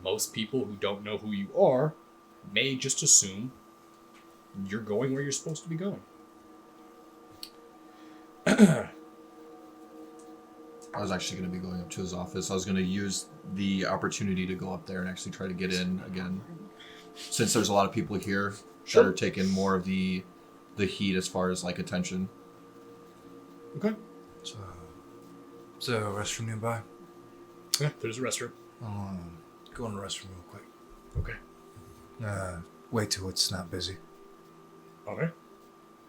Most people who don't know who you are may just assume you're going where you're supposed to be going. I was actually going to be going up to his office. I was going to use the opportunity to go up there and actually try to get in again. Since there's a lot of people here that are taking more of the heat as far as like attention. Okay. So, is there a restroom nearby? Yeah, there's a restroom. Go in the restroom real quick. Okay. Wait till it's not busy. Okay.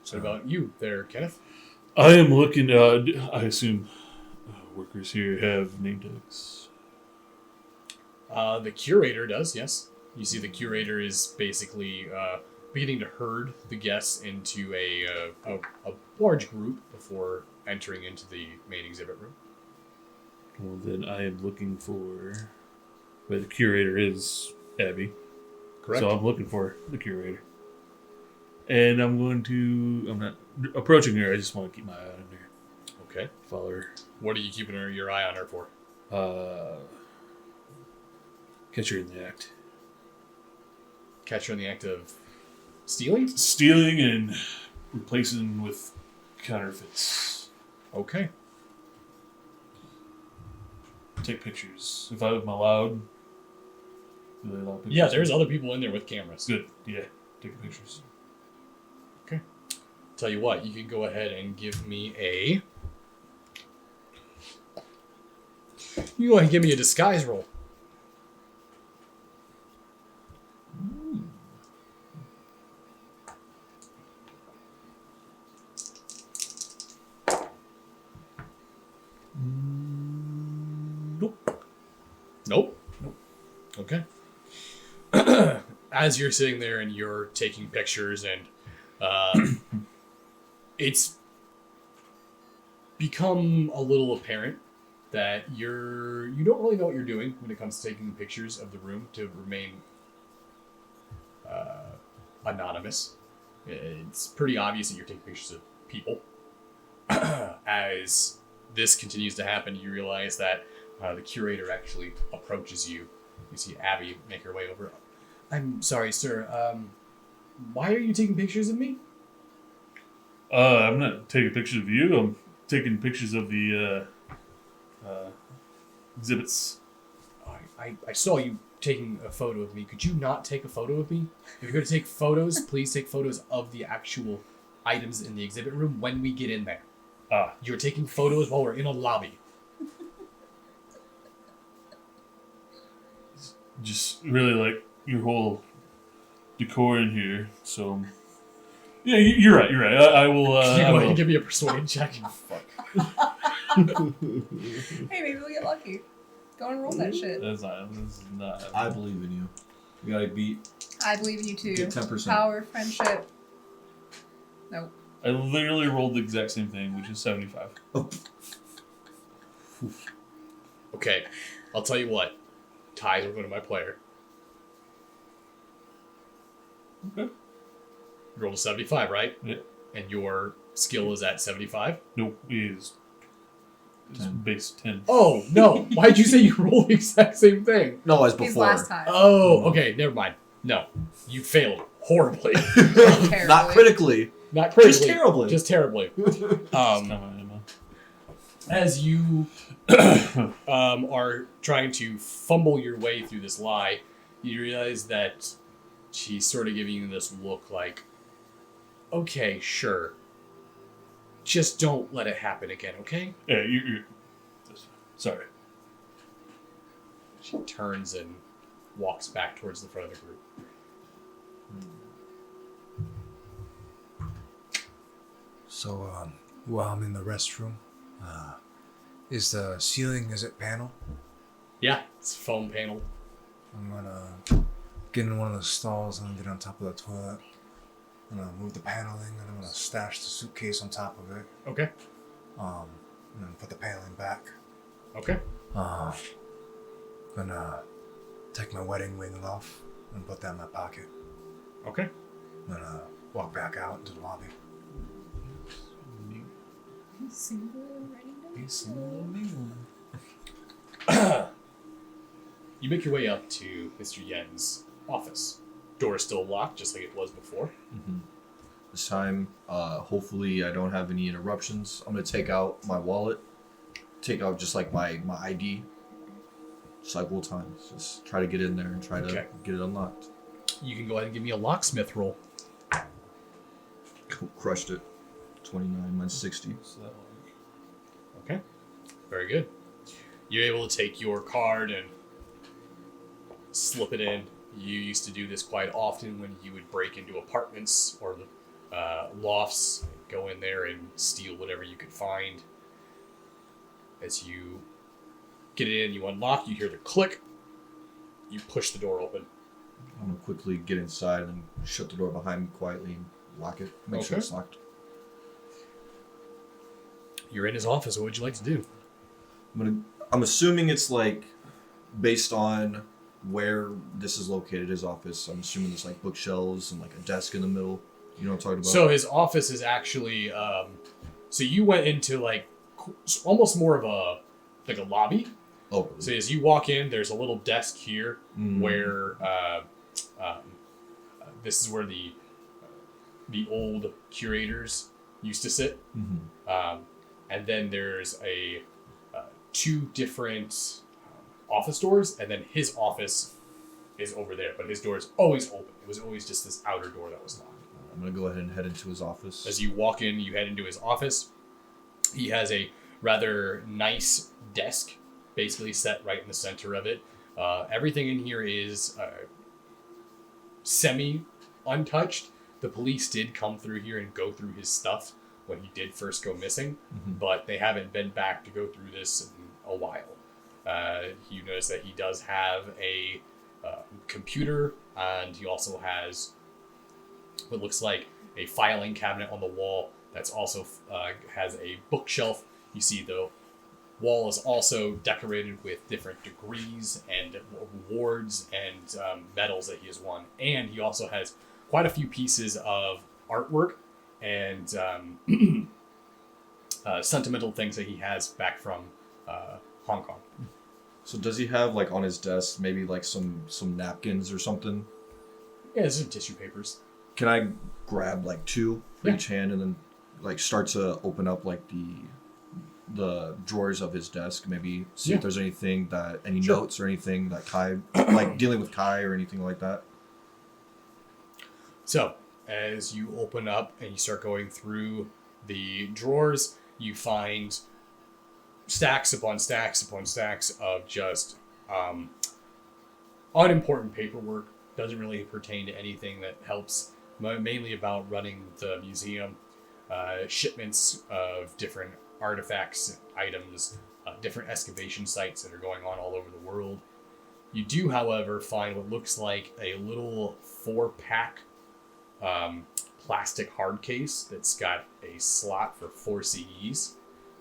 So what about you there, Kenneth? I am looking. I assume workers here have name tags. The curator does, yes. You see the curator is basically beginning to herd the guests into a large group before entering into the main exhibit room. Well, then I am looking for... But the curator is Abby. Correct. So I'm looking for the curator. And I'm not approaching her, I just want to keep my eye on her. Okay. Follow her. What are you keeping your eye on her for? Catch her in the act. Catch her in the act of stealing? Stealing and replacing with counterfeits. Okay. Take pictures. If I'm allowed. Do they allow pictures? Yeah, there's other people in there with cameras. Good. Yeah. Take pictures. Okay. Tell you what, you can go ahead and give me a... You go ahead and give me a disguise roll. Nope. Okay. As you're sitting there and you're taking pictures and it's become a little apparent that you don't really know what you're doing when it comes to taking pictures of the room to remain anonymous. It's pretty obvious that you're taking pictures of people. As this continues to happen, you realize that the curator actually approaches you. You see Abby make her way over. I'm sorry, sir. Why are you taking pictures of me? I'm not taking pictures of you. I'm taking pictures of the exhibits. I saw you taking a photo of me. Could you not take a photo of me? If you're going to take photos, please take photos of the actual items in the exhibit room when we get in there. You're taking photos while we're in a lobby. Just really like your whole decor in here. So, yeah, you're right. You're right. I will. Can you I go ahead will. and give me a persuade check? Hey, maybe we'll get lucky. Go and roll that shit. This is not. I believe in you. You gotta beat. I believe in you too. Get 10%. Power, friendship. Nope. I literally rolled the exact same thing, which is 75. Okay, I'll tell you what. Ties will go to my player. Okay. You rolled a 75, right? Yeah. And your skill is at 75? Nope, it's 10. base 10. Oh, no. Why'd you say you rolled the exact same thing? No, as His before. last time. Oh, okay, never mind. No, you failed horribly. Terribly. Not critically. Not critically. Just terribly. Just terribly. As you are trying to fumble your way through this lie, you realize that she's sort of giving you this look like, okay, sure. Just don't let it happen again, okay? Yeah, you're sorry. She turns and walks back towards the front of the group. So, while I'm in the restroom, is the ceiling, is it panel? Yeah, it's a foam panel. I'm gonna get in one of the stalls and get on top of the toilet. I'm gonna move the paneling and I'm gonna stash the suitcase on top of it. Okay. And then put the paneling back. Okay. Gonna take my wedding ring off and put that in my pocket. Okay. Gonna walk back out into the lobby. You make your way up to Mr. Yen's office. Door is still locked, just like it was before. Mm-hmm. This time, hopefully I don't have any interruptions. I'm gonna take out my wallet, take out just like my ID, just like old times. Just try to get in there and try to get it unlocked. You can go ahead and give me a locksmith roll. Crushed it. 29 minus 60. Okay. Very good. You're able to take your card and slip it in. You used to do this quite often when you would break into apartments or lofts, go in there and steal whatever you could find. As you get it in, you unlock, you hear the click, you push the door open. I'm gonna quickly get inside and shut the door behind me quietly and lock it. Make sure it's locked. You're in his office. What would you like to do? I'm assuming it's like based on where this is located, his office. I'm assuming there's like bookshelves and like a desk in the middle. You know what I'm talking about? So his office is actually, so you went into like almost more of a lobby. Oh. So as you walk in, there's a little desk here where this is where the old curators used to sit. Mm-hmm. And then there's two different office doors, and then his office is over there, but his door is always open. It was always just this outer door that was locked. I'm gonna go ahead and head into his office. As you walk in, you head into his office. He has a rather nice desk, basically set right in the center of it. Everything in here is semi-untouched. The police did come through here and go through his stuff when he did first go missing, but they haven't been back to go through this in a while. You notice that he does have a computer, and he also has what looks like a filing cabinet on the wall that's also has a bookshelf. You see the wall is also decorated with different degrees and awards and medals that he has won. And he also has quite a few pieces of artwork and sentimental things that he has back from Hong Kong. So does he have like on his desk maybe like some napkins or something? Yeah, there's some tissue papers. Can I grab like two for each hand and then like start to open up like the drawers of his desk, maybe see if there's anything that any notes or anything that Kai like dealing with Kai or anything like that? So as you open up and you start going through the drawers, you find stacks upon stacks upon stacks of just unimportant paperwork, doesn't really pertain to anything that helps. Mainly about running the museum, shipments of different artifacts, items, different excavation sites that are going on all over the world. You do, however, find what looks like a little 4-pack plastic hard case that's got a slot for 4 CDs.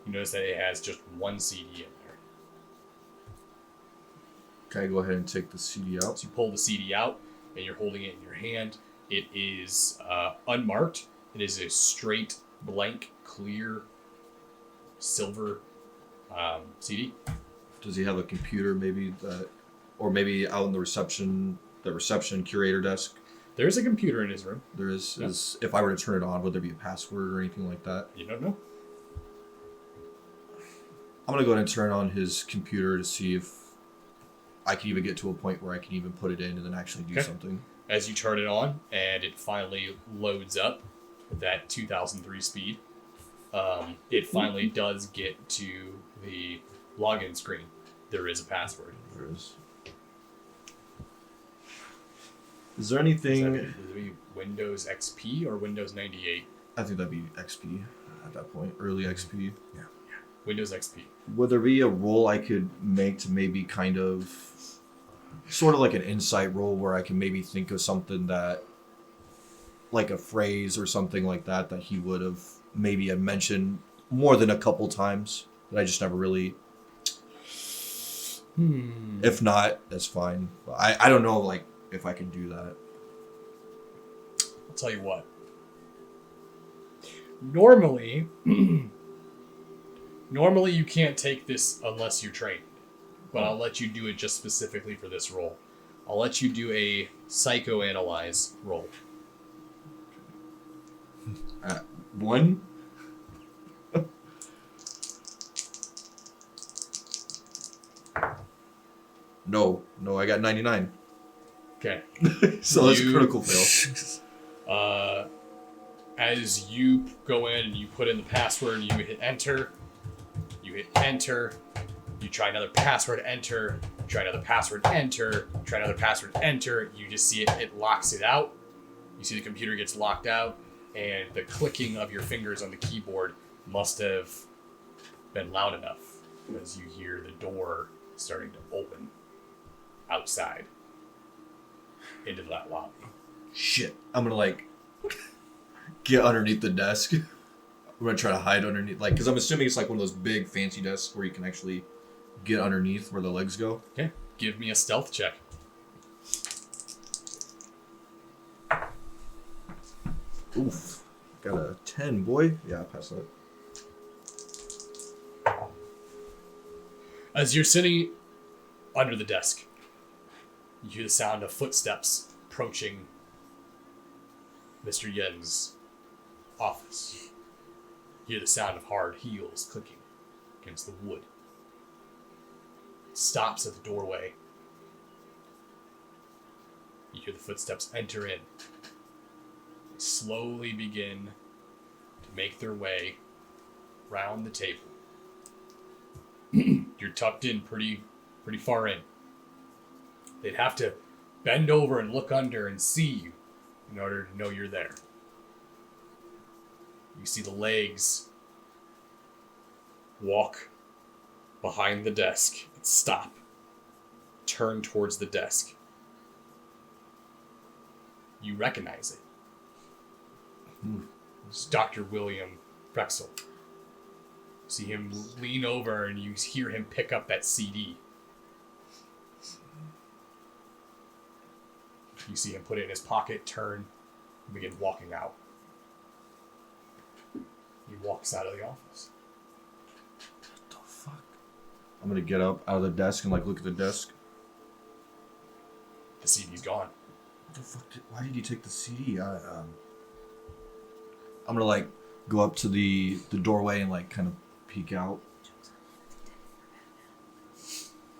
You notice that it has just 1 CD in there. Can I go ahead and take the CD out? So you pull the CD out, and you're holding it in your hand. It is unmarked. It is a straight, blank, clear, silver CD. Does he have a computer maybe or maybe out in the reception curator desk? There's a computer in his room. There is. If I were to turn it on, would there be a password or anything like that? You don't know. I'm going to go ahead and turn on his computer to see if I can even get to a point where I can even put it in and then actually do something. As you turn it on, and it finally loads up at that 2003 speed, it finally does get to the login screen. There is a password. There is. Is there anything... Would it be Windows XP or Windows 98? I think that'd be XP at that point. Early XP. Yeah. Windows XP. Would there be a role I could make to maybe kind of... sort of like an insight role where I can maybe think of something that... like a phrase or something like that he would have maybe had mentioned more than a couple times that I just never really... If not, that's fine. I don't know, like, if I can do that. I'll tell you what. Normally you can't take this unless you're trained. But I'll let you do it just specifically for this role. I'll let you do a psychoanalyze roll. 1? No, I got 99. Okay. So that's a critical fail. As you go in and you put in the password, you hit enter. You try another password, enter. Try another password, enter. Try another password, enter. You just see it locks it out. You see the computer gets locked out, and the clicking of your fingers on the keyboard must have been loud enough as you hear the door starting to open outside into that lobby. Shit. I'm gonna, like, get underneath the desk. I'm gonna try to hide underneath, like, because I'm assuming it's like one of those big fancy desks where you can actually get underneath where the legs go. Okay. Give me a stealth check. Oof. Got a 10, boy. Yeah, I passed that. As you're sitting under the desk, you hear the sound of footsteps approaching Mr. Yen's office. You hear the sound of hard heels clicking against the wood. It stops at the doorway. You hear the footsteps enter in. They slowly begin to make their way round the table. You're tucked in pretty far in. They'd have to bend over and look under and see you in order to know you're there. You see the legs walk behind the desk and stop, turn towards the desk. You recognize it. It's Dr. William Drexel. You see him lean over and you hear him pick up that CD. You see him put it in his pocket, turn, and begin walking out. He walks out of the office. What the fuck? I'm gonna get up out of the desk and, like, look at the desk. The CD's gone. What the fuck? Why did you take the CD? I'm gonna, like, go up to the doorway and, like, kind of peek out.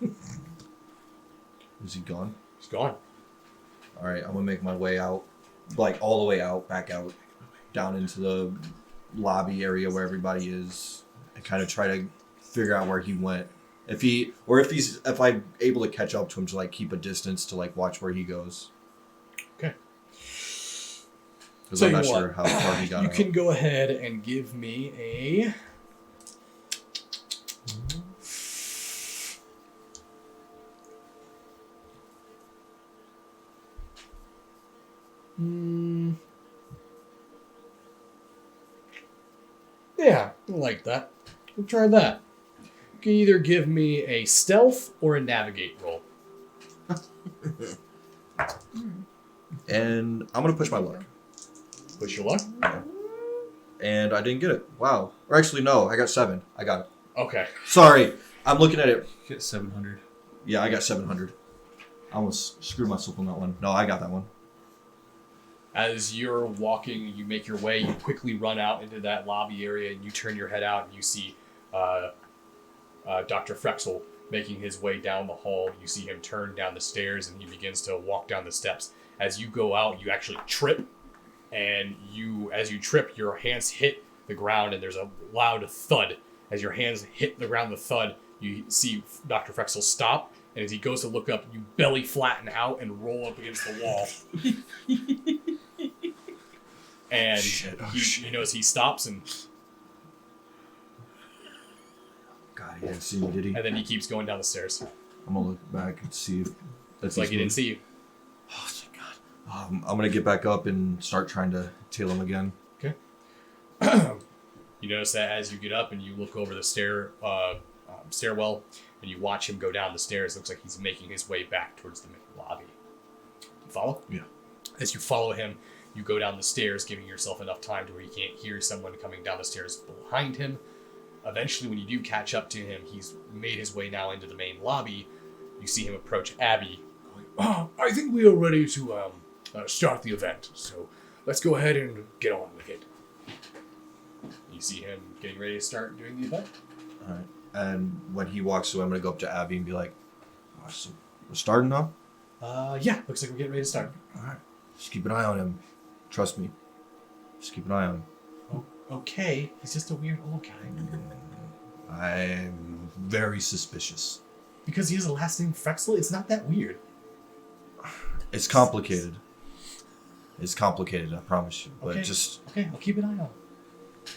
Is he gone? He's gone. All right, I'm gonna make my way out, like, all the way out, back out, down into the lobby area where everybody is, and kind of try to figure out where he went. If I'm able to catch up to him to, like, keep a distance to, like, watch where he goes. Because Tell I'm you not what, sure how far he got You out. can go ahead and give me a. Yeah, I like that. We'll try that. You can either give me a stealth or a navigate roll. And I'm going to push my luck. Push your luck. And I didn't get it. Wow. Or actually, no. I got 7. I got it. Okay. Sorry. I'm looking at it. Get 700. Yeah, I got 700. I almost screwed myself on that one. No, I got that one. As you're walking, you make your way, you quickly run out into that lobby area, and you turn your head out, and you see Dr. Frexel making his way down the hall. You see him turn down the stairs, and he begins to walk down the steps. As you go out, you actually trip, and as you trip, your hands hit the ground, and there's a loud thud. As your hands hit the ground, the thud, you see Dr. Frexel stop, and as he goes to look up, you belly flatten out and roll up against the wall. And he knows he stops, and God, he didn't see me, did he? then he keeps going down the stairs. I'm going to look back and see if It's like he didn't see you. Oh, thank God. I'm going to get back up and start trying to tail him again. Okay. You notice that as you get up and you look over the stairwell, and you watch him go down the stairs, it looks like he's making his way back towards the main lobby. You follow? Yeah. As you follow him, you go down the stairs, giving yourself enough time to where you can't hear someone coming down the stairs behind him. Eventually, when you do catch up to him, he's made his way now into the main lobby. You see him approach Abby. Oh, I think we are ready to start the event, so let's go ahead and get on with it. You see him getting ready to start doing the event. All right. And when he walks away, I'm going to go up to Abby and be like, oh, so we're starting now? Yeah, looks like we're getting ready to start. All right. Just keep an eye on him. Trust me. Just keep an eye on him. Okay, he's just a weird old guy. I'm very suspicious. Because he has a last name Frexel, it's not that weird. It's complicated. It's complicated, I promise you. But Okay. just Okay, I'll keep an eye on him.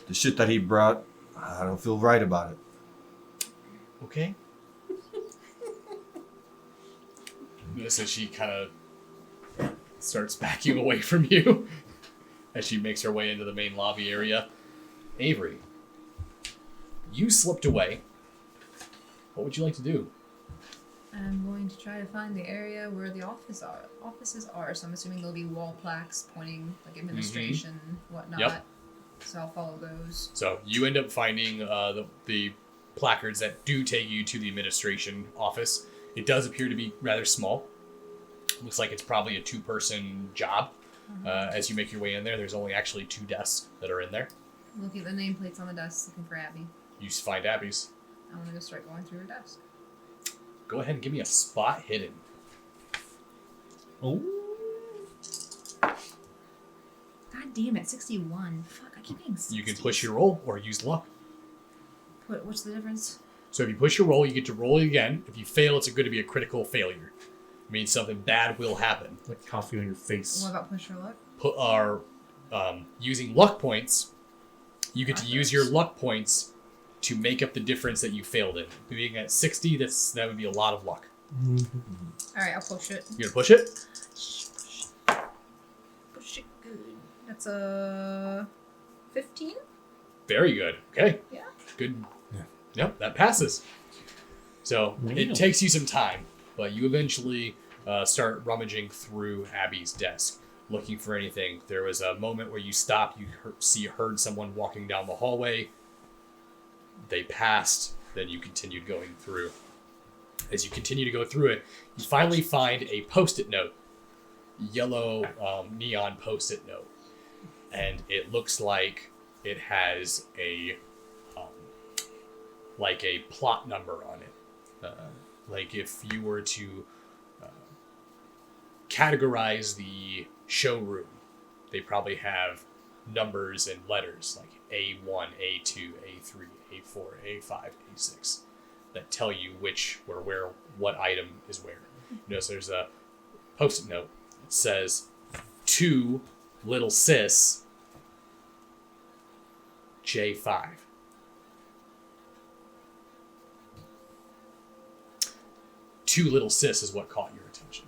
the shit that he brought, I don't feel right about it. Okay. Notice as she kind of starts backing away from you as she makes her way into the main lobby area. Avery, you slipped away. What would you like to do? I'm going to try to find the area where the offices are. So I'm assuming there'll be wall plaques pointing like administration, whatnot. Yep. So I'll follow those. So you end up finding the placards that do take you to the administration office. It does appear to be rather small. Looks like it's probably a 2-person job. As you make your way in there, there's only actually 2 desks that are in there. Looking at the nameplates on the desk, looking for Abby. You find Abby's. I'm gonna go start going through her desk. Go ahead and give me a spot hidden. Oh. God damn it, 61. Fuck, I keep getting 60. You can push your roll or use luck. What's the difference? So if you push your roll, you get to roll it again. If you fail, it's going to be a critical failure. It means something bad will happen. Like coffee on your face. What about push her luck? Using luck points, you get to use your luck points to make up the difference that you failed in. Being at 60, that would be a lot of luck. Alright, I'll push it. You gonna push it? Push it good. That's a 15? Very good. Okay. Yeah. Good. Yeah. Yep, that passes. So it takes you some time, but you eventually start rummaging through Abby's desk, looking for anything. There was a moment where you stopped, you heard someone walking down the hallway. They passed, then you continued going through. As you continue to go through it, you finally find a post-it note, yellow neon post-it note, and it looks like it has a plot number on it. Like if you were to categorize the showroom, they probably have numbers and letters like A1, A2, A3, A4, A5, A6 that tell you what item is where. You notice there's a post-it note that says to little sis, J5. Two little sis is what caught your attention.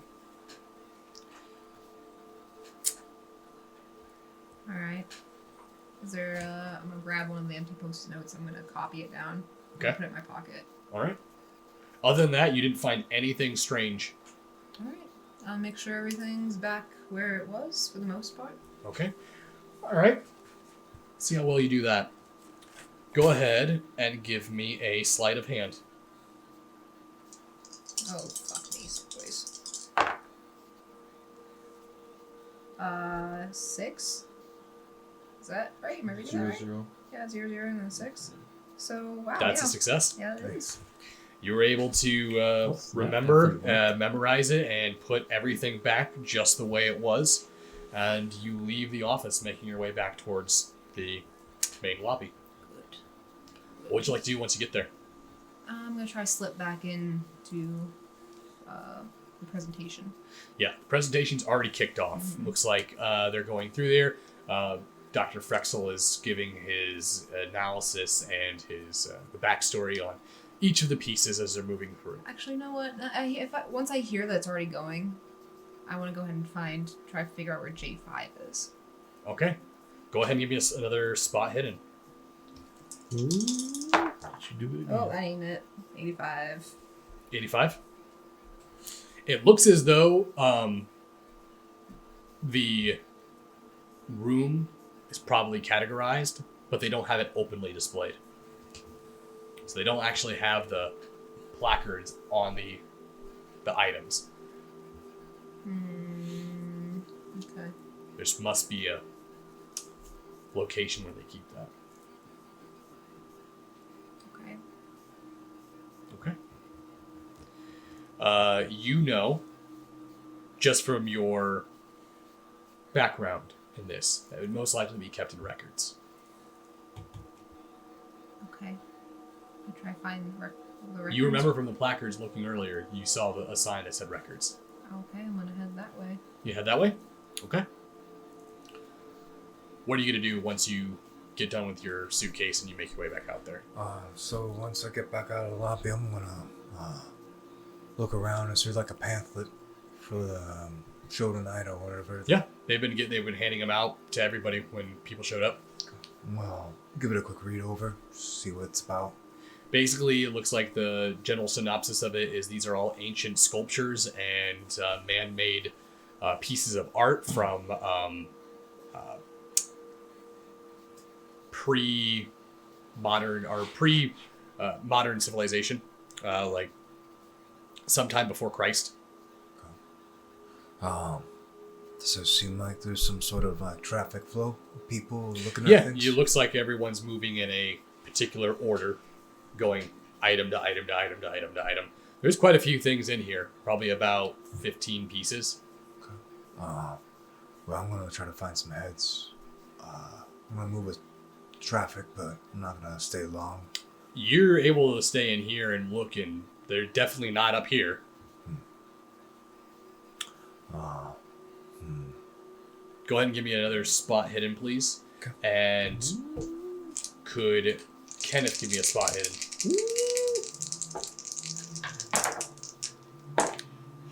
All right. Is there? I'm gonna grab one of the empty post-it notes. I'm gonna copy it down. Okay. Put it in my pocket. All right. Other than that, you didn't find anything strange. All right. I'll make sure everything's back where it was for the most part. Okay. All right. See how well you do that. Go ahead and give me a sleight of hand. Oh, fuck me, please. 6. Is that right? Am I reading that right? 0. Yeah, 0, 0, and then 6. So, wow. That's yeah. a success. Yeah, it is. You were able to remember, memorize it, and put everything back just the way it was. And you leave the office, making your way back towards the main lobby. Good. What would you like to do once you get there? I'm gonna try to slip back into the presentation. Yeah, the presentation's already kicked off. Looks like they're going through there. Dr. Frexel is giving his analysis and his the backstory on each of the pieces as they're moving through. Actually, you know what? Once I hear that it's already going, I want to go ahead and try to figure out where J5 is. Okay. Go ahead and give me another spot hidden. Ooh, she do it again. Oh, that ain't it. 85. 85? It looks as though the room is probably categorized, but they don't have it openly displayed. So they don't actually have the placards on the items. Okay. There must be a location where they keep that. Okay. Okay. You know, just from your background in this, that would most likely be kept in records. Okay. I'll try to find the records. You remember from the placards looking earlier, you saw a sign that said records. Okay, I'm gonna head that way. You head that way? Okay. What are you going to do once you get done with your suitcase and you make your way back out there? So once I get back out of the lobby, I'm gonna look around and see like a pamphlet for the show tonight or whatever. Yeah, they've been handing them out to everybody when people showed up. Well, give it a quick read over, see what it's about. Basically, it looks like the general synopsis of it is these are all ancient sculptures and man-made pieces of art from pre-modern or modern civilization, like sometime before Christ. Does it seem like there's some sort of traffic flow? People looking at Yeah, things? it looks like everyone's moving in a particular order, going item to item to item to item to item. There's quite a few things in here, probably about 15 pieces. Okay. Well, I'm gonna try to find some heads. I'm gonna move with traffic, but I'm not gonna stay long. You're able to stay in here and look, and they're definitely not up here. Go ahead and give me another spot hidden, please. Okay. And could Kenneth give me a spot hidden?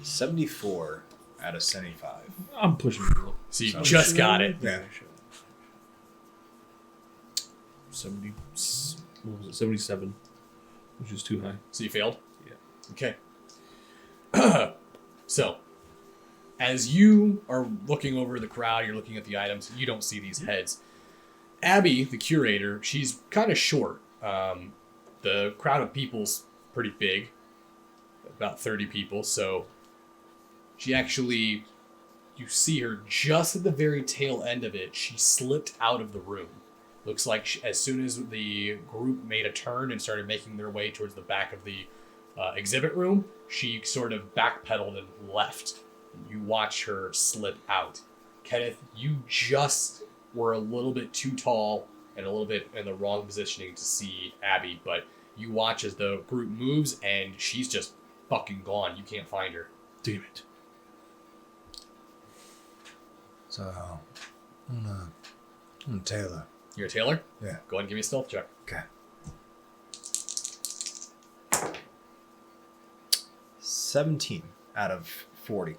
74 out of 75. I'm pushing. So you just got it. Yeah. 70. What was it? 77, which is too high. So you failed? Yeah. Okay. So, as you are looking over the crowd, you're looking at the items, you don't see these heads. Abby, the curator, she's kind of short. The crowd of people's pretty big, about 30 people, so she actually, you see her just at the very tail end of it, she slipped out of the room. Looks like as soon as the group made a turn and started making their way towards the back of the exhibit room, she sort of backpedaled and left. You watch her slip out. Kenneth, you just were a little bit too tall and a little bit in the wrong positioning to see Abby, but you watch as the group moves and she's just fucking gone. You can't find her. Damn it. So, I'm Taylor. You're a tailor? Yeah. Go ahead and give me a stealth check. Okay. 17 out of 40.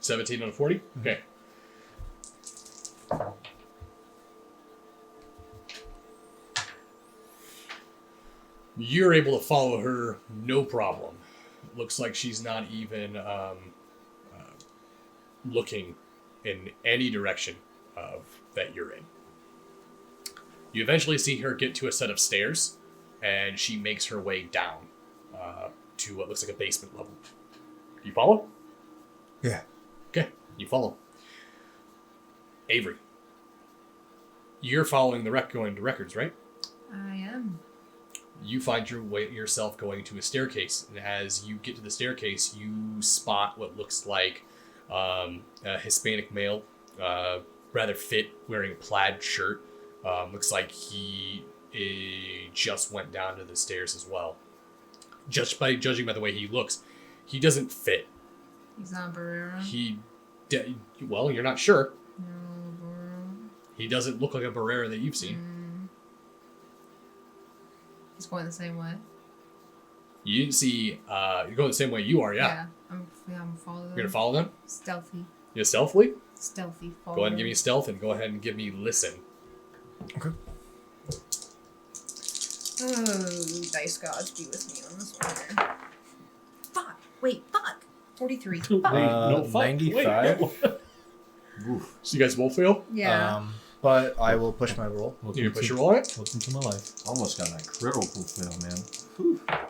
17 out of 40? Okay. You're able to follow her, no problem. Looks like she's not even looking in any direction that you're in. You eventually see her get to a set of stairs, and she makes her way down to what looks like a basement level. You follow? Yeah. Okay, you follow. Avery, you're following the going to records, right? I am. You find yourself going to a staircase, and as you get to the staircase, you spot what looks like a Hispanic male, rather fit, wearing a plaid shirt. Looks like he just went down to the stairs as well. Judging by the way he looks, he doesn't fit. He's not Barrera. Well, you're not sure. No, Barrera. He doesn't look like a Barrera that you've seen. He's going the same way. You didn't see. You're going the same way you are, yeah. I'm following them. You're gonna follow them. Stealthy. You stealthily. Stealthy. Follow Go ahead and give them. me stealth, and go ahead and give me listen. Okay. Oh, dice gods, be with me on this one here. Fuck. Wait, fuck. 43. Fuck. No, fuck. 95. Wait, no. So you guys both fail? Yeah. But I will push my roll. You gonna push your roll on it? Welcome to my life. Almost got that critical fail, man.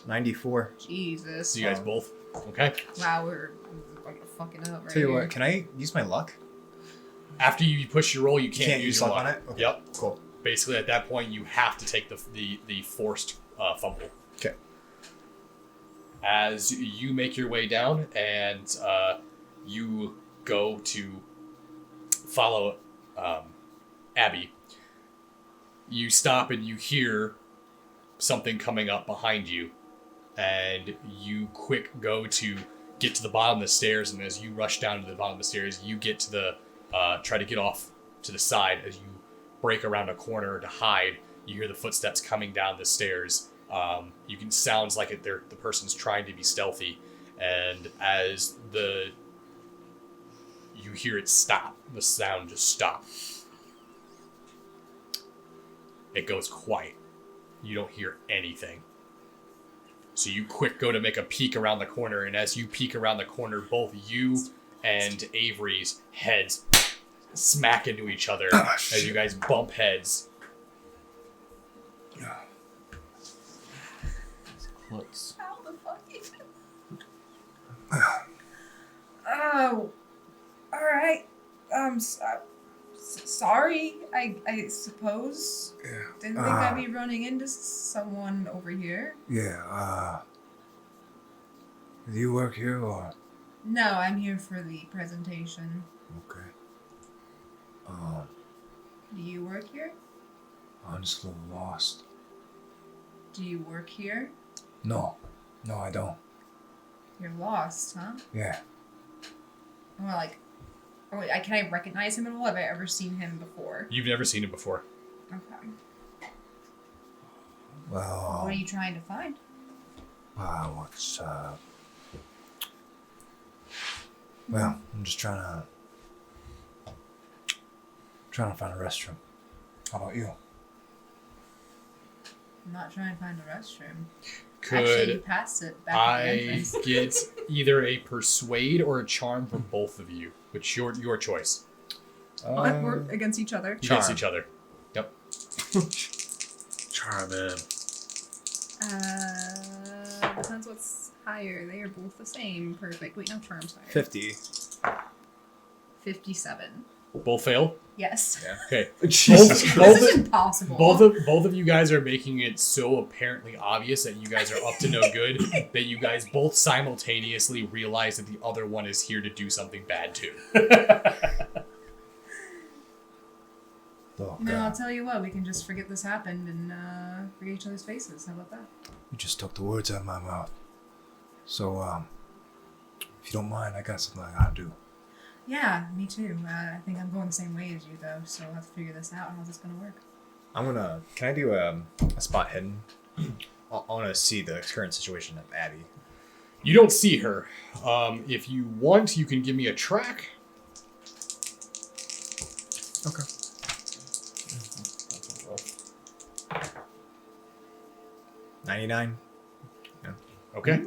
94. Jesus. So you guys both. Okay. Wow, we're fucking fucking up right Tell you here. what, can I use my luck? After you push your roll, you can't use your luck luck on it? Okay. Yep. Cool. Basically, at that point, you have to take the forced fumble. Okay. As you make your way down and you go to follow Abby, you stop and you hear something coming up behind you, and you quick go to get to the bottom of the stairs, and as you rush down to the bottom of the stairs, you get to the try to get off to the side. As you break around a corner to hide, you hear the footsteps coming down the stairs. You can sounds like it. The person's trying to be stealthy, and as you hear it stop, the sound just stop. It goes quiet. You don't hear anything. So you quick go to make a peek around the corner, and as you peek around the corner, both you and Avery's heads smack into each other as you guys bump heads. Klutz. How the fuck even? Oh. Alright. Sorry, I suppose. Yeah. Didn't think I'd be running into someone over here. Yeah, do you work here or? No, I'm here for the presentation. Okay. Do you work here? I'm just a little lost. Do you work here? No, I don't. You're lost, huh? Yeah. Well, like, oh, wait, can I recognize him at all? Have I ever seen him before? You've never seen him before. Okay. Well, What are you trying to find? Well, I'm just trying to find a restroom. How about you? I'm not trying to find a restroom. Could Actually, you passed it back at the I entrance. get either a persuade or a charm from both of you? Which your choice. We're against each other. Against each other. Yep. Charm him. Depends what's higher. They are both the same. Perfect. Wait, no, charm's higher. 50. 57. Both fail? Yes. Okay. Jesus This Both is impossible. both of you guys are making it so apparently obvious that you guys are up to no good that you guys both simultaneously realize that the other one is here to do something bad too. Look, No, I'll tell you what. We can just forget this happened and forget each other's faces. How about that? you just took the words out of my mouth. So, if you don't mind, I got something I gotta do. Yeah, me too. I think I'm going the same way as you, though, so I'll have to figure this out. How's this gonna work? Can I do a spot hidden? I want to see the current situation of Abby. You don't see her. If you want, you can give me a track. Okay. 99. Okay.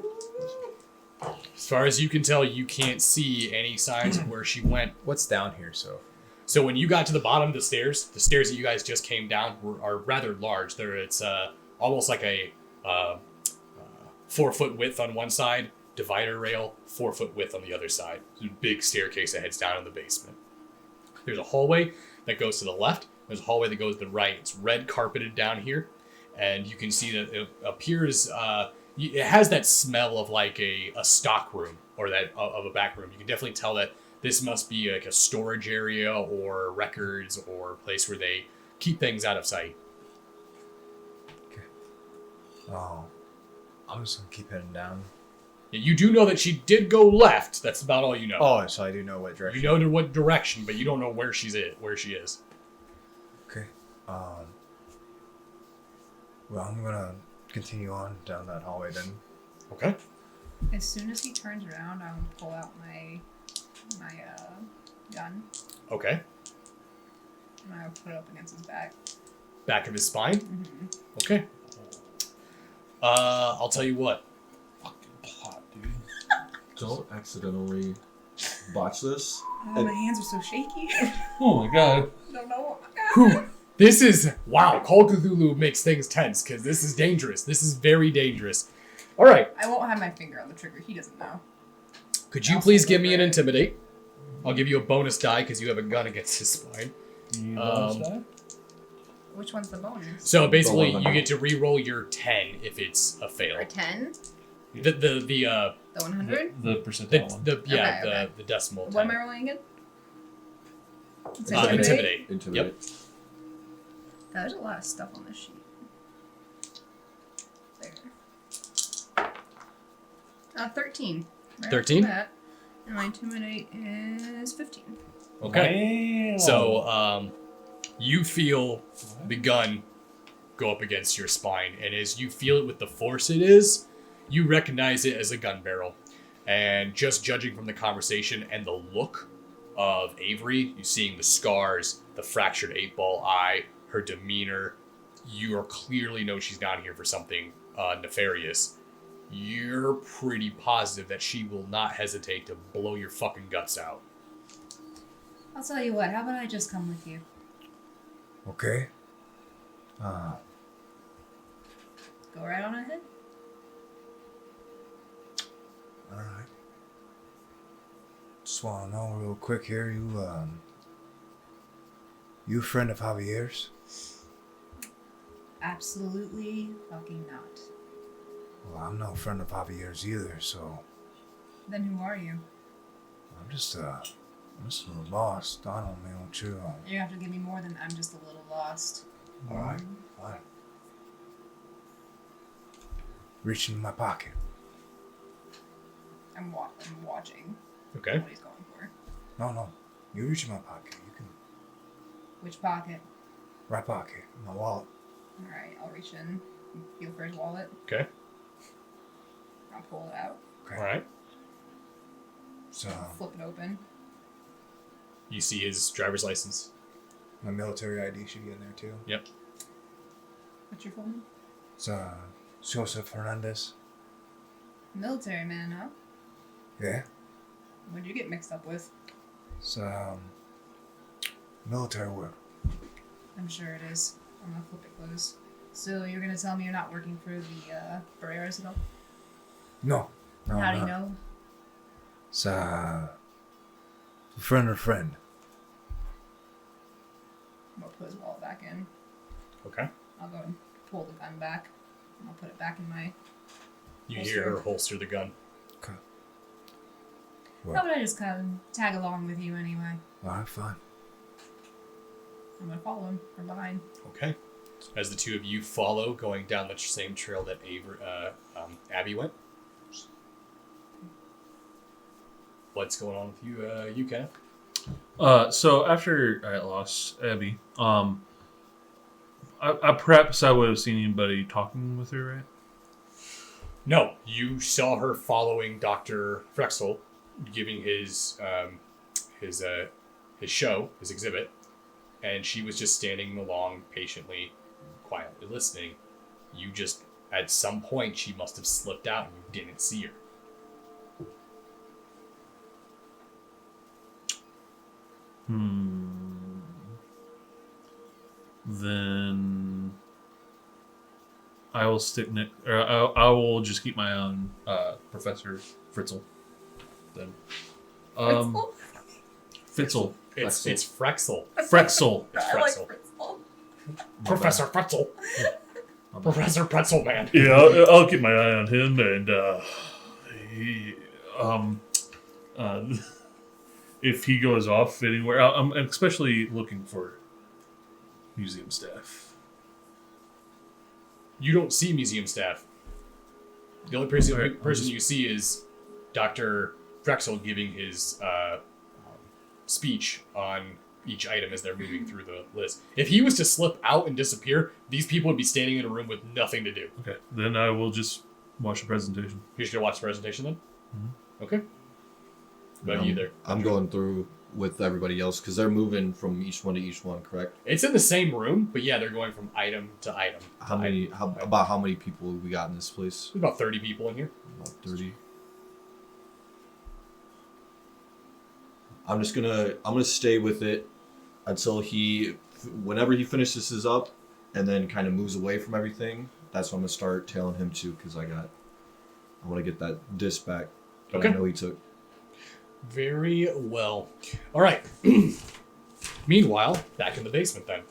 As far as you can tell, you can't see any signs of where she went. What's down here? So when you got to the bottom of the stairs that you guys just came down are rather large. It's almost like a 4-foot width on one side, divider rail, 4-foot width on the other side. There's a big staircase that heads down in the basement. There's a hallway that goes to the left. There's a hallway that goes to the right. It's red carpeted down here, and you can see that it appears. It has that smell of like a stock room or that of a back room. You can definitely tell that this must be like a storage area or records or a place where they keep things out of sight. Okay. Oh, I'm just gonna keep heading down. You do know that she did go left. That's about all you know. Oh, so I do know what direction. You know what direction, but you don't know where she is. Okay. Well, I'm gonna continue on down that hallway then. Okay. As soon as he turns around, I'm gonna pull out my gun Okay. and I'll put it up against his back. Back of his spine? Mm-hmm. Okay. I'll tell you what. Fucking plot, dude. Don't accidentally botch this. Oh, my hands are so shaky. Oh my god. I don't know. Whew. This is, wow, Call of Cthulhu makes things tense because this is dangerous. This is very dangerous. All right. I won't have my finger on the trigger. He doesn't know. Could you please give me an Intimidate? I'll give you a bonus die because you have a gun against his spine. Which one's the bonus? So basically, The you get to re-roll your 10 if it's a fail. Or 10? The 100? The percentile one. Okay. The decimal 10. What am I rolling again? It's Intimidate. Intimidate. Yep. God, there's a lot of stuff on this sheet. There. 13. Right 13? off the bat. And my Intimidate is 15. Okay. Wow. So, you feel the gun go up against your spine, and as you feel it with the force it is, you recognize it as a gun barrel. And just judging from the conversation and the look of Avery, you seeing the scars, the fractured 8-ball eye, her demeanor, you are clearly know she's down here for something nefarious. You're pretty positive that she will not hesitate to blow your fucking guts out. I'll tell you what, how about I just come with you? Okay. Go right on ahead. All right. Just want to know real quick here, you a friend of Javier's? Absolutely fucking not. Well, I'm no friend of Javier's either, so Then who are you? I'm just a little lost. I don't know, too. You have to give me more than I'm just a little lost. All right, fine. Reach into my pocket. I'm watching Okay. what he's going for. No, you reach in my pocket. You can Which pocket? right pocket, my wallet. Alright, I'll reach in, feel for his wallet, Okay. I'll pull it out, Okay. All right. So flip it open. You see his driver's license. My military ID should be in there too. Yep. What's your full name? it's Joseph Hernandez. Military man, huh? Yeah. What'd you get mixed up with? It's military work. I'm sure it is. I'm gonna flip it close. So you're gonna tell me you're not working for the Barreras at all? No. How do I'm you not. know? It's a friend of a friend. I'm gonna put his wallet back in. Okay. I'll go and pull the gun back. And I'll put it back in my... You Holster. hear her holster the gun. Okay. How Well, about I just kind of tag along with you anyway? all right, fine. I'm gonna follow him from behind. Okay. As the two of you follow, going down the same trail that Abby went. What's going on with you, Kenneth? So after I lost Abby, perhaps I would have seen anybody talking with her, right? No, you saw her following Dr. Frexel, giving his show, his exhibit, and she was just standing along patiently, quietly listening. You just, at some point, she must have slipped out and you didn't see her. Then I will I will just keep my eye on Professor Fritzl. Then, Fitzel. It's Frexel. Frexel. It's I like Frexel. Fritzl. Professor Frexel. Professor Pretzel Man. Yeah, I'll keep my eye on him, and if he goes off anywhere, I'm especially looking for museum staff. You don't see museum staff. The only person you see is Dr. Frexel giving his speech on each item as they're moving through the list. If he was to slip out and disappear, these people would be standing in a room with nothing to do. Okay, then I will just watch the presentation. You're just going to watch the presentation then? Mm-hmm. Okay. About you there. I'm going through with everybody else because they're moving from each one to each one, correct? It's in the same room, but yeah, they're going from item to item. How many people we got in this place? There's about 30 people in here. About 30. I'm gonna stay with it until whenever he finishes his up, and then kind of moves away from everything. That's when I'm gonna start tailing him too, because I want to get that disc back that Okay. I know he took. Very well. All right. Meanwhile, back in the basement then.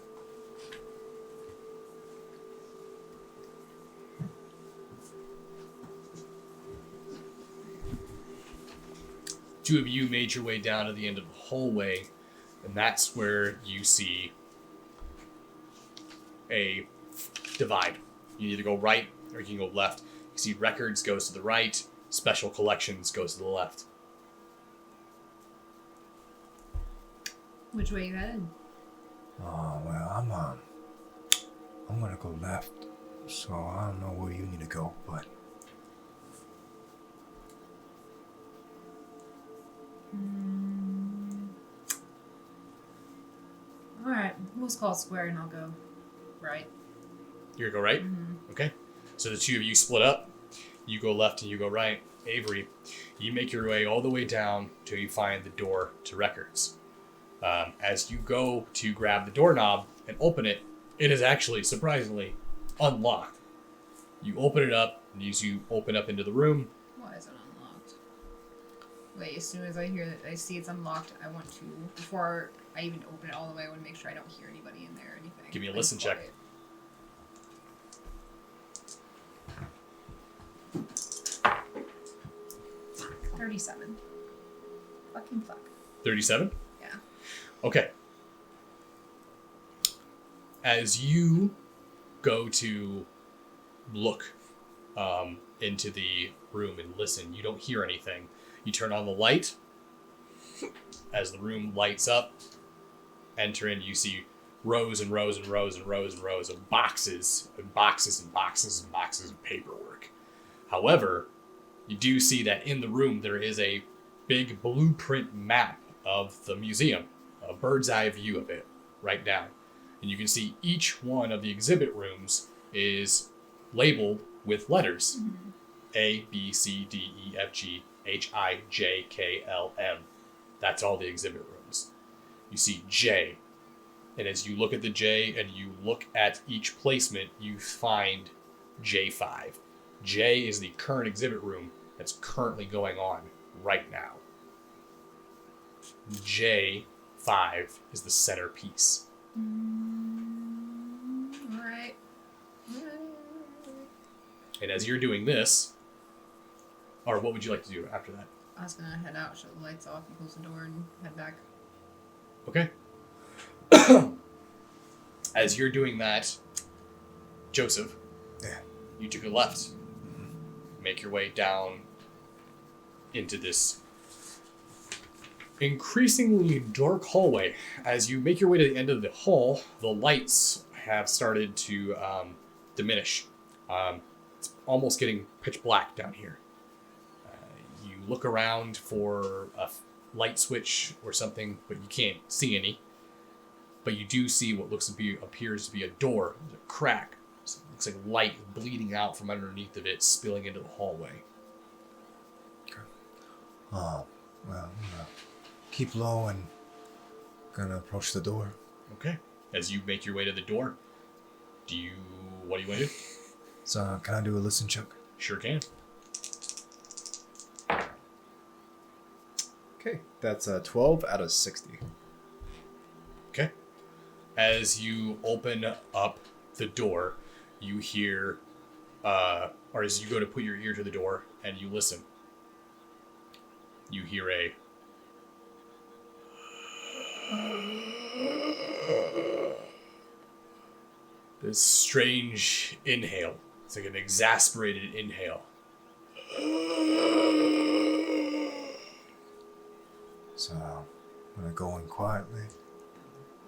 Two of you made your way down to the end of the hallway, and that's where you see a divide. You can either go right or you can go left. You see records goes to the right, special collections goes to the left. Which way you headed? Oh, well, I'm gonna go left, so I don't know where you need to go, but... Alright, we'll just call it square and I'll go right. You're gonna go right? Mm-hmm. Okay. So the two of you split up. You go left and you go right. Avery, you make your way all the way down till you find the door to records. As you go to grab the doorknob and open it, it is actually, surprisingly, unlocked. You open it up, and as you open up into the room... Why is it unlocked? Wait, as soon as I see it's unlocked, I want to, before I even open it all the way, I want to make sure I don't hear anybody in there or anything. Give me a listen check. Quiet. 37. Fucking fuck. 37? Yeah. Okay. As you go to look into the room and listen, you don't hear anything. You turn on the light. As the room lights up, enter in, you see rows and rows and rows and rows and rows of boxes and boxes and boxes and boxes of paperwork. However, you do see that in the room there is a big blueprint map of the museum, a bird's eye view of it right down. And you can see each one of the exhibit rooms is labeled with letters. A, B, C, D, E, F, G, H, I, J, K, L, M. That's all the exhibit rooms. You see J. And as you look at the J and you look at each placement, you find J5. J is the current exhibit room that's currently going on right now. J5 is the centerpiece. Alright. And as you're doing this, or what would you like to do after that? I was gonna head out, shut the lights off, and close the door, and head back. Okay. As you're doing that, Joseph, Yeah. you took a left. Make your way down into this increasingly dark hallway. As you make your way to the end of the hall, the lights have started to diminish. It's almost getting pitch black down here. You look around for a light switch or something, but you can't see any. But you do see what appears to be a door. There's a crack. It looks like light bleeding out from underneath of it, spilling into the hallway. Well, I'm gonna keep low and gonna approach the door. Okay. As you make your way to the door, what do you want to do? So, can I do a listen check? Sure can. Okay, that's 12 out of 60. Okay. As you open up the door, you hear, or as you go to put your ear to the door and you listen, you hear a this strange inhale. It's like an exasperated inhale. So, I'm gonna go in quietly.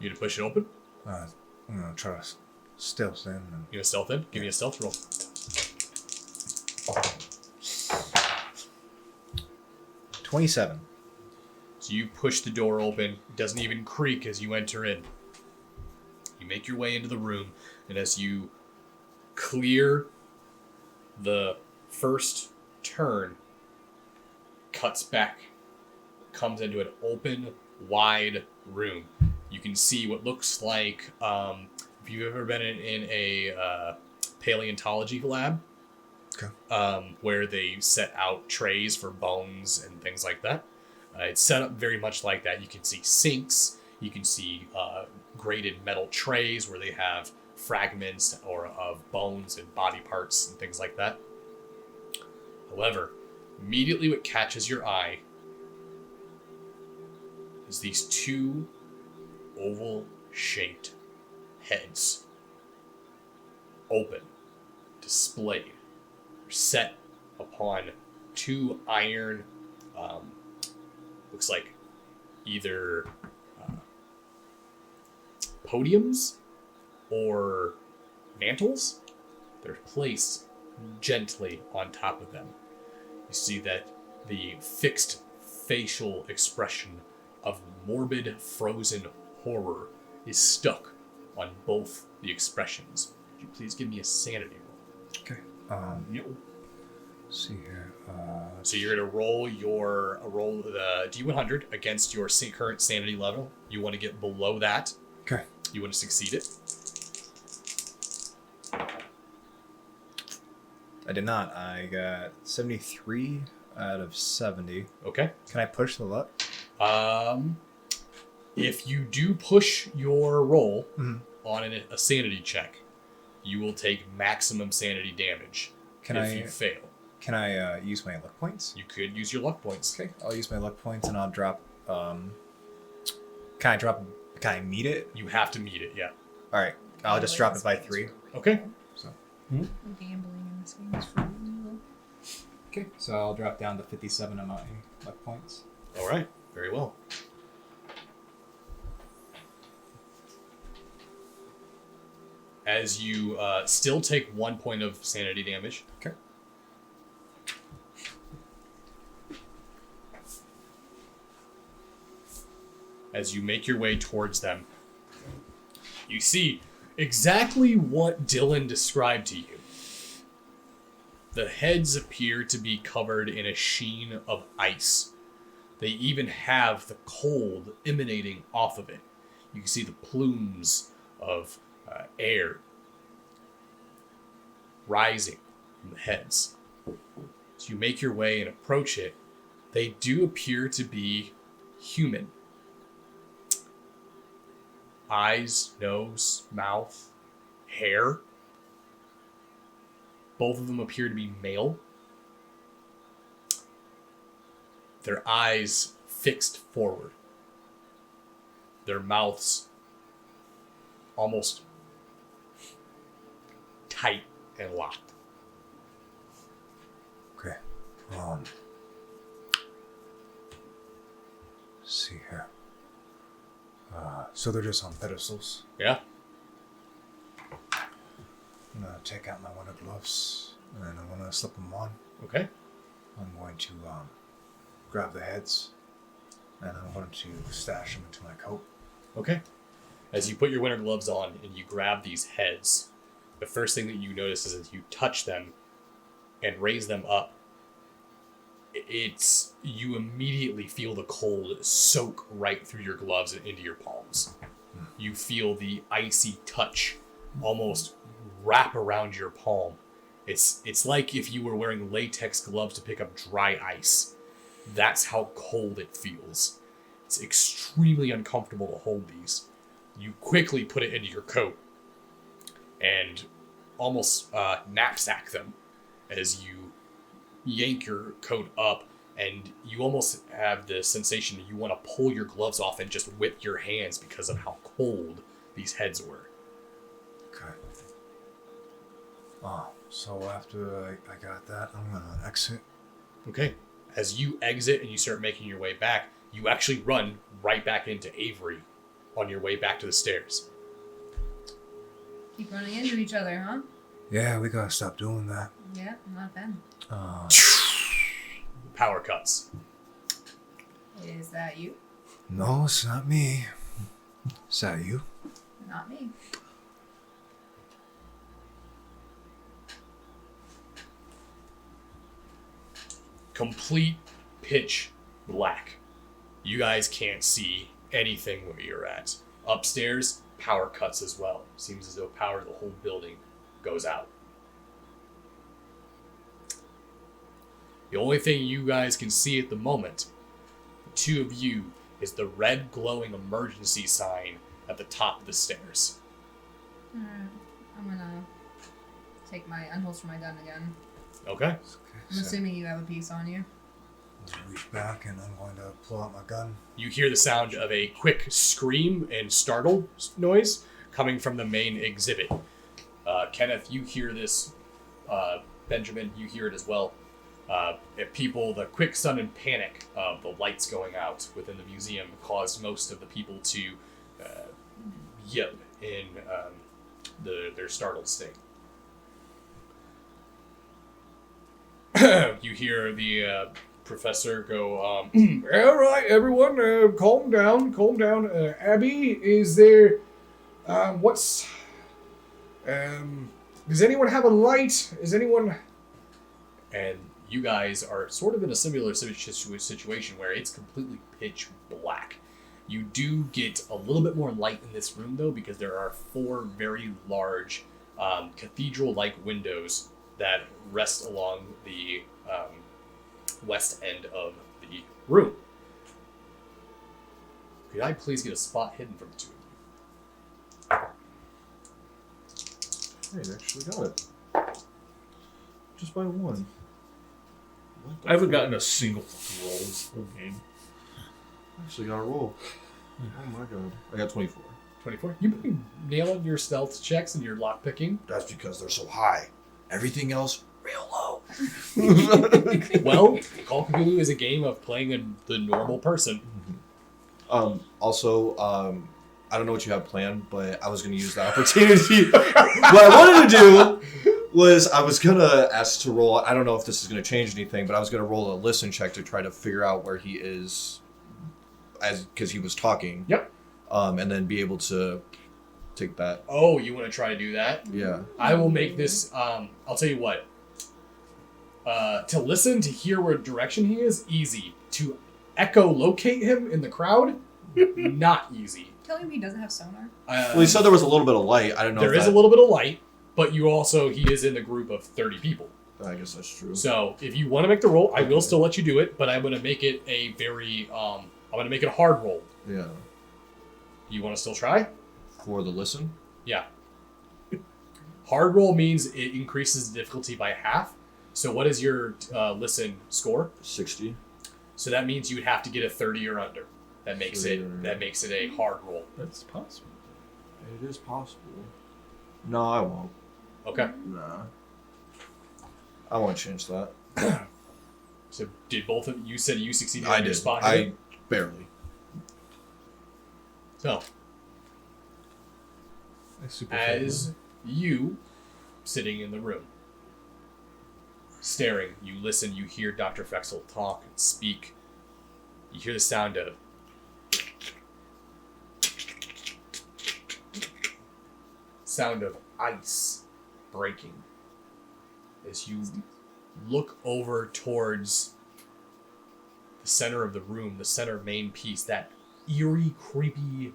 You gonna push it open? I'm gonna try to stealth in. And You gonna stealth in? Give me a stealth roll. 27. So you push the door open. It doesn't even creak as you enter in. You make your way into the room, and as you clear the first turn, cuts back, comes into an open, wide room. You can see what looks like, if you've ever been in a paleontology lab, Okay. where they set out trays for bones and things like that. It's set up very much like that. You can see sinks. You can see graded metal trays where they have fragments or of bones and body parts and things like that. However, immediately what catches your eye is these two oval-shaped heads, open, displayed, set upon two iron, looks like either podiums or mantles. They're placed gently on top of them. You see that the fixed facial expression of morbid, frozen horror is stuck on both the expressions. Would you please give me a sanity roll? Okay. Let's see here. So you're gonna roll the D100 against your current sanity level. You want to get below that. Okay. You want to succeed it. I did not. I got 73 out of 70. Okay. Can I push the luck? If you do push your roll Mhm. on a sanity check, you will take maximum sanity damage. Can if I you fail. Can I use my luck points? You could use your luck points. Okay, I'll use my luck points and I'll drop. Can I meet it? You have to meet it, yeah. All right, I'll just drop it by 3. Okay. Gambling in this game is for real. Okay, so I'll drop down to 57 of my luck points. All right. Very well. As you still take 1 point of sanity damage. Okay. As you make your way towards them, you see exactly what Dylan described to you. The heads appear to be covered in a sheen of ice. They even have the cold emanating off of it. You can see the plumes of air rising from the heads. As you make your way and approach it, they do appear to be human. Eyes, nose, mouth, hair. Both of them appear to be male. Their eyes fixed forward. Their mouths almost tight and locked. Okay. Let's see see here. So they're just on pedestals. Yeah. I'm gonna take out my winter gloves and I'm gonna slip them on. Okay. I'm going to grab the heads and I'm going to stash them into my coat. Okay. As you put your winter gloves on and you grab these heads, the first thing that you notice is as you touch them and raise them up, you immediately feel the cold soak right through your gloves and into your palms. You feel the icy touch almost wrap around your palm. It's like if you were wearing latex gloves to pick up dry ice. That's how cold it feels. It's extremely uncomfortable to hold these. You quickly put it into your coat and almost knapsack them as you yank your coat up, and you almost have the sensation that you want to pull your gloves off and just whip your hands because of how cold these heads were. Okay. So after I got that, I'm gonna exit. Okay. As you exit and you start making your way back, you actually run right back into Avery on your way back to the stairs. Keep running into each other, huh? Yeah, we gotta stop doing that. Yeah, I'm not a fan. Power cuts. Is that you? No, it's not me. Is that you? Not me. Complete pitch black. You guys can't see anything where you're at. Upstairs, power cuts as well. Seems as though power of the whole building goes out. The only thing you guys can see at the moment, the two of you, is the red glowing emergency sign at the top of the stairs. Alright. I'm gonna unholster my gun again. Okay. I'm assuming you have a piece on you. I'll reach back and I'm going to pull out my gun. You hear the sound of a quick scream and startled noise coming from the main exhibit. Kenneth, you hear this. Benjamin, you hear it as well. The quick sudden panic of the lights going out within the museum caused most of the people to yip in their startled state. You hear the professor go, all right, everyone, calm down. Abby, is there, does anyone have a light? And you guys are sort of in a similar situation where it's completely pitch black. You do get a little bit more light in this room, though, because there are 4 very large cathedral-like windows that rest along the west end of the room. Could I please get a spot hidden from the two of you? Hey, you actually got it. Just by 1. I haven't gotten a single fucking roll this whole game. I actually got a roll. Oh my god. I got 24. 24? You've been nailing your stealth checks and your lockpicking. That's because they're so high. Everything else, real low. Well, Call of Cthulhu is a game of playing the normal person. Also, I don't know what you have planned, but I was going to use that opportunity. What I wanted to do was I was going to ask to roll, I don't know if this is going to change anything, but I was going to roll a listen check to try to figure out where he is because he was talking. Yep. And then be able to take that. Oh, you want to try to do that? Yeah. I will make this, I'll tell you what. To listen, to hear what direction he is, easy. To echolocate him in the crowd, not easy. Tell him he doesn't have sonar. Well, he said there was a little bit of light. I don't know There if is a little bit of light, but he is in the group of 30 people. I guess that's true. So if you want to make the roll, I will still let you do it, but I'm going to make it a very, I'm going to make it a hard roll. Yeah. You want to still try? For the listen? Yeah. Hard roll means it increases the difficulty by half. So what is your listen score? 60. So that means you would have to get a 30 or under. That makes it a hard roll. That's possible. It is possible. No, I won't. Okay. Nah. I won't change that. So did both of you said you succeeded I on your did. spot? I barely. So, That's super as you sitting in the room, staring, you listen, you hear Dr. Fexel talk and speak. You hear the sound of ice breaking as you look over towards the center of the room, the center main piece, that eerie, creepy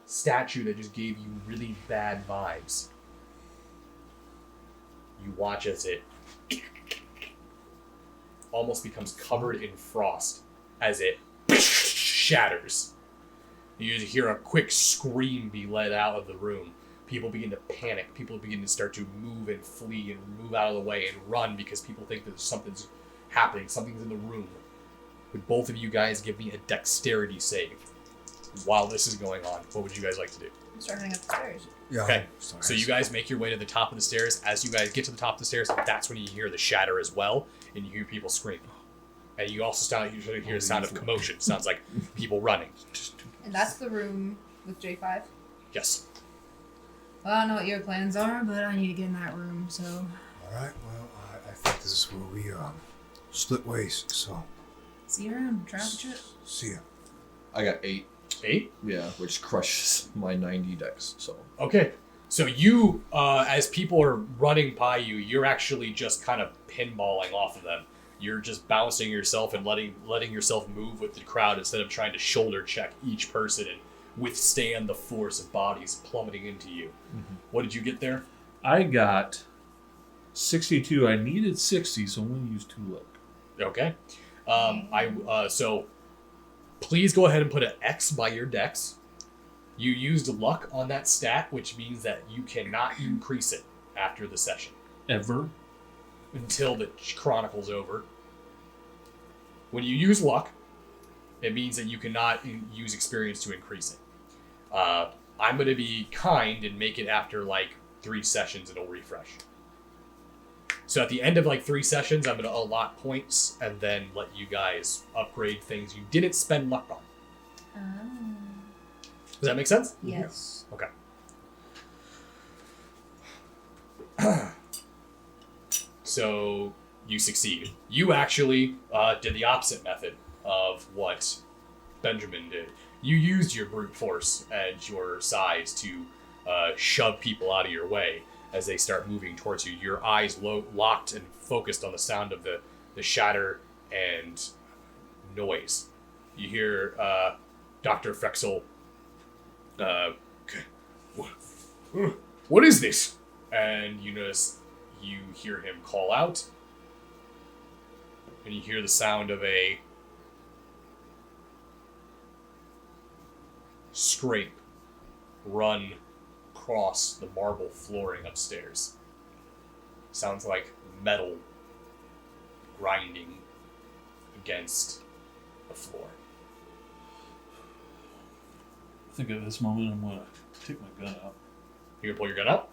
statue that just gave you really bad vibes. You watch as it almost becomes covered in frost as it shatters. You hear a quick scream be let out of the room. People begin to panic. People begin to start to move and flee and move out of the way and run because people think that something's happening. Something's in the room. Would both of you guys give me a dexterity save while this is going on? What would you guys like to do? Start heading up the stairs. Yeah. Okay, so you guys make your way to the top of the stairs. As you guys get to the top of the stairs, that's when you hear the shatter as well, and you hear people screaming. And you also hear the sound of commotion. Sounds like people running. And that's the room with J5. Yes. Well, I don't know what your plans are, but I need to get in that room, so... Alright, well, I think this is where we split ways, so See you around. Try out the trip. see ya. I got 8. 8? Yeah, which crushes my 90 dex. So Okay. So you, as people are running by you, you're actually just kind of pinballing off of them. You're just bouncing yourself and letting yourself move with the crowd instead of trying to shoulder check each person and withstand the force of bodies plummeting into you. Mm-hmm. What did you get there? I got 62. I needed 60, so I'm going to use 2 luck. Okay. So please go ahead and put an X by your dex. You used luck on that stat, which means that you cannot increase it after the session Ever. until the chronicle's over. When you use luck, it means that you cannot use experience to increase it. I'm going to be kind and make it after like 3 sessions, it'll refresh. So at the end of like 3 sessions, I'm going to allot points and then let you guys upgrade things you didn't spend luck on. Does that make sense? Yes. Okay. So you succeed. You actually did the opposite method of what Benjamin did. You used your brute force and your size to shove people out of your way as they start moving towards you. Your eyes locked and focused on the sound of the shatter and noise. You hear Dr. Frexel, what is this? And you notice you hear him call out, and you hear the sound of a scrape run across the marble flooring upstairs. Sounds like metal grinding against the floor. I think at this moment I'm going to take my gun out. You gonna pull your gun out?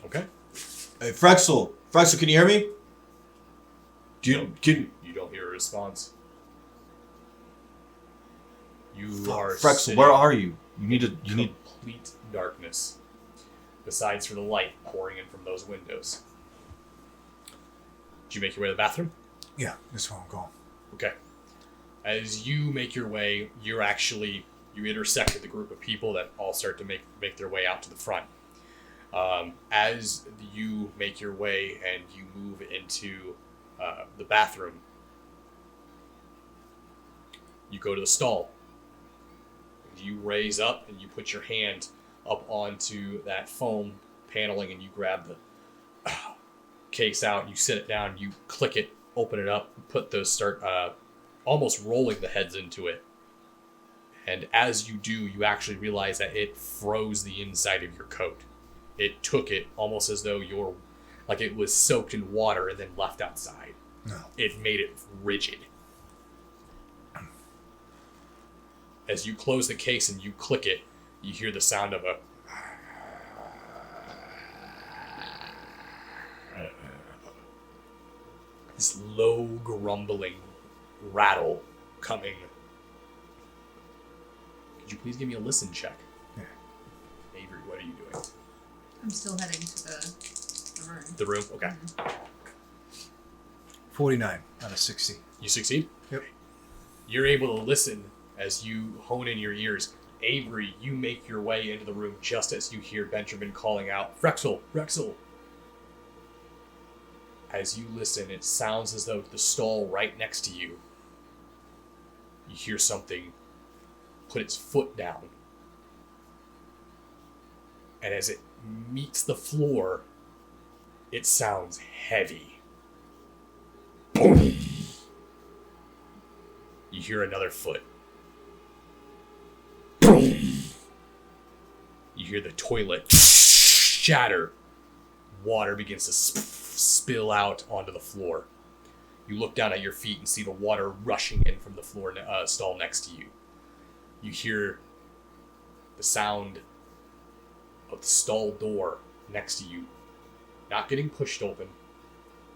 Okay. hey, Frexel, can you hear me? You don't hear a response. You are Frexel, sitting where are you? You need complete darkness, besides for the light pouring in from those windows. Did you make your way to the bathroom? Yeah, that's where I'm going. Okay. As you make your way, you intersect with a group of people that all start to make their way out to the front. As you make your way and you move into the bathroom, you go to the stall. You raise up and you put your hand up onto that foam paneling and you grab the case out, you sit it down, you click it, open it up, start almost rolling the heads into it. And as you do, you actually realize that it froze the inside of your coat. It took it almost as though it was soaked in water and then left outside. No. It made it rigid. As you close the case and you click it, you hear the sound of this low grumbling rattle coming. Could you please give me a listen check? are you doing? I'm still heading to the room. The room? Okay. 49 out of 60. You succeed? Yep. You're able to listen as you hone in your ears. Avery, you make your way into the room just as you hear Benjamin calling out, Frexel, Frexel. As you listen, it sounds as though the stall right next to you, you hear something put its foot down. And as it meets the floor, it sounds heavy. Boom! You hear another foot. Boom! You hear the toilet shatter. Water begins to spill out onto the floor. You look down at your feet and see the water rushing in from the floor stall next to you. You hear the sound of the stall door next to you not getting pushed open,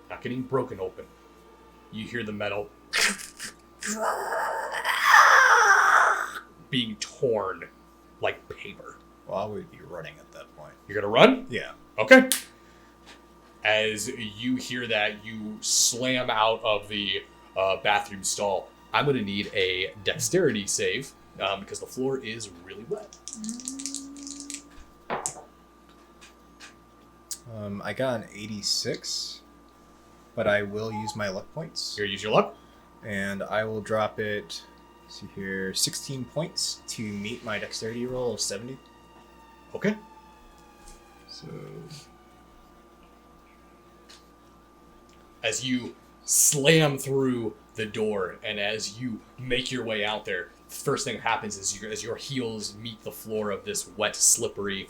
not getting broken open. You hear the metal being torn like paper. Well, I would be running at that point. You're gonna run? Yeah. Okay. As you hear that, you slam out of the bathroom stall. I'm gonna need a dexterity save because the floor is really wet. I got an 86, but I will use my luck points. Here, use your luck. And I will drop it, let's see here, 16 points to meet my dexterity roll of 70. Okay. So, As you slam through the door and as you make your way out there, the first thing that happens is as your heels meet the floor of this wet, slippery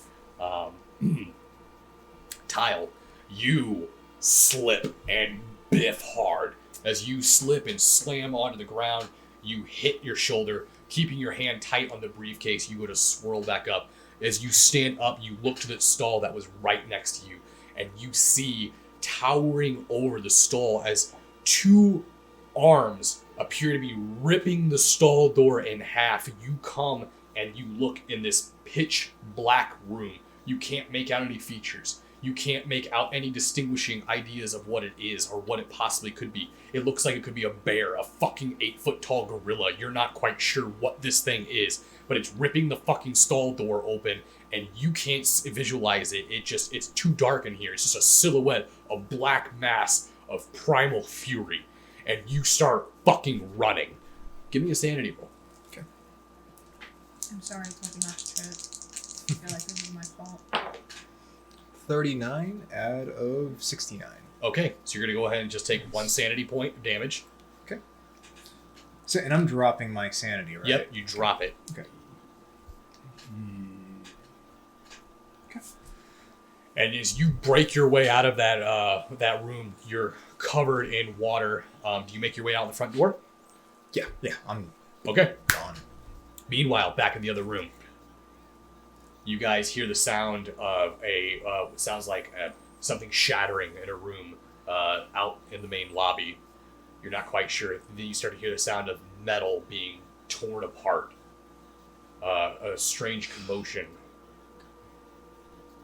tile, you slip and biff hard. As you slip and slam onto the ground, you hit your shoulder, keeping your hand tight on the briefcase. You go to swirl back up. As you stand up, you look to the stall that was right next to you, and you see towering over the stall as two arms appear to be ripping the stall door in half. You come and you look in this pitch black room. You can't make out any features. You can't make out any distinguishing ideas of what it is or what it possibly could be. It looks like it could be a bear, a fucking 8-foot tall gorilla. You're not quite sure what this thing is, but it's ripping the fucking stall door open and you can't visualize it. It's too dark in here. It's just a silhouette, a black mass of primal fury. And you start fucking running. Give me a sanity roll. I'm sorry, I told you not to trip. I feel like this is my fault. 39 out of 69. Okay, so you're going to go ahead and just take one sanity point of damage. Okay. So, and I'm dropping my sanity, right? Yep, you drop it. Okay. Okay. And as you break your way out of that room, you're covered in water. Do you make your way out the front door? Yeah, I'm Okay. gone. Meanwhile, back in the other room, you guys hear the sound of sounds like something shattering in a room out in the main lobby. You're not quite sure. Then you start to hear the sound of metal being torn apart. A strange commotion.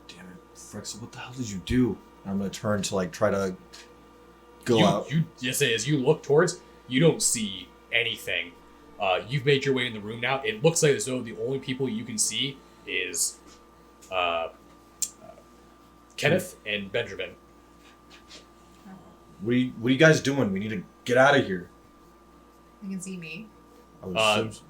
Damn it, Frexel, what the hell did you do? I'm gonna turn to try to go out. You just say as you look towards, you don't see anything. You've made your way in the room now. It looks like as though the only people you can see is Kenneth and Benjamin. What are you guys doing? We need to get out of here. You can see me. I was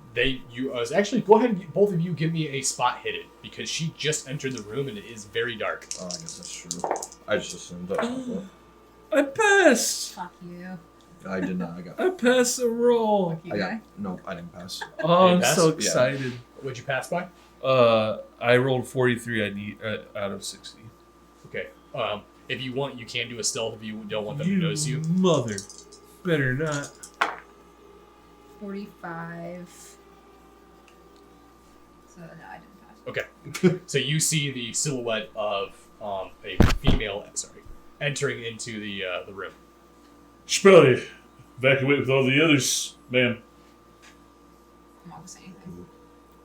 Actually, go ahead and both of you give me a spot hidden because she just entered the room and it is very dark. I guess that's true. I just assumed that. I passed. Fuck you. I did not. I passed the roll. Fuck you, I guy. no, I didn't pass. Oh, You I'm passed? so Yeah. excited. What'd you pass by? I rolled 43 out of 60. Okay. If you want, you can do a stealth if you don't want them to notice you. Mother. Better not. 45. So, no, I didn't pass. Okay. So you see the silhouette of a female, entering into the room. Spelly, evacuate with all the others, ma'am. I'm not gonna say anything.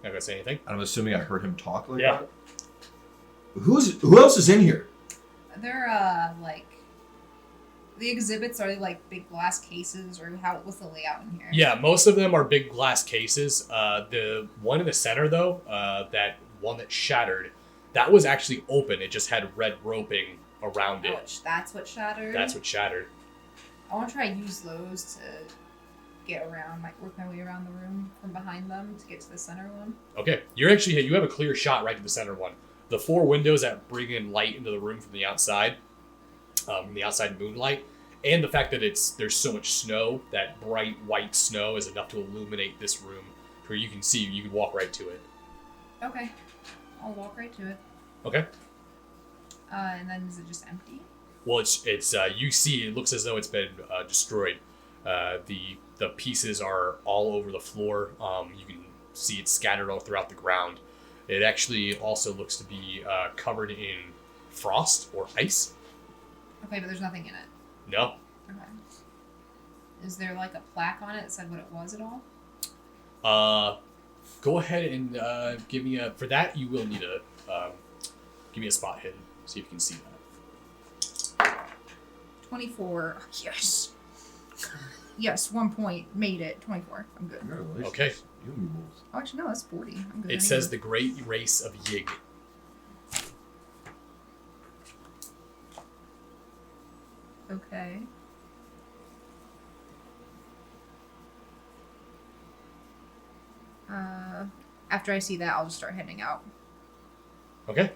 Not gonna say anything. I'm assuming I heard him talk like Yeah. that. Who else is in here? They're like the exhibits are like big glass cases, or what's the layout in here? Yeah, most of them are big glass cases. The one in the center, though, that one that shattered, that was actually open. It just had red roping around it. Ouch, that's what shattered? That's what shattered. I want to try and use those to get around, like work my way around the room from behind them to get to the center one. Okay, you have a clear shot right to the center one. The 4 windows that bring in light into the room from the outside moonlight, and the fact that there's so much snow, that bright white snow is enough to illuminate this room where you can see, you can walk right to it. Okay, I'll walk right to it. Okay. And then is it just empty? Well, it's you see, it looks as though it's been destroyed. The pieces are all over the floor. You can see it scattered all throughout the ground. It actually also looks to be covered in frost or ice. Okay, but there's nothing in it. No. Okay. Is there like a plaque on it that said what it was at all? Go ahead and give me a. For that, you will need a. Give me a spot hidden. See if you can see that. 24. Yes. Yes, 1 point. Made it. 24. I'm good. Okay. Oh, actually, no, that's 40. I'm good. It says the great race of Yig. Okay. After I see that, I'll just start heading out. Okay.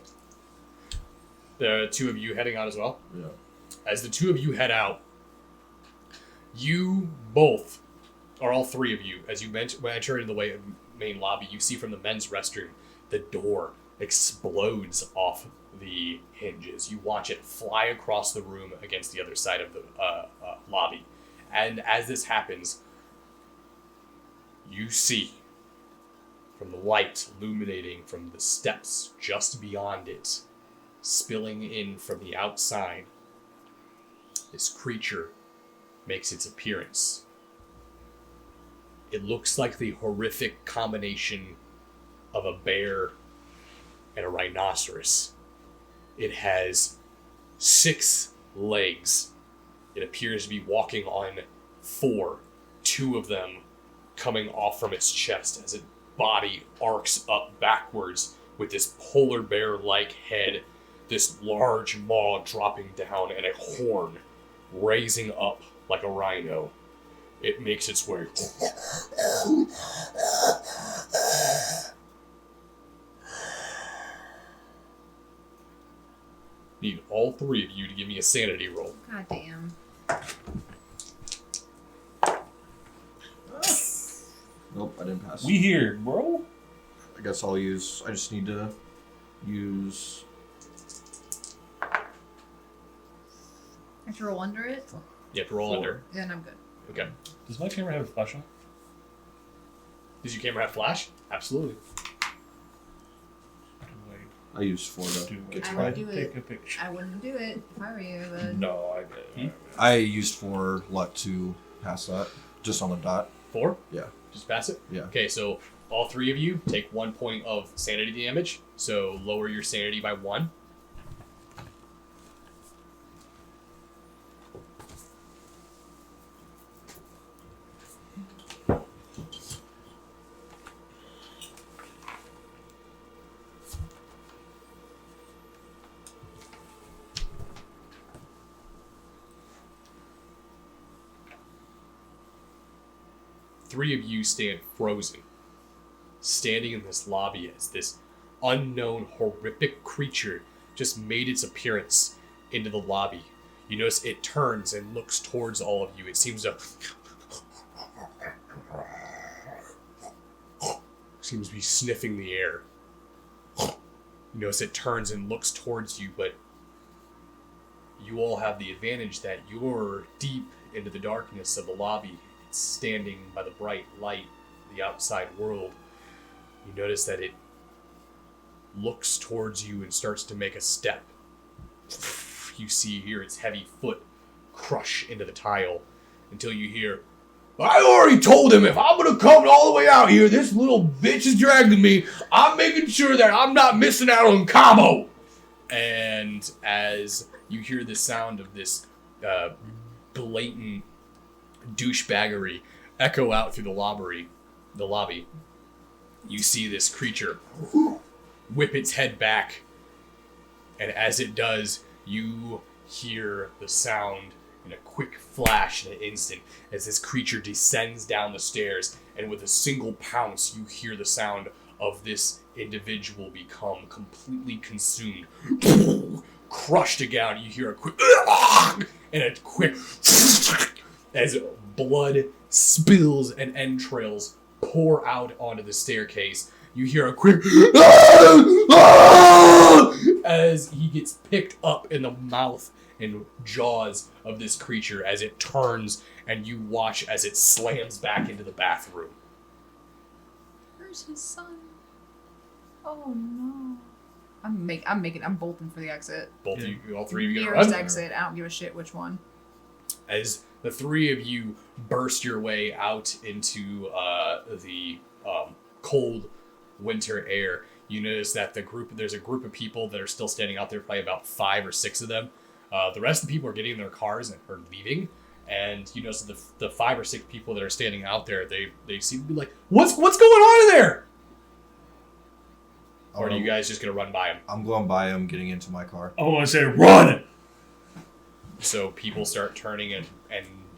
The 2 of you heading out as well? Yeah. As the 2 of you head out, you both, or all 3 of you, as you enter into the main lobby, you see from the men's restroom, the door explodes off the hinges. You watch it fly across the room against the other side of the lobby. And as this happens, you see from the light illuminating from the steps just beyond it, spilling in from the outside, this creature makes its appearance. It looks like the horrific combination of a bear and a rhinoceros. It has 6 legs. It appears to be walking on 4, 2 of them coming off from its chest as its body arcs up backwards with this polar bear-like head, this large maw dropping down, and a horn raising up like a rhino. It makes its way. Need all 3 of you to give me a sanity roll. God damn. Nope, I didn't pass. We here, bro. I guess I just need to use... I have to roll under it? You have to roll 4. under. Then I'm good. Okay. Does my camera have a flash on? Does your camera have flash? Absolutely. I used 4 to Do get I to would it. do Take it. a picture. I wouldn't do it if I were you, but... No, I did. I used 4 luck to pass that, just on the dot. 4? Yeah. Just pass it? Yeah. Okay, so all 3 of you take 1 point of sanity damage. So lower your sanity by 1. Three of you stand frozen, standing in this lobby as this unknown horrific creature just made its appearance into the lobby. You notice it turns and looks towards all of you. It seems to be sniffing the air. You notice it turns and looks towards you, but you all have the advantage that you're deep into the darkness of the lobby. It's standing by the bright light of the outside world. You notice that it looks towards you and starts to make a step. You hear its heavy foot crush into the tile until you hear, "I already told him if I'm gonna come all the way out here, this little bitch is dragging me. I'm making sure that I'm not missing out on Cabo." And as you hear the sound of this blatant douchebaggery echo out through the lobby, you see this creature whip its head back, and as it does, you hear the sound in a quick flash in an instant as this creature descends down the stairs, and with a single pounce, you hear the sound of this individual become completely consumed, crushed down. You hear a quick and a quick as blood spills and entrails pour out onto the staircase. You hear a quick as he gets picked up in the mouth and jaws of this creature as it turns, and you watch as it slams back into the bathroom. Where's his son? Oh no. I'm bolting for the exit. Both of you, all three of you gonna Nearest run? exit. I don't give a shit which one. As the three of you burst your way out into the cold winter air, you notice that there's a group of people that are still standing out there, probably about 5 or 6 of them. The rest of the people are getting in their cars and are leaving, and you notice the 5 or 6 people that are standing out there, they seem to be like, what's going on in there? Or are you guys just gonna run by them? I'm going by him, getting into my car. I want to say run. So people start turning and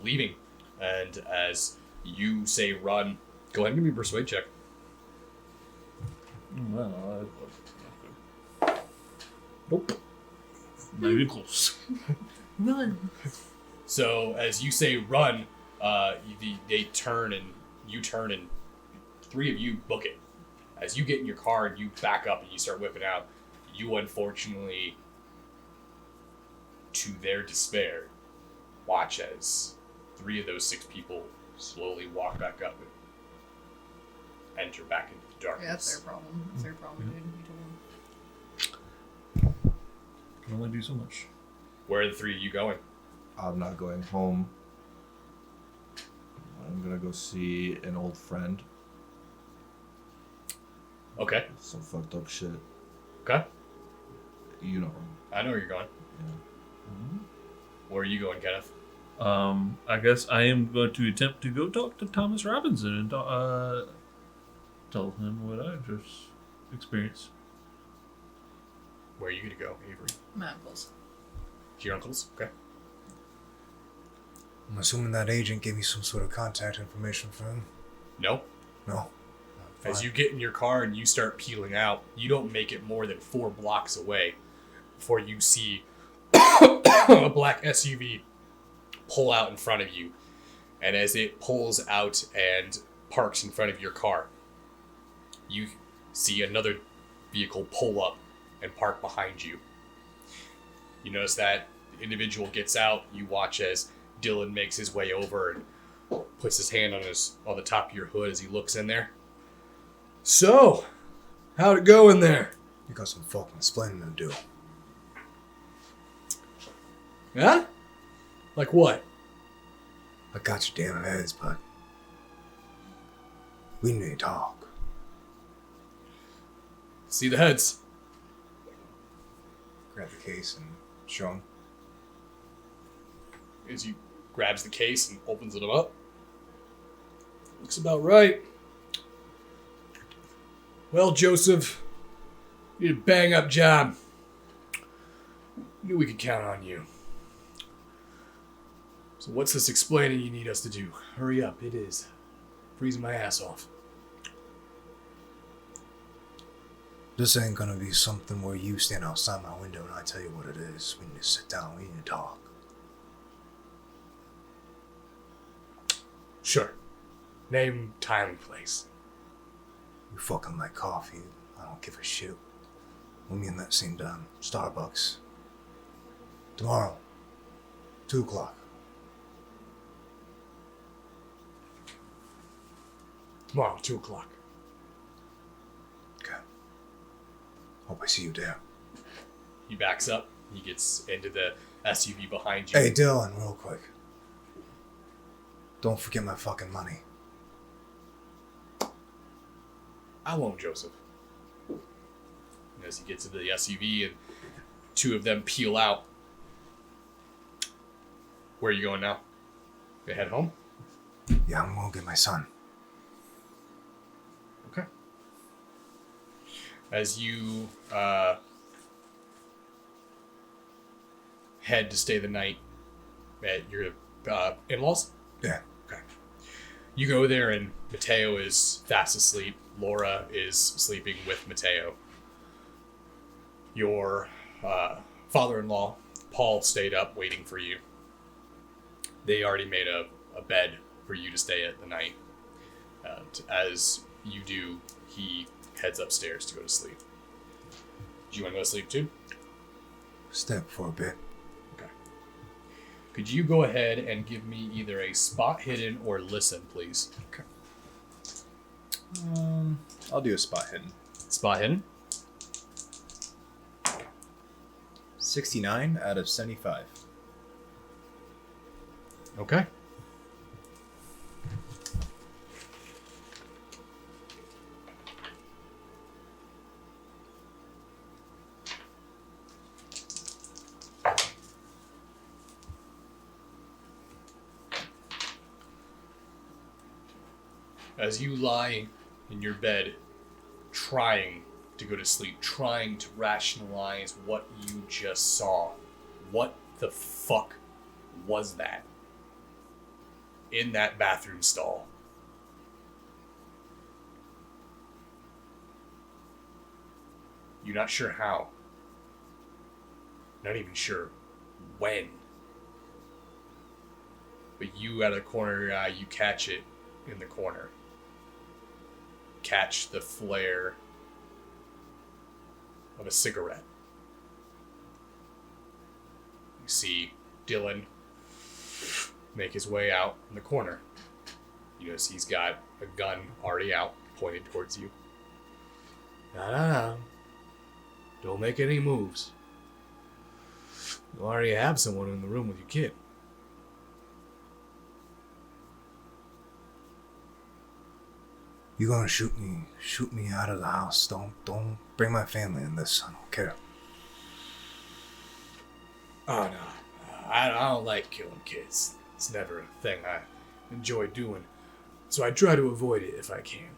leaving, and as you say run, go ahead and give me a persuade check. Well, Nope. not even close. Run. So as you say run, they turn and you turn, and 3 of you book it. As you get in your car and you back up and you start whipping out, you unfortunately, to their despair, watch as 3 of those 6 people slowly walk back up and enter back into the darkness. Yeah, that's their problem. That's their problem, dude. You told them. Can only do so much. Where are the 3 of you going? I'm not going home. I'm gonna go see an old friend. Okay. Some fucked up shit. Okay. You know. I know where you're going. Yeah. Where are you going, Kenneth? I guess I am going to attempt to go talk to Thomas Robinson and tell him what I just experienced. Where are you going to go, Avery? My uncles. To your uncle's? Okay. I'm assuming that agent gave me some sort of contact information for him. No. No. As you get in your car and you start peeling out, you don't make it more than 4 blocks away before you see a black SUV pull out in front of you. And as it pulls out and parks in front of your car, you see another vehicle pull up and park behind you. You notice that the individual gets out. You watch as Dylan makes his way over and puts his hand on the top of your hood as he looks in there. So, how'd it go in there? You got some fucking explaining to do. Huh? Like what? I got your damn heads, but we need to talk. See the heads. Grab the case and show him. As you grabs the case and opens it up. Looks about right. Well, Joseph, you did a bang-up job. Knew we could count on you. So what's this explaining you need us to do? Hurry up, it is freezing my ass off. This ain't gonna be something where you stand outside my window and I tell you what it is. We need to sit down, we need to talk. Sure. Name, time, and place. You fucking like coffee. I don't give a shit. We'll meet in that same damn Starbucks. Tomorrow. 2 o'clock. Tomorrow, 2 o'clock. Okay. Hope I see you there. He backs up. He gets into the SUV behind you. Hey, Dylan, real quick. Don't forget my fucking money. I won't, Joseph. And as he gets into the SUV and two of them peel out. Where are you going now? They head home? Yeah, I'm gonna get my son. Okay. As you head to stay the night at your in-laws? Yeah. Okay. You go there and Mateo is fast asleep. Laura is sleeping with Mateo. Your father-in-law, Paul, stayed up waiting for you. They already made a bed for you to stay at the night. As you do, he heads upstairs to go to sleep. Do you want to go to sleep too? Step for a bit. Okay. Could you go ahead and give me either a spot hidden or listen, please? Okay. I'll do a spot hidden. Spot hidden? 69 out of 75. Okay. As you lie in your bed, trying to go to sleep, trying to rationalize what you just saw, what the fuck was that in that bathroom stall? You're not sure how. Not even sure when. But you, out of the corner of your eye, you catch it in the corner. Catch the flare of a cigarette. You see Dylan make his way out in the corner. You notice he's got a gun already out, pointed towards you. No. Don't make any moves. You already have someone in the room with your kid. You gonna shoot me out of the house. Don't bring my family in this. I don't care. Oh, no. I don't like killing kids. It's never a thing I enjoy doing. So I try to avoid it if I can.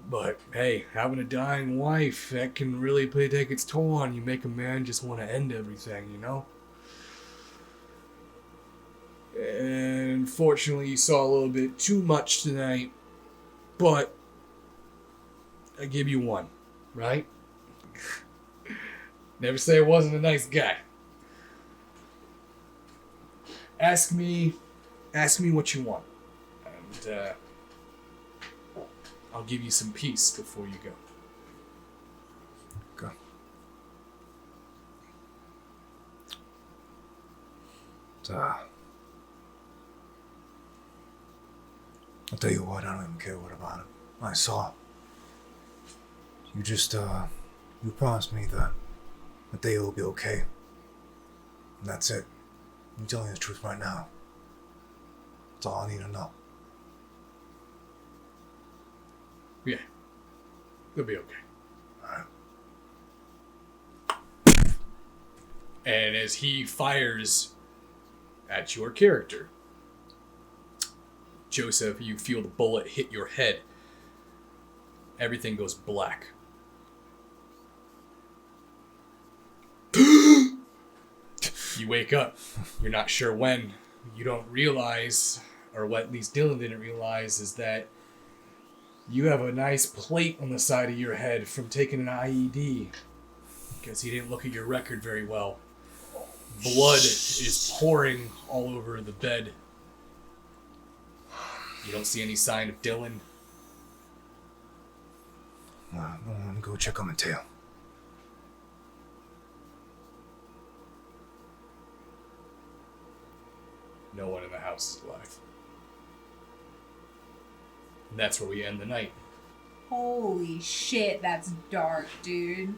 But, hey, having a dying wife, that can really take its toll on you. Make a man just want to end everything, you know? And unfortunately, you saw a little bit too much tonight. But I give you one, right? Never say I wasn't a nice guy. Ask me what you want, and I'll give you some peace before you go. Go. I'll tell you what, I don't even care what about it. I saw. You just, you promised me that they will be okay. And that's it. I'm telling you the truth right now. That's all I need to know. Yeah. They'll be okay. Alright. And as he fires at your character, Joseph, you feel the bullet hit your head. Everything goes black. You wake up. You're not sure when. You don't realize, or what at least Dylan didn't realize, is that you have a nice plate on the side of your head from taking an IED. Because he didn't look at your record very well. Blood is pouring all over the bed. You don't see any sign of Dylan. I'm gonna go check on Mateo. No one in the house is alive. And that's where we end the night. Holy shit, that's dark, dude.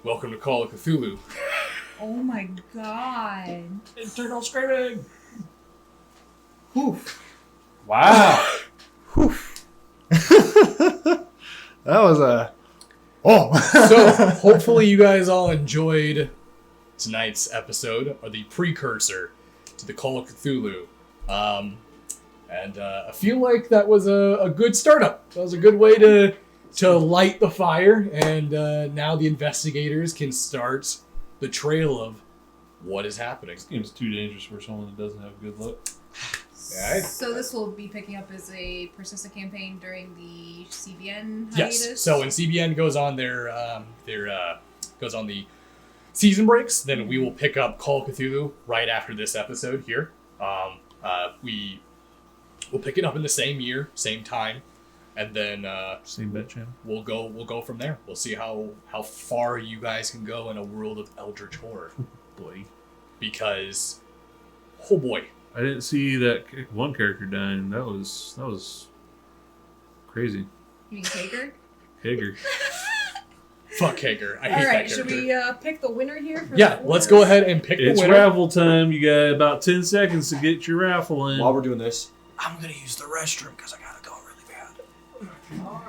Welcome to Call of Cthulhu. Oh my god. Internal screaming! Wow. That was a Oh. So, hopefully you guys all enjoyed tonight's episode, or the precursor to the Call of Cthulhu. And I feel like that was a good startup. That was a good way to light the fire, and now the investigators can start the trail of what is happening. This game's too dangerous for someone that doesn't have good luck. Yeah, So this will be picking up as a persistent campaign during the CBN hiatus? Yes. So when CBN goes on goes on the season breaks, then we will pick up Call of Cthulhu right after this episode here. We'll pick it up in the same year, same time, and then Same bet channel. we'll go from there. We'll see how far you guys can go in a world of eldritch horror. Boy. Because, oh boy. I didn't see that one character dying. That was crazy. You mean Hager? Hager. Fuck Hager. I hate All right, that should character. we pick the winner here? For Yeah, the let's go ahead and pick It's the winner. raffle time. You got about 10 seconds to get your raffle in. While we're doing this, I'm gonna use the restroom because I gotta go really bad.